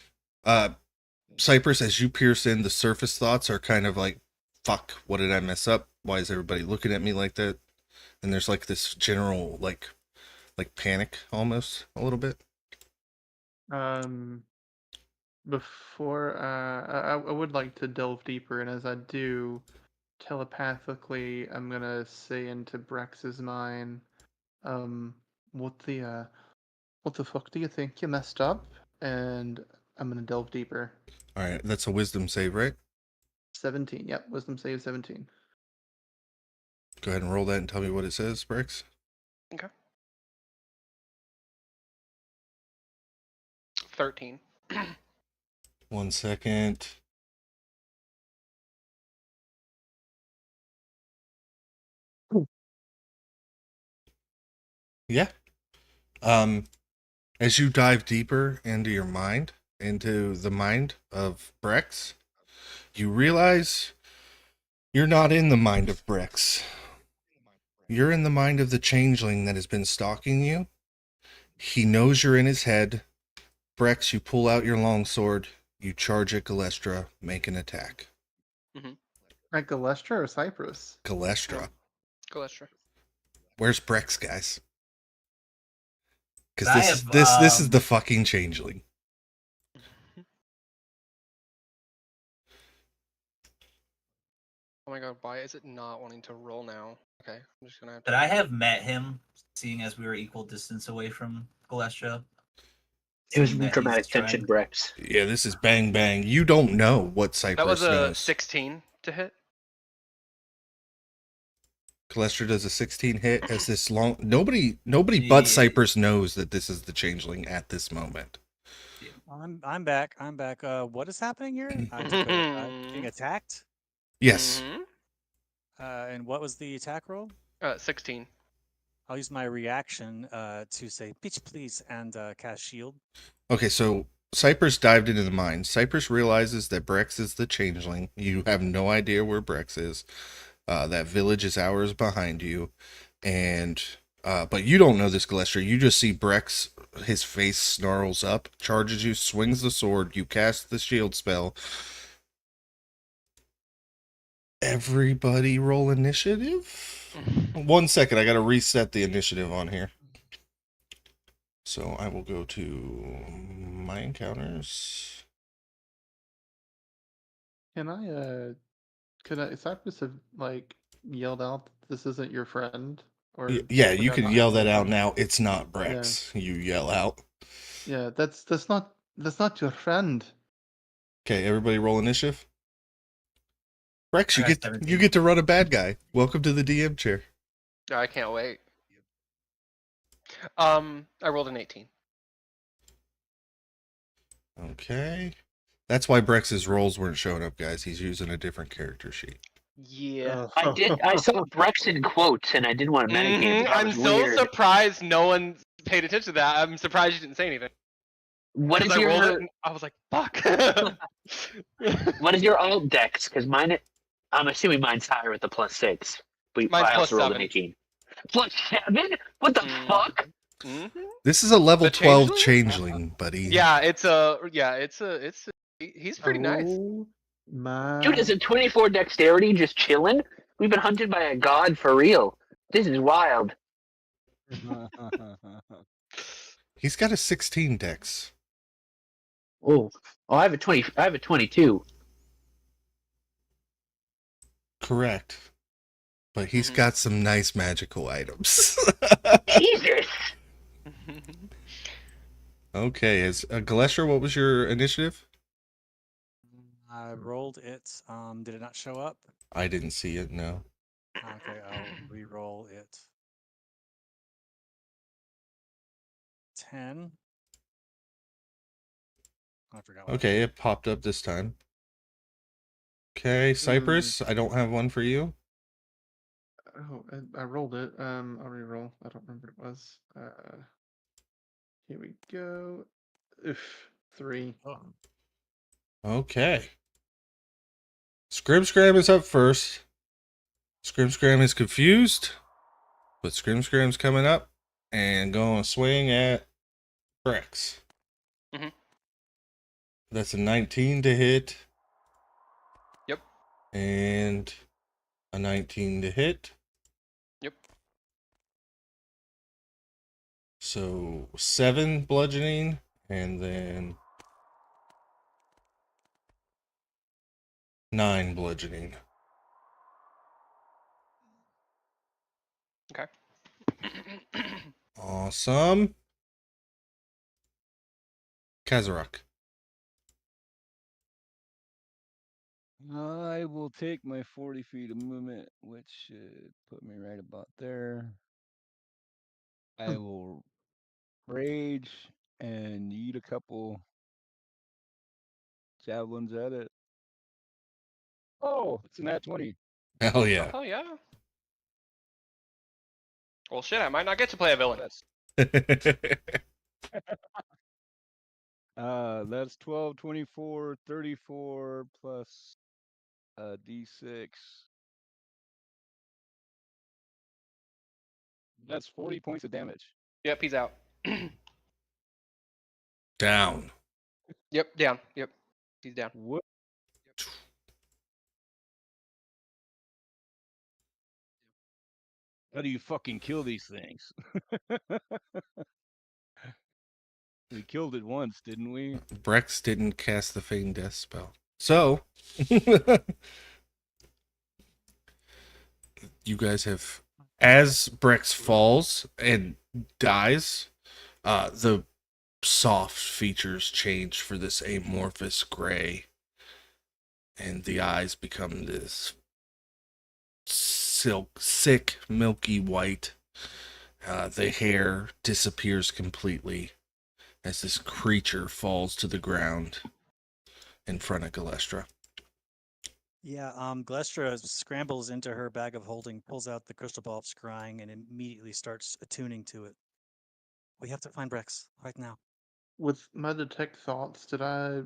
Cypress, as you pierce in, the surface thoughts are kind of like, fuck, what did I mess up? Why is everybody looking at me like that? And there's like this general like panic almost a little bit. Before I would like to delve deeper, and as I do, telepathically, I'm gonna say into Brex's mind, what the fuck do you think you messed up? And I'm gonna delve deeper. All right, that's a wisdom save, right? 17. Yep, wisdom save 17. Go ahead and roll that and tell me what it says, Brex. Okay. 13. 1 second. Yeah. As you dive deeper into your mind, into the mind of Brex, you realize you're not in the mind of Brex. You're in the mind of the changeling that has been stalking you. He knows you're in his head. Brex, you pull out your longsword, you charge at Galestra, make an attack. At Galestra or Cyprus? Galestra. Cholesterol. Where's Brex, guys? Because I this is have, the fucking changeling. Oh my god, why is it not wanting to roll now? Okay, I'm just gonna have to. Could I have met him, seeing as we were equal distance away from Galestra? It was Seeing that he's dramatic tension, trying- Brex. Yeah, this is bang bang. You don't know what Cypress That was a knows. 16 to hit. Calestra does a 16 hit as this long. Nobody but Yeah. Cypress knows that this is the changeling at this moment. I'm back. I'm back. What is happening here? I took getting attacked. Yes. Mhm. And what was the attack roll? 16. I'll use my reaction to say pitch please and cast shield. Okay, so Cypress dived into the mine. Cypress realizes that Brex is the changeling. You have no idea where Brex is. That village is hours behind you, and but you don't know this, Galestra. You just see Brex. His face snarls up, charges you, swings the sword. You cast the shield spell. Everybody roll initiative. 1 second, I gotta reset the initiative on here. So I will go to my encounters. Could I Cyprus have like yelled out this isn't your friend? Or Yeah, would you that can not yell happen that out again? now. It's not Brex. You yell out. Yeah, that's not your friend. Okay, everybody roll initiative. Brex, I you got get 17. to run a bad guy. Welcome to the DM chair. I can't wait. I rolled an 18. Okay. That's why Brex's rolls weren't showing up, guys. He's using a different character sheet. Yeah. I saw Brex in quotes, and I didn't want to metagame. That I'm was so weird. surprised no one paid attention to that. I'm surprised you didn't say anything. What is Because I rolled it your and I was like, fuck. what is your alt dex? Because mine, I'm assuming mine's higher with the +6. But Mine's I also rolled an +7. 18. +7? What the Mm. fuck? Mm-hmm. This is a level The 12 changeling? changeling, buddy. Yeah, he's pretty nice. Oh my Dude, is a 24 dexterity just chilling? We've been hunted by a god for real. This is wild. He's got a 16 dex. Oh, I have a 20. I have a 22. Correct. But he's Mhm. got some nice magical items. Jesus. Okay, as Galestra, what was your initiative? I rolled it. Did it not show up? I didn't see it, no. Okay, I'll re-roll it. 10. I forgot. What Okay, it popped up this time. Okay, Cypress, I don't have one for you. Oh, I rolled it. I'll re-roll. I don't remember what it was. Here we go. Oof, 3. Oh, Okay. Scrim Scram is up first. Scrim Scram is confused, but Scrim Scram's coming up and going to swing at Brex. Mhm. That's a 19 to hit. Yep. And a 19 to hit. Yep. So 7 bludgeoning, and then 9 bludgeoning. Okay. Awesome. Kazarak. I will take my 40 feet of movement, which should put me right about there. I will rage and eat a couple javelins at it. Oh, it's an at 20. Hell yeah. Oh yeah. Well, shit, I might not get to play a villain. That's 12, 24, 34 plus d6. That's 40 points of damage. Yep, he's out. Down. Yep, down. Yep, he's down. What? How do you fucking kill these things? We killed it once, didn't we? Brex didn't cast the Feign Death spell. So, you guys have, as Brex falls and dies, the soft features change for this amorphous gray, and the eyes become this sick, milky white. The hair disappears completely as this creature falls to the ground in front of Galestra. yeah. Glestra scrambles into her bag of holding, pulls out the crystal ball of scrying, and immediately starts attuning to it. We have to find Brex right now. With my detect thoughts, did I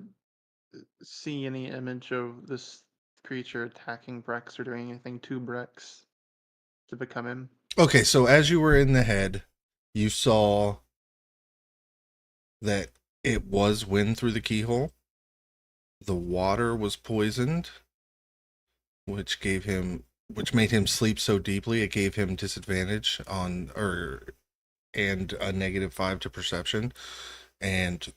see any image of this creature attacking Brex or doing anything to Brex to become him? Okay, so as you were in the head, you saw that it was wind through the keyhole. The water was poisoned, which made him sleep so deeply it gave him disadvantage on and a -5 to perception, and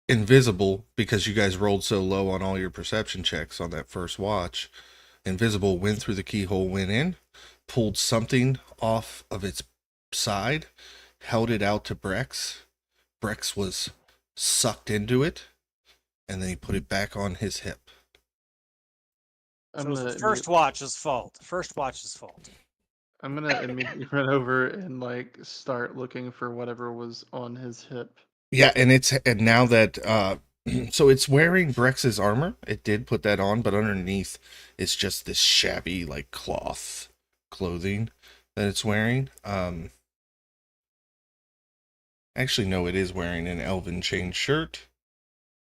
invisible, because you guys rolled so low on all your perception checks on that first watch. Invisible went through the keyhole, went in, pulled something off of its side, held it out to Brex. Brex was sucked into it, and then he put it back on his hip. So I'm it was gonna the first watch's fault. First watch's fault. I'm gonna immediately run over and like start looking for whatever was on his hip. Yeah, and now that so it's wearing Brex's armor. It did put that on, but underneath it's just this shabby like cloth clothing that it's wearing. Actually no, it is wearing an elven chain shirt.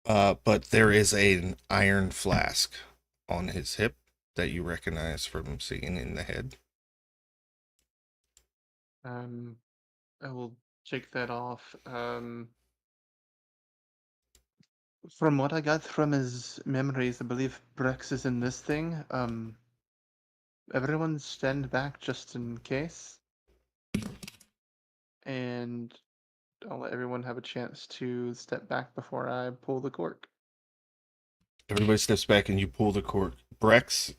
But there is an iron flask on his hip that you recognize from seeing in the head. I will check that off. From what I got from his memories, I believe Brex is in this thing. Everyone stand back just in case. And I'll let everyone have a chance to step back before I pull the cork. Everybody steps back and you pull the cork. Brex,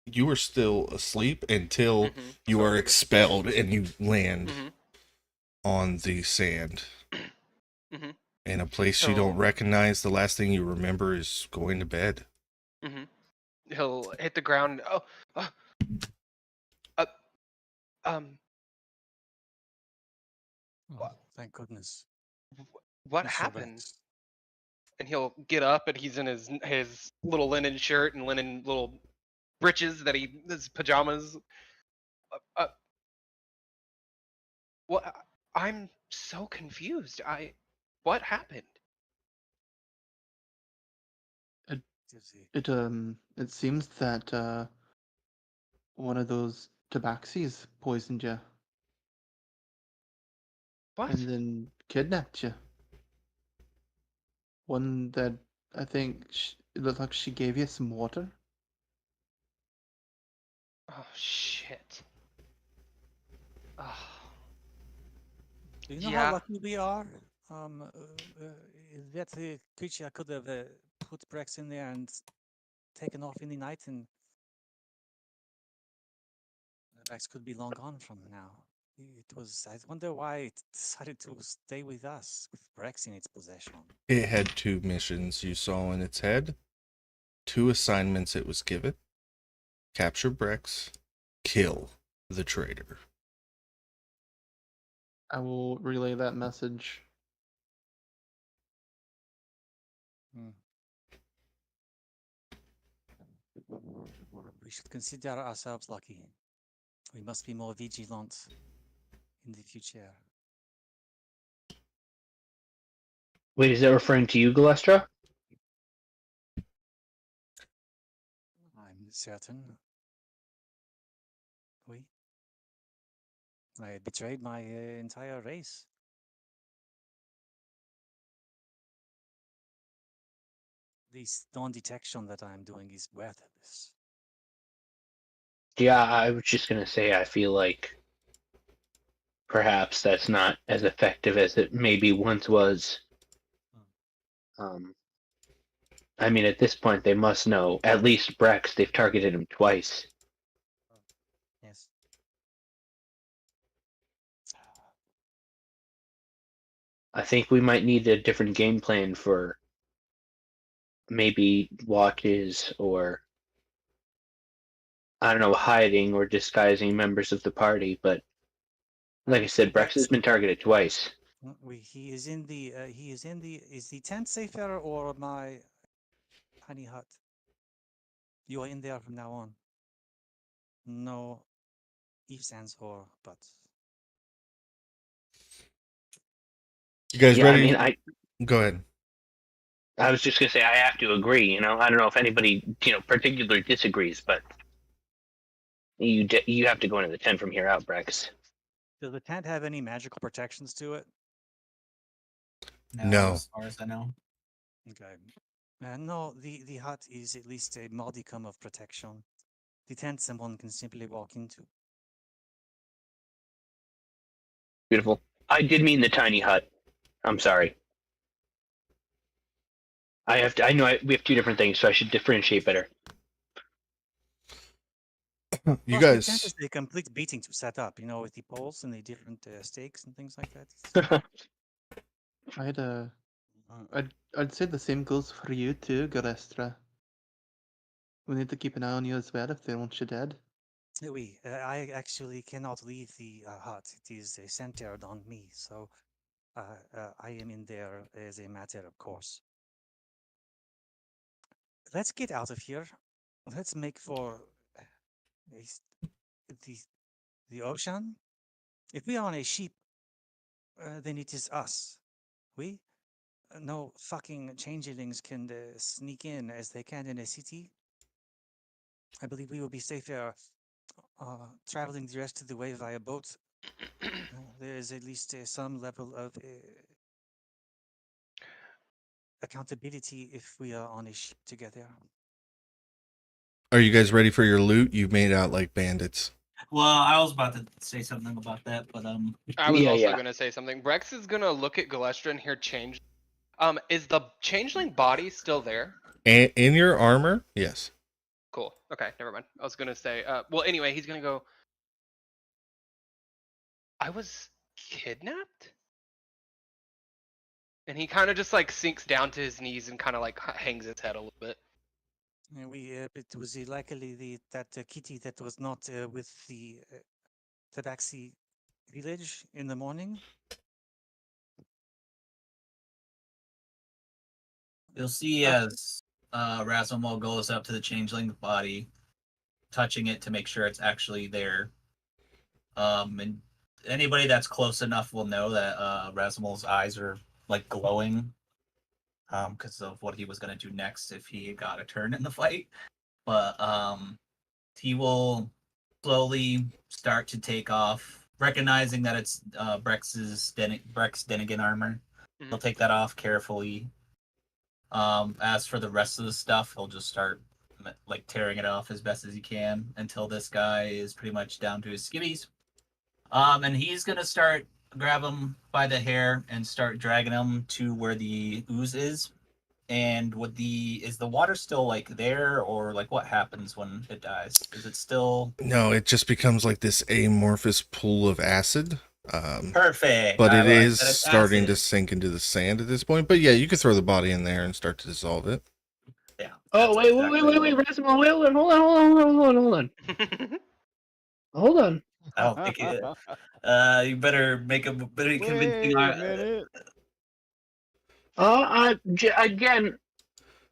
you are still asleep until you are expelled and you land on the sand. In a place you don't recognize. The last thing you remember is going to bed. He'll hit the ground. Thank goodness. What Mr. happened? Rex. And he'll get up, and he's in his little linen shirt and linen little breeches his pajamas. Uh, what? I'm so confused. What happened? Dizzy. It seems that one of those tabaxis poisoned you What? and then kidnapped you. One that I think it looked like she gave you some water. Oh shit. Oh, Do you know how yeah. lucky we are? That creature could have put Brex in there and taken off in the night, and Brex could be long gone from now. It was. I wonder why it decided to stay with us with Brex in its possession. It had 2 missions you saw in its head, 2 assignments it was given: capture Brex, kill the traitor. I will relay that message. We should consider ourselves lucky. We must be more vigilant in the future. Wait, is that referring to you, Galestra? I'm certain. We. I betrayed my entire race. This non-detection that I'm doing is worthless. Yeah, I was just gonna say I feel like perhaps that's not as effective as it maybe once was. I mean, at this point, they must know. At least Brex, they've targeted him twice. Yes. I think we might need a different game plan for maybe watches or, I don't know, hiding or disguising members of the party. But like I said, Brex has been targeted twice. He is in the. He is in the. Is the tent safer or my tiny hut? You are in there from now on. No ifs, ands, or buts. You guys Yeah, I ready? mean, Go ahead. I was just gonna say I have to agree. I don't know if anybody particularly disagrees, but you have to go into the tent from here out, Brex. Does the tent have any magical protections to it? No. as far as I know. Okay. No, the hut is at least a modicum of protection. The tent someone can simply walk into. Beautiful. I did mean the tiny hut. I'm sorry. I have to. I know we have two different things, so I should differentiate better. You Plus, the tent guys, is a complete beating to set up, with the poles and the different stakes and things like that. I'd say the same goes for you too, Garestra. We need to keep an eye on you as well if they want you dead. I actually cannot leave the hut. It is centered on me, so I am in there as a matter of course. Let's get out of here. Let's make for the the ocean. If we are on a ship, then it is us. We no fucking changelings can sneak in as they can in a city. I believe we will be safer traveling the rest of the way via boat. There is at least some level of accountability if we are on a ship together. are you guys ready for your loot? You made out like bandits. Well, I was about to say something about that, but I was Yeah, also yeah. gonna say something. Brex is gonna look at Galestra and hear change. Is the changeling body still there? And in your armor? Yes. Cool. Okay, never mind. I was gonna say. Well, anyway, he's gonna go. I was kidnapped, and he kind of just like sinks down to his knees and kind of like hangs his head a little bit. It was likely that kitty that was not with the Tabaxi village in the morning. You'll see as Rasmal goes up to the changeling's body, touching it to make sure it's actually there. And anybody that's close enough will know that Rasmal's eyes are like glowing, because of what he was gonna do next if he got a turn in the fight. But he will slowly start to take off, recognizing that it's Brex's Brex Denigan armor. He'll take that off carefully. As for the rest of the stuff, he'll just start like tearing it off as best as he can until this guy is pretty much down to his skivvies. And he's gonna start grab him by the hair and start dragging him to where the ooze is. And is the water still like there, or like what happens when it dies? Is it still No, it just becomes like this amorphous pool of acid. perfect? But I it like is that it's starting to acid. sink into the sand at this point. But yeah, you could throw the body in there and start to dissolve it. Yeah. Oh, that's wait, exactly- Rasimel, wait, hold on. Hold on. I don't think it. You better make a better convincing. Wait a minute. Again,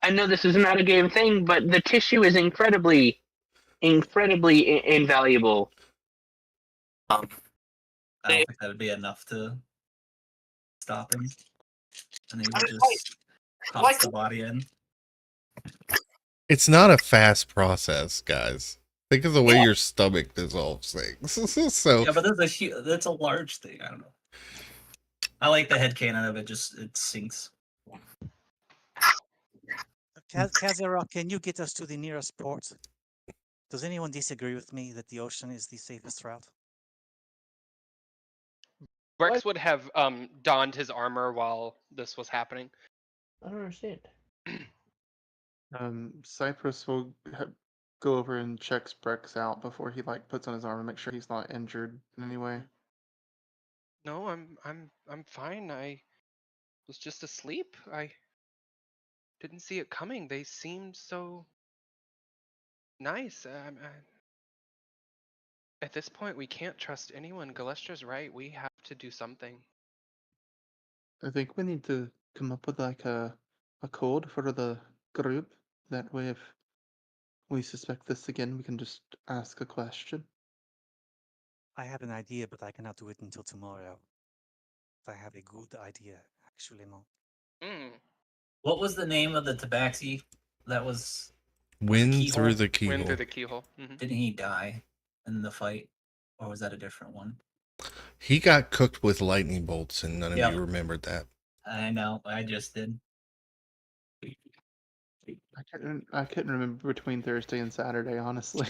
I know this is not a game thing, but the tissue is incredibly invaluable. I don't think that'd be enough to stop him, and he would just toss the body in. It's not a fast process, guys. Think of the way your stomach dissolves things. So Yeah, but that's a large thing. I don't know. I like the headcanon of it. It sinks. Kazera, can you get us to the nearest port? Does anyone disagree with me that the ocean is the safest route? Rex would have donned his armor while this was happening. I don't understand. Cypress will go over and checks Brex out before he like puts on his armor, make sure he's not injured in any way. No, I'm fine. I was just asleep. I didn't see it coming. They seemed so nice. At this point, we can't trust anyone. Galestra's right. We have to do something. I think we need to come up with like a code for the group. That way, if we suspect this again, we can just ask a question. I have an idea, but I cannot do it until tomorrow. If I have a good idea, actually, no. What was the name of the tabaxi that was wind keyhole? through the keyhole. Wind through the keyhole. Didn't he die in the fight, or was that a different one? He got cooked with lightning bolts, and none of Yep. you remembered that. I know. I just did. I couldn't remember between Thursday and Saturday, honestly.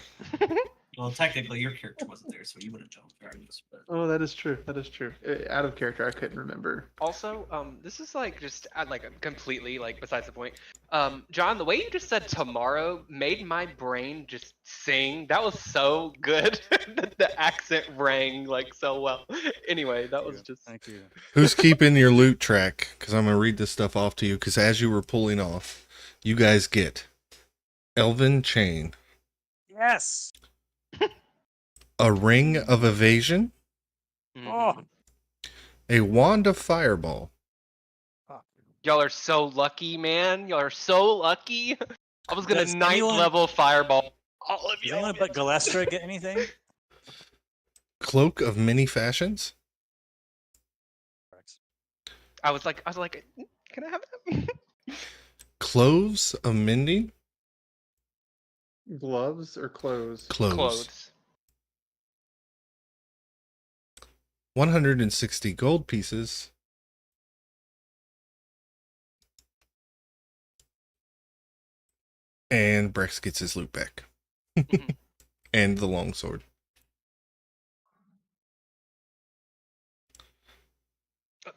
Well, technically, your character wasn't there, so you would have jumped regardless. But Oh, that is true. That is true. Out of character, I couldn't remember. Also, this is like just like completely like besides the point. John, the way you just said tomorrow made my brain just sing. That was so good. The accent rang like so well. Anyway, that was just. Thank you. Who's keeping your loot track? Because I'm going to read this stuff off to you. Because as you were pulling off, you guys get Elven Chain, Yes. a Ring of Evasion, Oh, a Wand of Fireball, Y'all are so lucky, man. Y'all are so lucky. I was gonna Does ninth anyone- level fireball all of does you. anyone but Galestra get anything? Cloak of Many Fashions, I was like, can I have that? Cloves of Mending, Gloves or clothes? Clothes. 160 gold pieces, and Brex gets his loot back. And the longsword.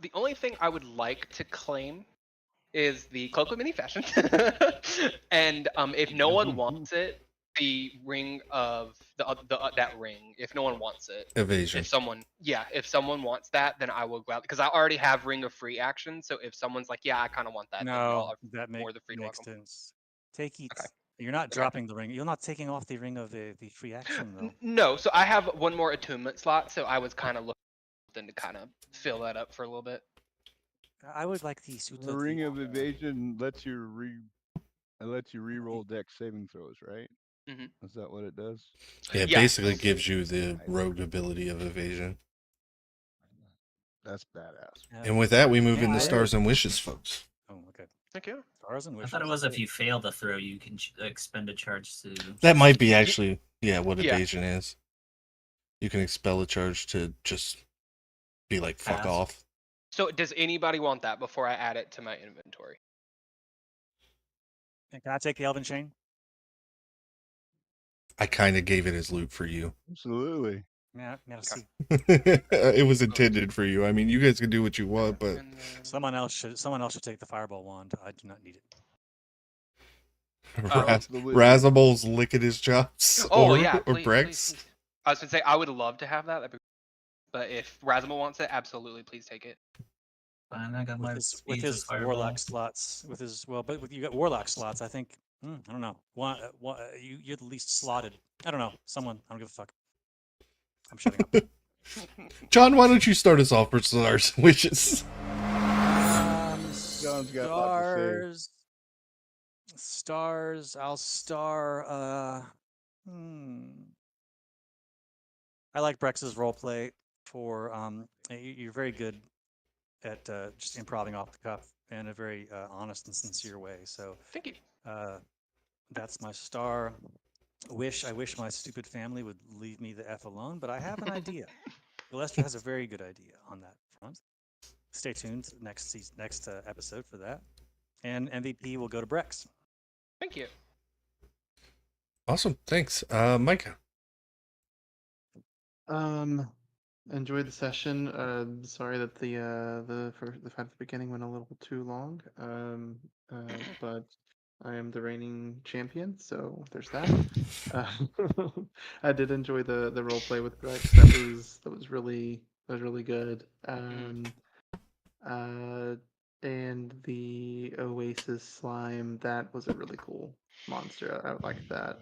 The only thing I would like to claim is the cloak with many fashions. And if no one wants it, the ring of that ring. If no one wants it, Evasion. if someone wants that, then I will gladly, because I already have ring of free action. So if someone's like, yeah, I kind of want that, then y'all No, are that more the free to makes welcome. sense. Take it. Okay. You're not dropping the ring. You're not taking off the ring of the free action, though. No, so I have one more attunement slot, so I was kind of looking to kind of fill that up for a little bit. I would like the suit The of ring the of evasion lets you re-roll dex saving throws, right? Mhm. Is that what it does? Yeah, it Yeah. basically gives you the rogue ability of evasion. That's badass. And with that, we move Yeah, into I- stars and wishes, folks. Oh, okay. Thank you. Stars and I wishes. thought it was if you fail the throw, you can expend a charge to. That might be actually, what Yeah. evasion is. You can expel a charge to just be like, fuck Pass. off. So does anybody want that before I add it to my inventory? And can I take the Elven Chain? I kind of gave it as loot for you. Absolutely. Yeah, merci. It was intended for you. I mean, you guys can do what you want, but And then, Someone else should take the fireball wand. I do not need it. the wizard. Razable's licking his chops. oh or, yeah, or please, Brex. please, please. I was gonna say I would love to have that. But if Razmal wants it, absolutely, please take it. Fine, I got my With speeds his as fireball. warlock slots, but you got warlock slots. I think I don't know. You're the least slotted. I don't know. Someone. I don't give a fuck. I'm shutting up. John, why don't you start us off for stars and wishes? John's got a lot to say. Stars. I'll star. I like Brex's roleplay for. You're very good at just improvising off the cuff in a very honest and sincere way. So Thank you. that's my star. I wish my stupid family would leave me the F alone, but I have an idea. Lester has a very good idea on that front. Stay tuned next episode for that. And MVP will go to Brex. Thank you. Awesome. Thanks. Micah. Enjoyed the session. Sorry that the fight at the beginning went a little too long. But I am the reigning champion, so there's that. I did enjoy the role play with Rex. That was really good. And the Oasis slime, that was a really cool monster. I like that.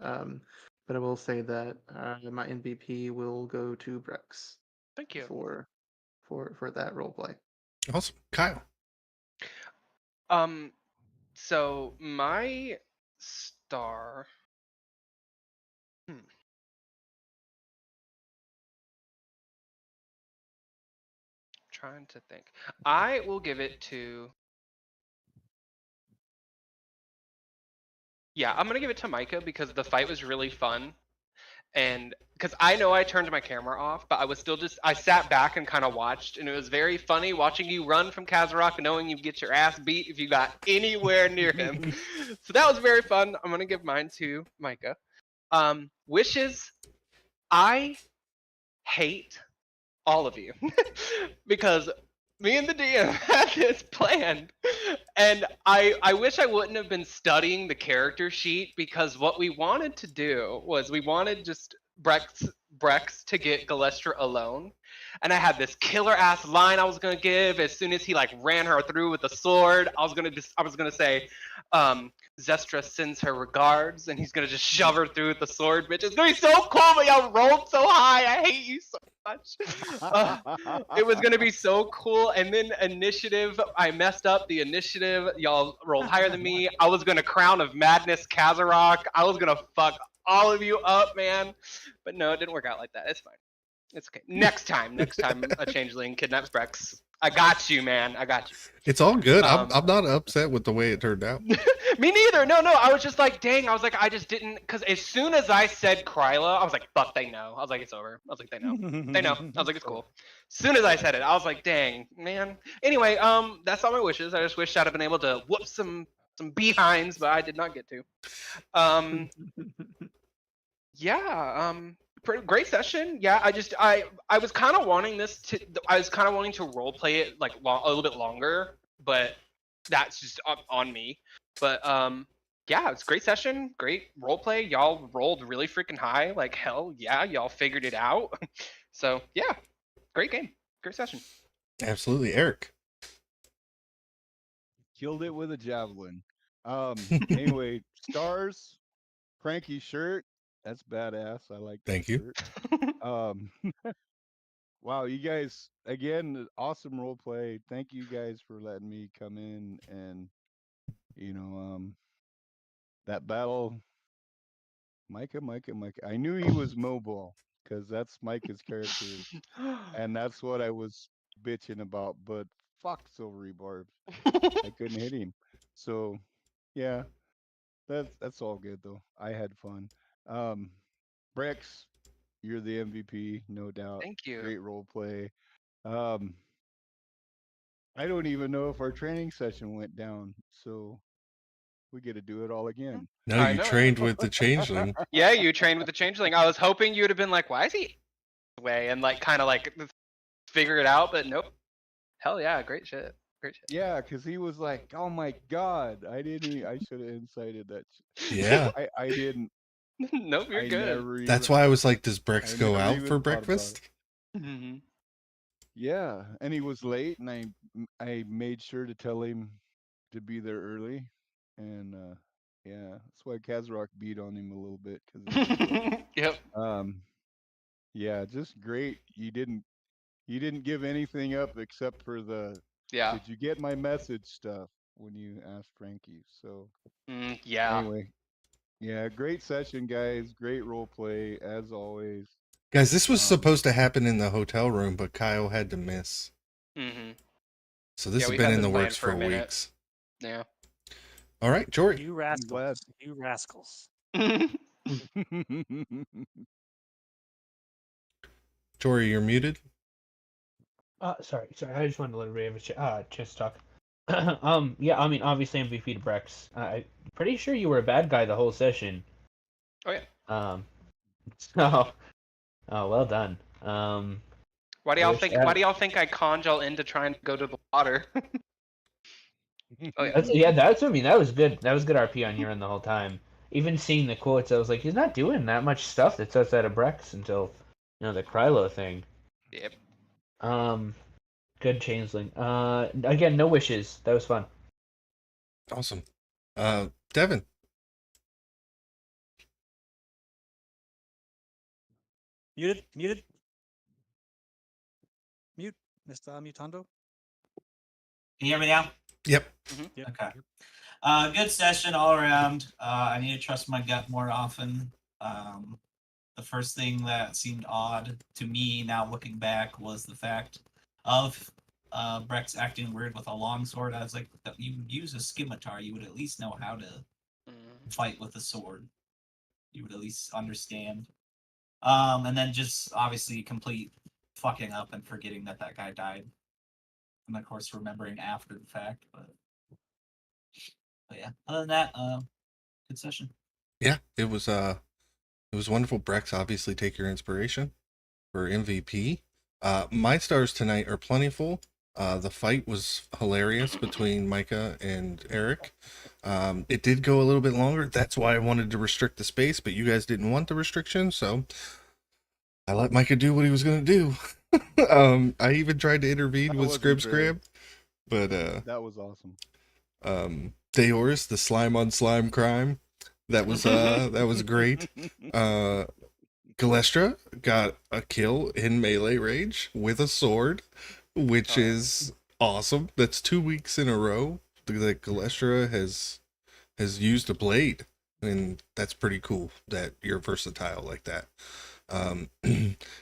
But I will say that my MVP will go to Brex Thank you. for that role play. Awesome. Kyle. So my star. Trying to think. I will give it to. Yeah, I'm gonna give it to Micah because the fight was really fun. And because I know I turned my camera off, but I was still I sat back and kind of watched, and it was very funny watching you run from Kazarok and knowing you'd get your ass beat if you got anywhere near him. So that was very fun. I'm gonna give mine to Micah. Wishes. I hate all of you because me and the DM had this planned, and I wish I wouldn't have been studying the character sheet because what we wanted to do was we wanted just Brex to get Galestra alone, and I had this killer ass line I was gonna give as soon as he like ran her through with the sword. I was gonna say, Zestra sends her regards, and he's gonna just shove her through with the sword, bitch. It's gonna be so cool, but y'all rolled so high. I hate you so much. It was gonna be so cool, and then initiative. I messed up the initiative. Y'all rolled higher than me. I was gonna crown of madness Kazarok. I was gonna fuck all of you up, man. But no, it didn't work out like that. It's fine. It's okay. Next time, a changeling kidnaps Brex. I got you, man. I got you. It's all good. I'm not upset with the way it turned out. Me neither. No. I was just like, dang. I was like, I just didn't. Because as soon as I said Kryla, I was like, fuck, they know. I was like, it's over. I was like, they know. They know. I was like, it's cool. As soon as I said it, I was like, dang, man. Anyway, that's all my wishes. I just wish I'd have been able to whoop some behinds, but I did not get to. Yeah. Great session. Yeah, I was kind of wanting to role play it like a little bit longer, but that's just on me. But yeah, it's a great session, great role play. Y'all rolled really freaking high, like hell yeah, y'all figured it out. So yeah, great game, great session. Absolutely, Eric. Killed it with a javelin. Anyway, stars, Cranky shirt. That's badass. I like that. Thank you. Shirt. Wow, you guys again, awesome role play. Thank you guys for letting me come in and that battle, Micah. I knew he was mobile because that's Micah's character, and that's what I was bitching about. But fuck Silvery Barb, I couldn't hit him. So yeah, that's all good though. I had fun. Um, Brex, you're the MVP, no doubt. Thank you. Great role play. Um, I don't even know if our training session went down, so we get to do it all again. No, I you know. trained with the changeling. Yeah, you trained with the changeling. I was hoping you would have been like, why is he way and like kind of like figure it out, but nope. Hell yeah, great shit. Great shit. Yeah, because he was like, "Oh my god, I didn't. I should have incited that." Yeah. I didn't. Nope, you're I good. never. That's even, why I was like, does Brex I go never out even for thought about breakfast? it. Mm-hmm. Yeah, and he was late, and I made sure to tell him to be there early, and yeah, that's why Kazrock beat on him a little bit because he was late. Yep. Yeah, just great. You didn't give anything up except for the Yeah. "Did you get my message?" stuff when you asked Frankie. So Yeah. anyway, yeah, great session, guys. Great role play as always. Guys, this was supposed to happen in the hotel room, but Kyle had to miss. Mm-hmm. So this Yeah, has we've been had in this the planned works for a for minute. weeks. Yeah. All right, Jory. You glad. rascals. You rascals. Jory, you're muted. Sorry. I just wanted to let Ray have a chance to talk. Yeah, I mean, obviously MVP to Brex. I'm pretty sure you were a bad guy the whole session. Oh yeah. So, well done. Why do I y'all wish think? that- Why do y'all think I conned y'all into trying to go to the water? Oh yeah. That's I mean, that was good. That was good RP on your end the whole time. Even seeing the quotes, I was like, he's not doing that much stuff that's outside of Brex until, the Krylo thing. Yep. Good changeling. Again, no wishes. That was fun. Awesome. Devin. Muted. Mute, Mr. Mutando. Can you hear me now? Yep. Yep. Okay. Good session all around. I need to trust my gut more often. The first thing that seemed odd to me now looking back was the fact of Brex acting weird with a longsword. I was like, you use a scimitar, you would at least know how to fight with a sword. You would at least understand. And then just obviously complete fucking up and forgetting that guy died. And of course remembering after the fact, but yeah. Other than that, good session. Yeah, it was wonderful. Brex, obviously take your inspiration for MVP. My stars tonight are plentiful. The fight was hilarious between Micah and Eric. It did go a little bit longer. That's why I wanted to restrict the space, but you guys didn't want the restriction, so I let Micah do what he was gonna do. I even tried to intervene That with wasn't Scrib, but that was awesome. Deoris, the slime on slime crime. That was great. Galestra got a kill in melee range with a sword, which is awesome. That's 2 weeks in a row that Galestra has used a blade, and that's pretty cool that you're versatile like that.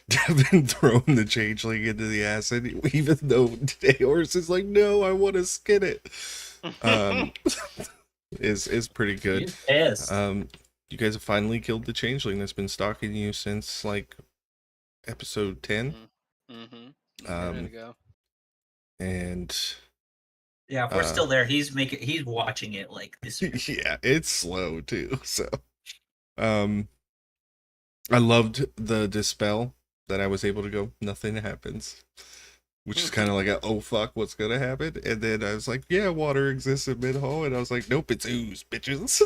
Devin throwing the changeling into the acid, even though Deoris is like, no, I want to skin it. Is pretty good. He's pissed. You guys have finally killed the changeling that's been stalking you since like episode 10. Mm-hmm. Ready to go. And Yeah, if we're still there, he's watching it like this. yeah, it's slow too. So I loved the dispel that I was able to go, nothing happens. Which is kind of like a, oh fuck, what's gonna happen? And then I was like, yeah, water exists in Minhal, and I was like, nope, it's ooze, bitches.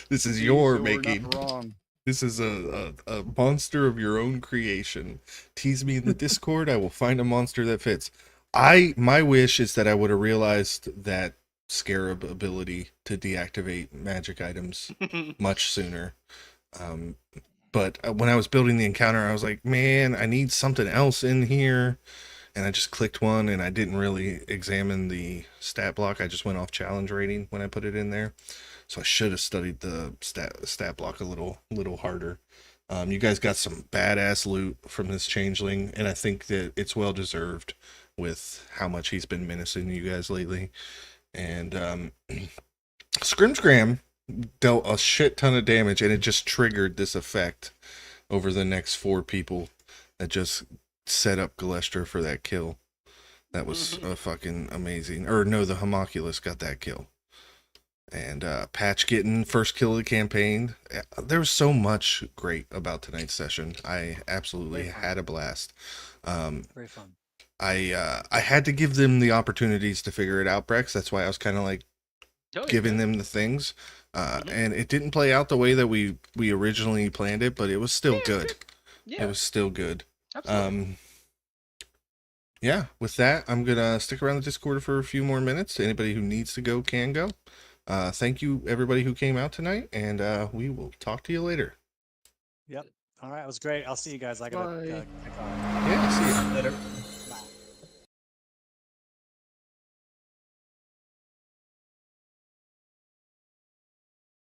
This is your So we're not making. wrong. This is a monster of your own creation. Tease me in the Discord, I will find a monster that fits. My wish is that I would have realized that scarab ability to deactivate magic items much sooner. But when I was building the encounter, I was like, man, I need something else in here. And I just clicked one, and I didn't really examine the stat block. I just went off challenge rating when I put it in there. So I should have studied the stat block a little harder. You guys got some badass loot from this changeling, and I think that it's well deserved with how much he's been menacing you guys lately. And Scrimscram dealt a shit ton of damage, and it just triggered this effect over the next 4 people that just set up Galestra for that kill. That was fucking amazing. Or no, the Homunculus got that kill. And Patch getting first kill of the campaign. There was so much great about tonight's session. I absolutely had a blast. Very fun. I had to give them the opportunities to figure it out, Brex. That's why I was kind of like giving them the things. And it didn't play out the way that we originally planned it, but it was still good. Yeah. It was still good. Absolutely. Yeah, with that, I'm gonna stick around the Discord for a few more minutes. Anybody who needs to go can go. Thank you, everybody who came out tonight, and we will talk to you later. Yep. All right, it was great. I'll see you guys. I gotta Bye. kick off. Yeah, see you. Later.